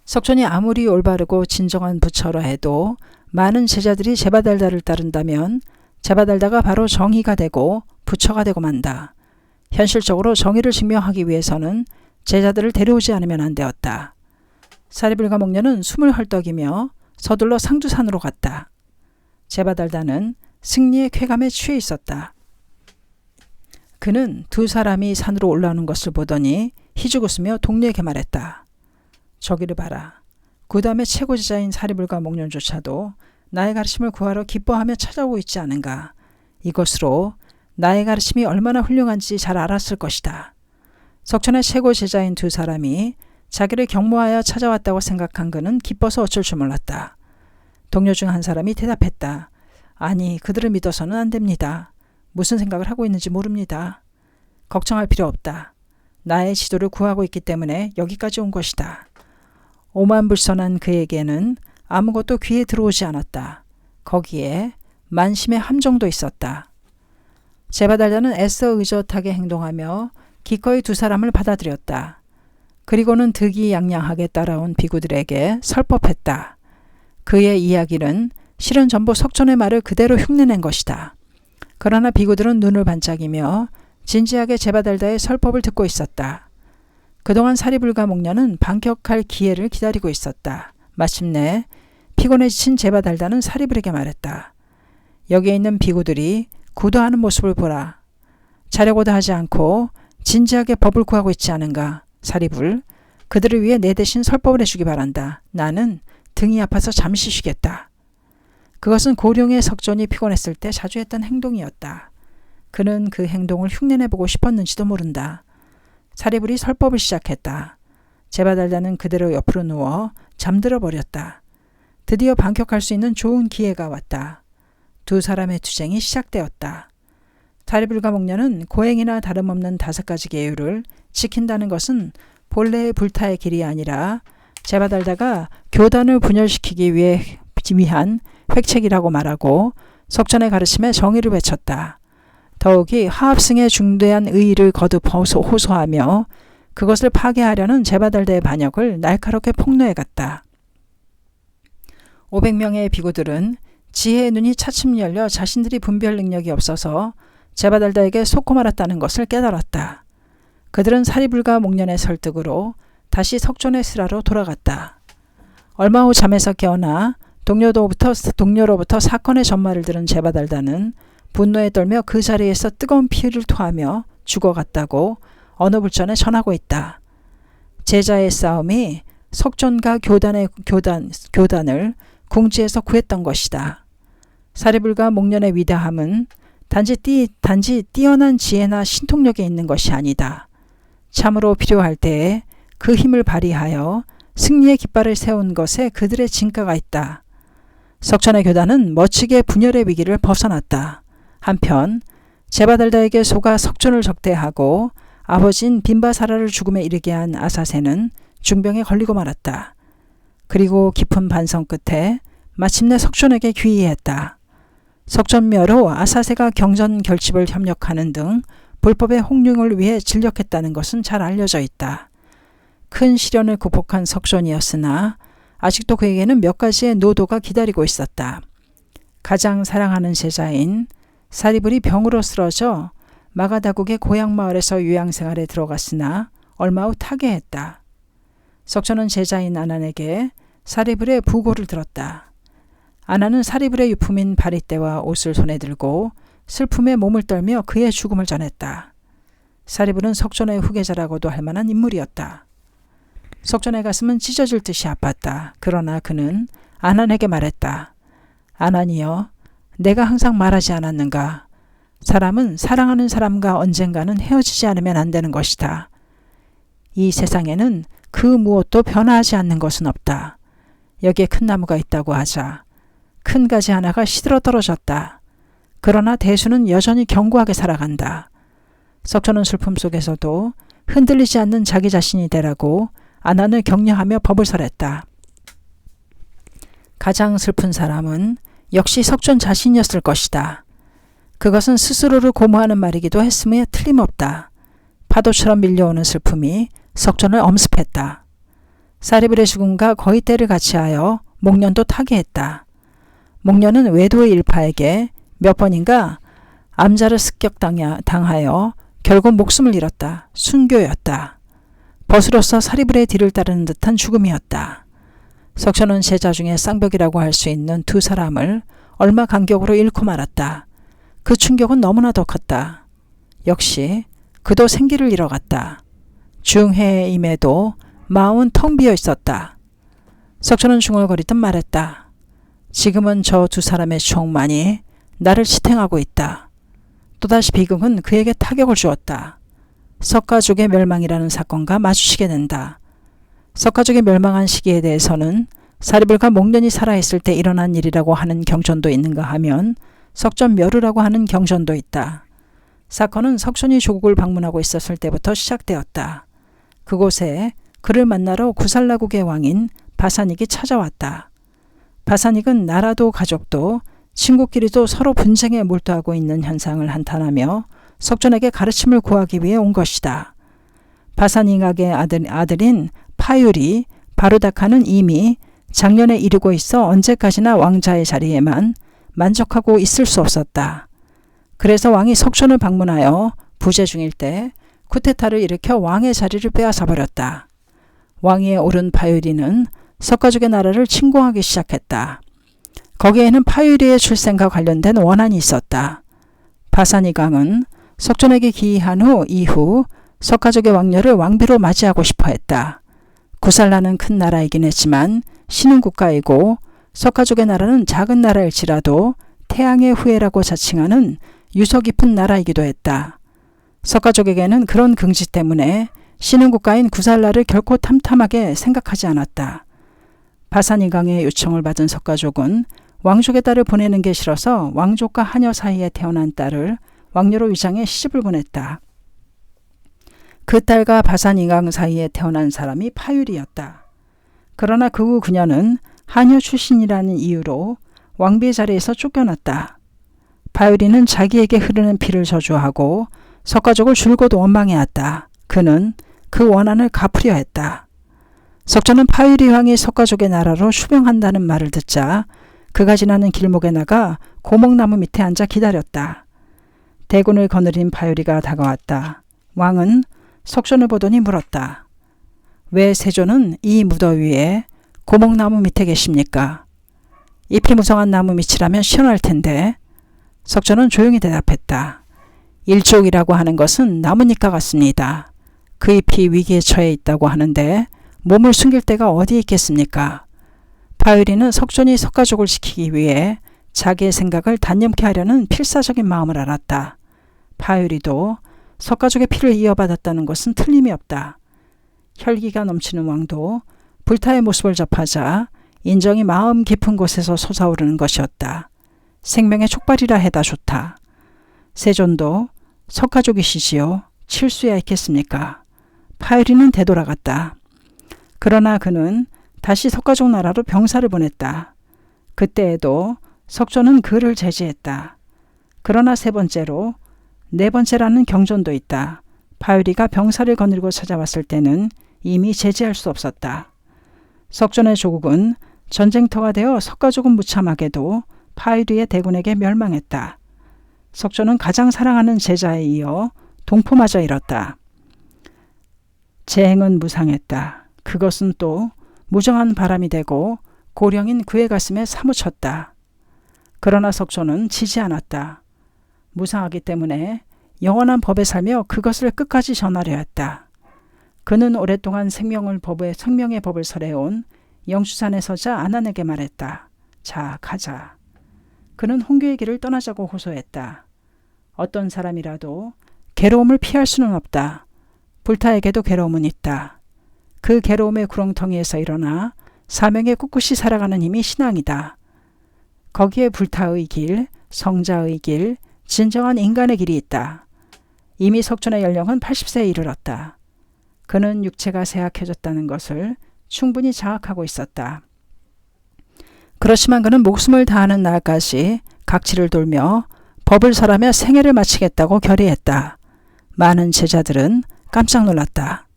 석천이 아무리 올바르고 진정한 부처라 해도 많은 제자들이 제바달다를 따른다면 제바달다가 바로 정의가 되고 부처가 되고 만다. 현실적으로 정의를 증명하기 위해서는 제자들을 데려오지 않으면 안 되었다. 사리불과 목녀는 숨을 헐떡이며 서둘러 상두산으로 갔다. 제바달다는 승리의 쾌감에 취해 있었다. 그는 두 사람이 산으로 올라오는 것을 보더니 희죽웃으며 동료에게 말했다. 저기를 봐라. 구담의 최고 제자인 사리불과 목련조차도 나의 가르침을 구하러 기뻐하며 찾아오고 있지 않은가. 이것으로 나의 가르침이 얼마나 훌륭한지 잘 알았을 것이다. 석천의 최고 제자인 두 사람이 자기를 경모하여 찾아왔다고 생각한 그는 기뻐서 어쩔 줄 몰랐다. 동료 중 한 사람이 대답했다. 아니, 그들을 믿어서는 안 됩니다. 무슨 생각을 하고 있는지 모릅니다. 걱정할 필요 없다. 나의 지도를 구하고 있기 때문에 여기까지 온 것이다. 오만불선한 그에게는 아무것도 귀에 들어오지 않았다. 거기에 만심의 함정도 있었다. 제바달다는 애써 의젓하게 행동하며 기꺼이 두 사람을 받아들였다. 그리고는 득이양양하게 따라온 비구들에게 설법했다. 그의 이야기는 실은 전부 석천의 말을 그대로 흉내낸 것이다. 그러나 비구들은 눈을 반짝이며 진지하게 제바달다의 설법을 듣고 있었다. 그동안 사리불과 목녀는 반격할 기회를 기다리고 있었다. 마침내 피곤해 지친 제바달다는 사리불에게 말했다. 여기에 있는 비구들이 구도하는 모습을 보라. 자려고도 하지 않고 진지하게 법을 구하고 있지 않은가. 사리불, 그들을 위해 내 대신 설법을 해주기 바란다. 나는 등이 아파서 잠시 쉬겠다. 그것은 고령의 석존이 피곤했을 때 자주 했던 행동이었다. 그는 그 행동을 흉내내보고 싶었는지도 모른다. 사리불이 설법을 시작했다. 제바달다는 그대로 옆으로 누워 잠들어 버렸다. 드디어 반격할 수 있는 좋은 기회가 왔다. 두 사람의 투쟁이 시작되었다. 사리불과 목녀는 고행이나 다름없는 5가지 계율을 지킨다는 것은 본래의 불타의 길이 아니라 제바달다가 교단을 분열시키기 위한 획책이라고 말하고 석천의 가르침에 정의를 외쳤다. 더욱이 하합승에 중대한 의의를 거듭 호소하며 그것을 파괴하려는 제바달다의 반역을 날카롭게 폭로해갔다. 500명의 비구들은 지혜의 눈이 차츰 열려 자신들이 분별 능력이 없어서 제바달다에게 속고 말았다는 것을 깨달았다. 그들은 사리불과 목련의 설득으로 다시 석존의 스라로 돌아갔다. 얼마 후 잠에서 깨어나 동료로부터 사건의 전말을 들은 제바달다는 분노에 떨며 그 자리에서 뜨거운 피를 토하며 죽어갔다고 어느 불전에 전하고 있다. 제자의 싸움이 석존과 교단을 궁지에서 구했던 것이다. 사리불과 목련의 위대함은 단지 뛰어난 지혜나 신통력에 있는 것이 아니다. 참으로 필요할 때에 그 힘을 발휘하여 승리의 깃발을 세운 것에 그들의 진가가 있다. 석천의 교단은 멋지게 분열의 위기를 벗어났다. 한편 제바달다에게 속아 석존을 적대하고 아버지인 빈바사라를 죽음에 이르게 한 아사세는 중병에 걸리고 말았다. 그리고 깊은 반성 끝에 마침내 석존에게 귀의했다. 석존묘로 아사세가 경전 결집을 협력하는 등 불법의 홍룡을 위해 진력했다는 것은 잘 알려져 있다. 큰 시련을 극복한 석존이었으나 아직도 그에게는 몇 가지의 노도가 기다리고 있었다. 가장 사랑하는 제자인 사리불이 병으로 쓰러져 마가다국의 고향 마을에서 요양생활에 들어갔으나 얼마 후 타계했다. 석존은 제자인 아난에게 사리불의 부고를 들었다. 아난은 사리불의 유품인 바리떼와 옷을 손에 들고 슬픔에 몸을 떨며 그의 죽음을 전했다. 사리불은 석존의 후계자라고도 할 만한 인물이었다. 석존의 가슴은 찢어질 듯이 아팠다. 그러나 그는 아난에게 말했다. 아난이여, 내가 항상 말하지 않았는가. 사람은 사랑하는 사람과 언젠가는 헤어지지 않으면 안 되는 것이다. 이 세상에는 그 무엇도 변화하지 않는 것은 없다. 여기에 큰 나무가 있다고 하자. 큰 가지 하나가 시들어 떨어졌다. 그러나 대수는 여전히 견고하게 살아간다. 석천은 슬픔 속에서도 흔들리지 않는 자기 자신이 되라고 아난을 격려하며 법을 설했다. 가장 슬픈 사람은 역시 석천 자신이었을 것이다. 그것은 스스로를 고무하는 말이기도 했음에 틀림없다. 파도처럼 밀려오는 슬픔이 석천을 엄습했다. 사리불의 죽음과 거의 때를 같이하여 목련도 타게 했다. 목련은 외도의 일파에게 몇 번인가 암자를 습격당하여 결국 목숨을 잃었다. 순교였다. 벗으로서 사리불의 뒤를 따르는 듯한 죽음이었다. 석천은 제자 중에 쌍벽이라고 할 수 있는 두 사람을 얼마 간격으로 잃고 말았다. 그 충격은 너무나 더 컸다. 역시 그도 생기를 잃어갔다. 중해임에도 마음은 텅 비어 있었다. 석천은 중얼거리듯 말했다. 지금은 저 두 사람의 추억만이 나를 지탱하고 있다. 또다시 비극은 그에게 타격을 주었다. 석가족의 멸망이라는 사건과 마주치게 된다. 석가족이 멸망한 시기에 대해서는 사리불과 목련이 살아있을 때 일어난 일이라고 하는 경전도 있는가 하면 석전멸우라고 하는 경전도 있다. 사건은 석촌이 조국을 방문하고 있었을 때부터 시작되었다. 그곳에 그를 만나러 구살라국의 왕인 바사닉이 찾아왔다. 바사닉은 나라도 가족도 친구끼리도 서로 분쟁에 몰두하고 있는 현상을 한탄하며 석존에게 가르침을 구하기 위해 온 것이다. 바사닉의 아들인 파율이 바르다카는 이미 작년에 이르고 있어 언제까지나 왕자의 자리에만 만족하고 있을 수 없었다. 그래서 왕이 석촌을 방문하여 부재 중일 때 쿠데타를 일으켜 왕의 자리를 빼앗아 버렸다. 왕위에 오른 파율이는 석가족의 나라를 침공하기 시작했다. 거기에는 파율이의 출생과 관련된 원한이 있었다. 바사니강은 석존에게 기이한 이후 석가족의 왕녀를 왕비로 맞이하고 싶어 했다. 구살라는 큰 나라이긴 했지만 신흥 국가이고 석가족의 나라는 작은 나라일지라도 태양의 후예라고 자칭하는 유서 깊은 나라이기도 했다. 석가족에게는 그런 긍지 때문에 신흥 국가인 구살라를 결코 탐탐하게 생각하지 않았다. 바사니강의 요청을 받은 석가족은 왕족의 딸을 보내는 게 싫어서 왕족과 하녀 사이에 태어난 딸을 왕녀로 위장해 시집을 보냈다. 그 딸과 바사니강 사이에 태어난 사람이 파율이었다. 그러나 그 후 그녀는 하녀 출신이라는 이유로 왕비의 자리에서 쫓겨났다. 파율이는 자기에게 흐르는 피를 저주하고 석가족을 줄곧 원망해왔다. 그는 그 원한을 갚으려 했다. 석전은 파율이 왕이 석가족의 나라로 수병한다는 말을 듣자 그가 지나는 길목에 나가 고목나무 밑에 앉아 기다렸다. 대군을 거느린 파율이가 다가왔다. 왕은 석전을 보더니 물었다. 왜 세조는 이 무더위에 고목나무 밑에 계십니까? 잎이 무성한 나무 밑이라면 시원할 텐데. 석전은 조용히 대답했다. 일족이라고 하는 것은 나뭇잎과 같습니다. 그 잎이 위기에 처해 있다고 하는데 몸을 숨길 데가 어디 있겠습니까? 파율이는 석존이 석가족을 지키기 위해 자기의 생각을 단념케 하려는 필사적인 마음을 알았다. 파율이도 석가족의 피를 이어받았다는 것은 틀림이 없다. 혈기가 넘치는 왕도 불타의 모습을 접하자 인정이 마음 깊은 곳에서 솟아오르는 것이었다. 생명의 촉발이라 해다 좋다. 세존도 석가족이시지요. 칠수야 있겠습니까? 파율이는 되돌아갔다. 그러나 그는 다시 석가족 나라로 병사를 보냈다. 그때에도 석조는 그를 제지했다. 그러나 세 번째로 네 번째라는 경전도 있다. 파율이가 병사를 거느리고 찾아왔을 때는 이미 제지할 수 없었다. 석존의 조국은 전쟁터가 되어 석가족은 무참하게도 파율이의 대군에게 멸망했다. 석조는 가장 사랑하는 제자에 이어 동포마저 잃었다. 재행은 무상했다. 그것은 또 무정한 바람이 되고 고령인 그의 가슴에 사무쳤다. 그러나 석조는 지지 않았다. 무상하기 때문에 영원한 법에 살며 그것을 끝까지 전하려 했다. 그는 오랫동안 생명의 법을 설해온 영주산에 서자 아난에게 말했다. 자, 가자. 그는 홍교의 길을 떠나자고 호소했다. 어떤 사람이라도 괴로움을 피할 수는 없다. 불타에게도 괴로움은 있다. 그 괴로움의 구렁텅이에서 일어나 사명에 꿋꿋이 살아가는 힘이 신앙이다. 거기에 불타의 길, 성자의 길, 진정한 인간의 길이 있다. 이미 석촌의 연령은 80세에 이르렀다. 그는 육체가 쇠약해졌다는 것을 충분히 자학하고 있었다. 그렇지만 그는 목숨을 다하는 날까지 각지를 돌며 법을 설하며 생애를 마치겠다고 결의했다. 많은 제자들은 깜짝 놀랐다.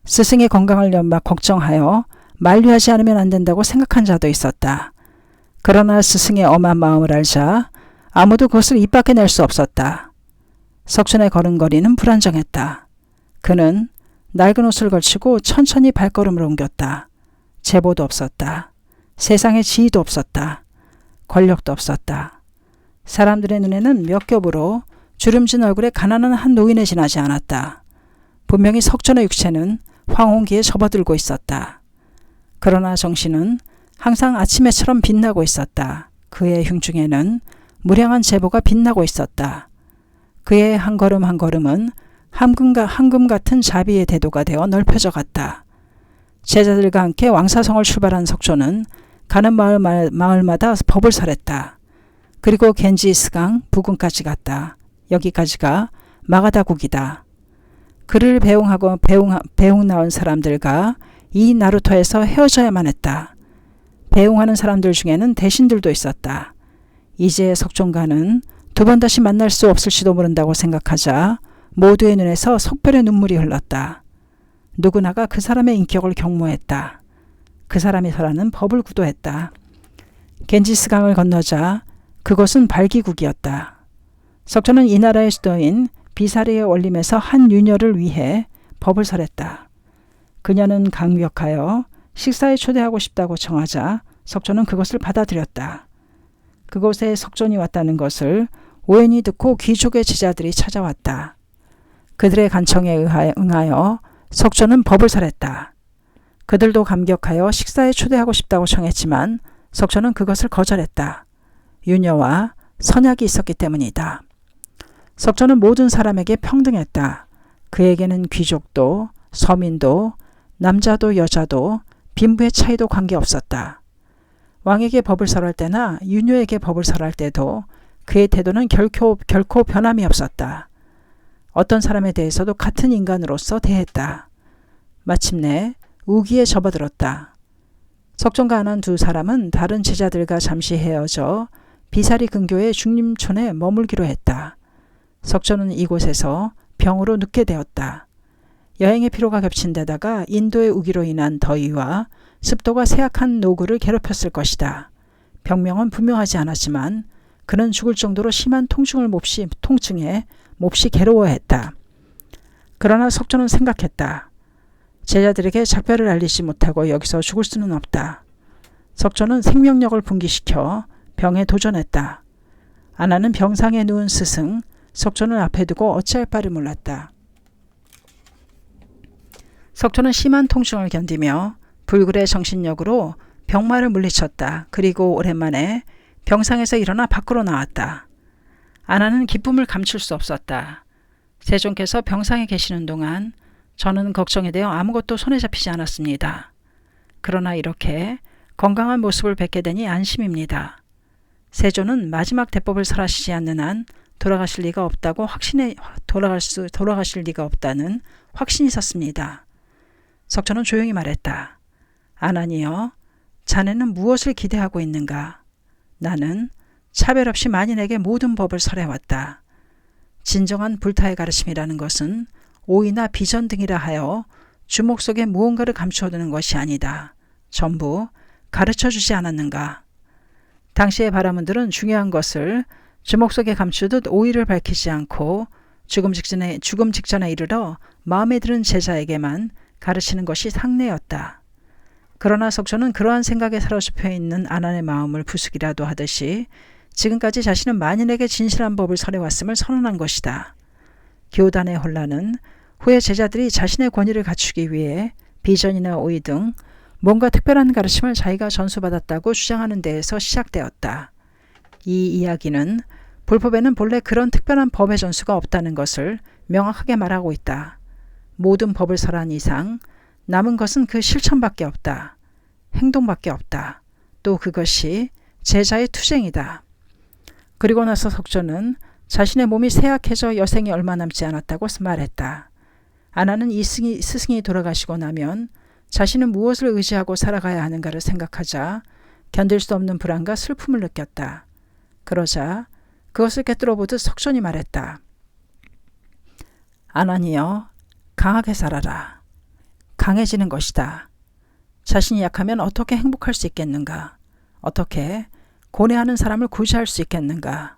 스승의 건강을 연막 걱정하여 만류하지 않으면 안 된다고 생각한 자도 있었다. 그러나 스승의 엄한 마음을 알자 아무도 그것을 입 밖에 낼 수 없었다. 석촌의 걸음걸이는 불안정했다. 그는 낡은 옷을 걸치고 천천히 발걸음을 옮겼다. 제보도 없었다. 세상에 지위도 없었다. 권력도 없었다. 사람들의 눈에는 몇 겹으로 주름진 얼굴에 가난한 한 노인에 지나지 않았다. 분명히 석촌의 육체는 황혼기에 접어들고 있었다. 그러나 정신은 항상 아침에처럼 빛나고 있었다. 그의 흉중에는 무량한 제보가 빛나고 있었다. 그의 한 걸음 한 걸음은 황금 같은 자비의 대도가 되어 넓혀져 갔다. 제자들과 함께 왕사성을 출발한 석촌은 가는 마을마다 법을 설했다. 그리고 겐지스강 부근까지 갔다. 여기까지가 마가다국이다. 그를 배웅 나온 사람들과 이 나루터에서 헤어져야만 했다. 배웅하는 사람들 중에는 대신들도 있었다. 이제 석촌과는 두 번 다시 만날 수 없을지도 모른다고 생각하자 모두의 눈에서 속별의 눈물이 흘렀다. 누구나가 그 사람의 인격을 경모했다. 그 사람이 설하는 법을 구도했다. 겐지스강을 건너자 그곳은 발기국이었다. 석촌은 이 나라의 수도인 비사리의 원림에서 한 유녀를 위해 법을 설했다. 그녀는 강력하여 식사에 초대하고 싶다고 청하자 석촌은 그것을 받아들였다. 그곳에 석촌이 왔다는 것을 우연히 듣고 귀족의 제자들이 찾아왔다. 그들의 간청에 응하여 석촌은 법을 설했다. 그들도 감격하여 식사에 초대하고 싶다고 청했지만 석촌은 그것을 거절했다. 유녀와 선약이 있었기 때문이다. 석촌은 모든 사람에게 평등했다. 그에게는 귀족도 서민도 남자도 여자도 빈부의 차이도 관계없었다. 왕에게 법을 설할 때나 유녀에게 법을 설할 때도 그의 태도는 결코 변함이 없었다. 어떤 사람에 대해서도 같은 인간으로서 대했다. 마침내 우기에 접어들었다. 석촌과 안한 두 사람은 다른 제자들과 잠시 헤어져 비사리 근교의 중림촌에 머물기로 했다. 석촌은 이곳에서 병으로 눕게 되었다. 여행의 피로가 겹친 데다가 인도의 우기로 인한 더위와 습도가 쇠약한 노구를 괴롭혔을 것이다. 병명은 분명하지 않았지만 그는 죽을 정도로 심한 통증에 몹시 괴로워했다. 그러나 석촌은 생각했다. 제자들에게 작별을 알리지 못하고 여기서 죽을 수는 없다. 석촌은 생명력을 분기시켜 병에 도전했다. 아나는 병상에 누운 스승 석촌을 앞에 두고 어찌할 바를 몰랐다. 석촌은 심한 통증을 견디며 불굴의 정신력으로 병마를 물리쳤다. 그리고 오랜만에 병상에서 일어나 밖으로 나왔다. 아나는 기쁨을 감출 수 없었다. 세종께서 병상에 계시는 동안 저는 걱정에 대해 아무것도 손에 잡히지 않았습니다. 그러나 이렇게 건강한 모습을 뵙게 되니 안심입니다. 세조는 마지막 대법을 설하시지 않는 한 돌아가실 리가 없다는 확신이 섰습니다. 석촌은 조용히 말했다. 아나니여, 자네는 무엇을 기대하고 있는가? 나는 차별 없이 만인에게 모든 법을 설해왔다. 진정한 불타의 가르침이라는 것은 오이나 비전 등이라 하여 주목 속에 무언가를 감추어두는 것이 아니다. 전부 가르쳐주지 않았는가? 당시의 바라문들은 중요한 것을 주목 속에 감추듯 오이를 밝히지 않고 죽음 직전에 이르러 마음에 드는 제자에게만 가르치는 것이 상례였다. 그러나 석촌은 그러한 생각에 사로잡혀 있는 아난의 마음을 부수기라도 하듯이 지금까지 자신은 만인에게 진실한 법을 설해왔음을 선언한 것이다. 교단의 혼란은 후에 제자들이 자신의 권위를 갖추기 위해 비전이나 오이 등 뭔가 특별한 가르침을 자기가 전수받았다고 주장하는 데에서 시작되었다. 이 이야기는 불법에는 본래 그런 특별한 법의 전수가 없다는 것을 명확하게 말하고 있다. 모든 법을 설한 이상 남은 것은 그 실천밖에 없다. 행동밖에 없다. 또 그것이 제자의 투쟁이다. 그리고 나서 석조는 자신의 몸이 쇠약해져 여생이 얼마 남지 않았다고 말했다. 아나는 이 스승이 돌아가시고 나면 자신은 무엇을 의지하고 살아가야 하는가를 생각하자 견딜 수 없는 불안과 슬픔을 느꼈다. 그러자 그것을 꿰뚫어 보듯 석존이 말했다. 아나니여, 강하게 살아라. 강해지는 것이다. 자신이 약하면 어떻게 행복할 수 있겠는가? 어떻게 고뇌하는 사람을 구제할 수 있겠는가?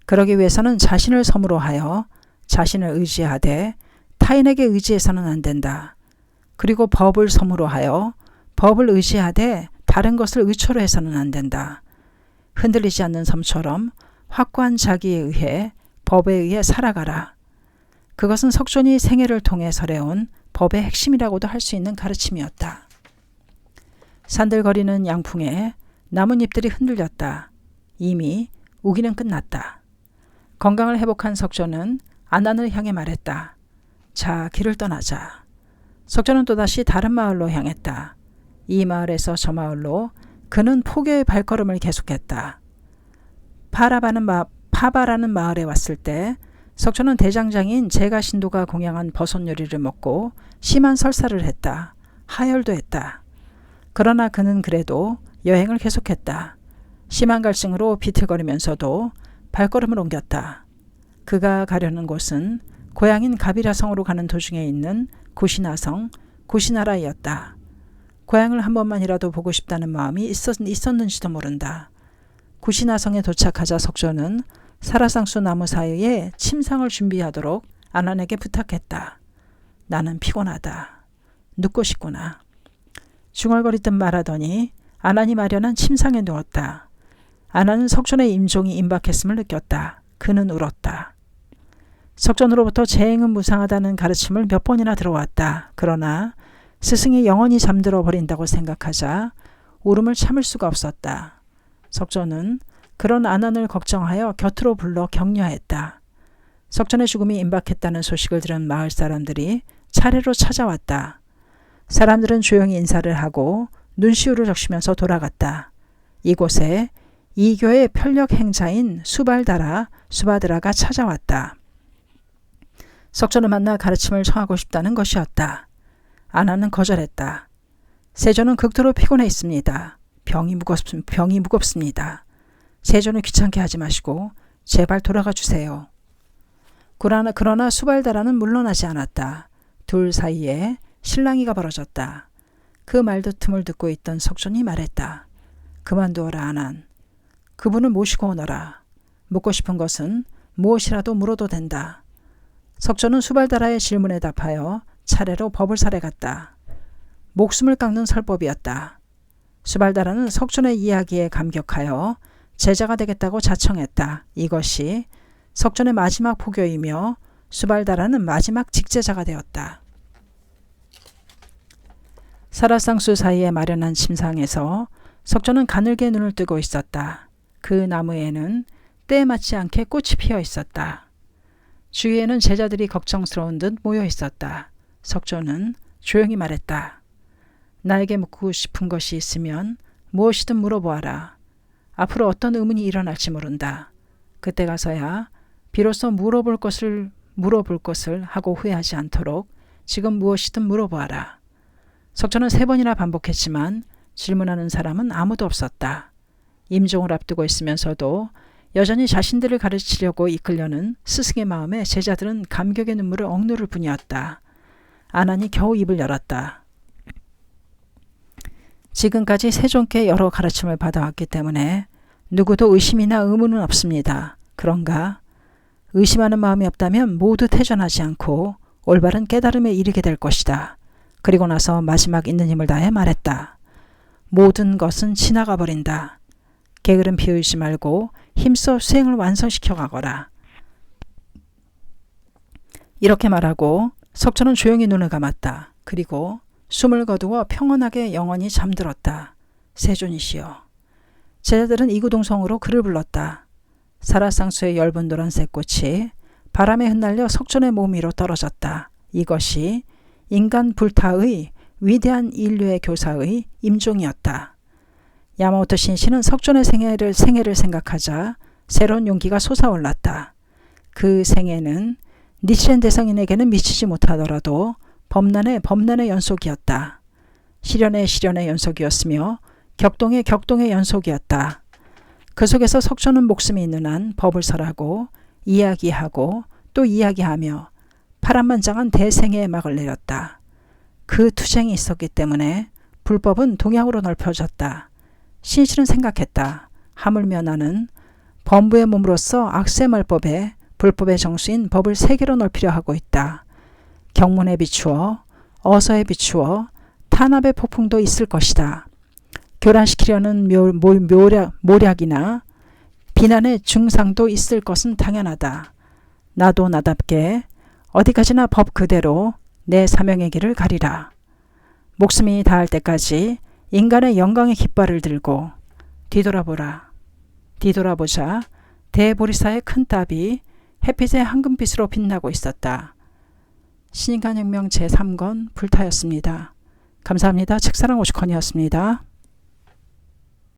그러기 위해서는 자신을 섬으로 하여 자신을 의지하되 타인에게 의지해서는 안 된다. 그리고 법을 섬으로 하여 법을 의지하되 다른 것을 의초로 해서는 안 된다. 흔들리지 않는 섬처럼 확고한 자기에 의해 법에 의해 살아가라. 그것은 석존이 생애를 통해 설해온 법의 핵심이라고도 할 수 있는 가르침이었다. 산들거리는 양풍에 나뭇잎들이 흔들렸다. 이미 우기는 끝났다. 건강을 회복한 석존은 아난을 향해 말했다. 자, 길을 떠나자. 석존은 또다시 다른 마을로 향했다. 이 마을에서 저 마을로 그는 포교의 발걸음을 계속했다. 파바라는 마을에 왔을 때 석존은 대장장인 제가신도가 공양한 버섯 요리를 먹고 심한 설사를 했다. 하혈도 했다. 그러나 그는 그래도 여행을 계속했다. 심한 갈증으로 비틀거리면서도 발걸음을 옮겼다. 그가 가려는 곳은 고향인 가비라성으로 가는 도중에 있는 구시나성, 구시나라였다. 고향을 한 번만이라도 보고 싶다는 마음이 있었는지도 모른다. 구시나성에 도착하자 석조는 사라상수 나무 사이에 침상을 준비하도록 아난에게 부탁했다. 나는 피곤하다. 눕고 싶구나. 중얼거리듯 말하더니 아난이 마련한 침상에 누웠다. 아난은 석존의 임종이 임박했음을 느꼈다. 그는 울었다. 석존으로부터 재행은 무상하다는 가르침을 몇 번이나 들어왔다. 그러나 스승이 영원히 잠들어 버린다고 생각하자 울음을 참을 수가 없었다. 석존은 그런 아난을 걱정하여 곁으로 불러 격려했다. 석존의 죽음이 임박했다는 소식을 들은 마을 사람들이 차례로 찾아왔다. 사람들은 조용히 인사를 하고 눈시울을 적시면서 돌아갔다. 이곳에 이교의 편력 행자인 수바드라가 찾아왔다. 석존을 만나 가르침을 청하고 싶다는 것이었다. 아나는 거절했다. 세존은 극도로 피곤해 있습니다. 병이 무겁습니다. 세존을 귀찮게 하지 마시고 제발 돌아가 주세요. 그러나 수발다라는 물러나지 않았다. 둘 사이에 실랑이가 벌어졌다. 그 말다툼을 듣고 있던 석존이 말했다. 그만두어라 아난. 그분을 모시고 오너라. 묻고 싶은 것은 무엇이라도 물어도 된다. 석존은 수발다라의 질문에 답하여 차례로 법을 살해갔다. 목숨을 깎는 설법이었다. 수발다라는 석존의 이야기에 감격하여 제자가 되겠다고 자청했다. 이것이 석존의 마지막 포교이며 수발다라는 마지막 직제자가 되었다. 사라상수 사이에 마련한 침상에서 석존은 가늘게 눈을 뜨고 있었다. 그 나무에는 때에 맞지 않게 꽃이 피어 있었다. 주위에는 제자들이 걱정스러운 듯 모여 있었다. 석존은 조용히 말했다. 나에게 묻고 싶은 것이 있으면 무엇이든 물어보아라. 앞으로 어떤 의문이 일어날지 모른다. 그때 가서야 비로소 물어볼 것을 하고 후회하지 않도록 지금 무엇이든 물어보아라. 석존은 3번이나 반복했지만 질문하는 사람은 아무도 없었다. 임종을 앞두고 있으면서도 여전히 자신들을 가르치려고 이끌려는 스승의 마음에 제자들은 감격의 눈물을 억누를 뿐이었다. 아난이 겨우 입을 열었다. 지금까지 세존께 여러 가르침을 받아왔기 때문에 누구도 의심이나 의문은 없습니다. 그런가? 의심하는 마음이 없다면 모두 퇴전하지 않고 올바른 깨달음에 이르게 될 것이다. 그리고 나서 마지막 있는 힘을 다해 말했다. 모든 것은 지나가 버린다. 게으름 피우지 말고 힘써 수행을 완성시켜 가거라. 이렇게 말하고 석존은 조용히 눈을 감았다. 그리고 숨을 거두어 평온하게 영원히 잠들었다. 세존이시여. 제자들은 이구동성으로 그를 불렀다. 사라상수의 엷은 노란색 꽃이 바람에 흩날려 석존의 몸 위로 떨어졌다. 이것이 인간 불타의 위대한 인류의 교사의 임종이었다. 야마모토 신시는 석존의 생애를 생각하자 새로운 용기가 솟아올랐다. 그 생애는 니치렌 대성인에게는 미치지 못하더라도 범난의 연속이었다. 시련의 연속이었으며 격동의 연속이었다. 그 속에서 석존은 목숨이 있는 한 법을 설하고 이야기하고 또 이야기하며 파란만장한 대생애의 막을 내렸다. 그 투쟁이 있었기 때문에 불법은 동양으로 넓혀졌다. 신실은 생각했다. 하물며 나는 범부의 몸으로서 악세 말법에 불법의 정수인 법을 세계로 넓히려 하고 있다. 경문에 비추어 어서에 비추어 탄압의 폭풍도 있을 것이다. 교란시키려는 모략이나 비난의 중상도 있을 것은 당연하다. 나도 나답게 어디까지나 법 그대로 내 사명의 길을 가리라. 목숨이 닿을 때까지 인간의 영광의 깃발을 들고 뒤돌아보자 대보리사의 큰 탑이 햇빛의 황금빛으로 빛나고 있었다. 신인간혁명 제3권 불타였습니다. 감사합니다. 책사랑 오시컨이었습니다.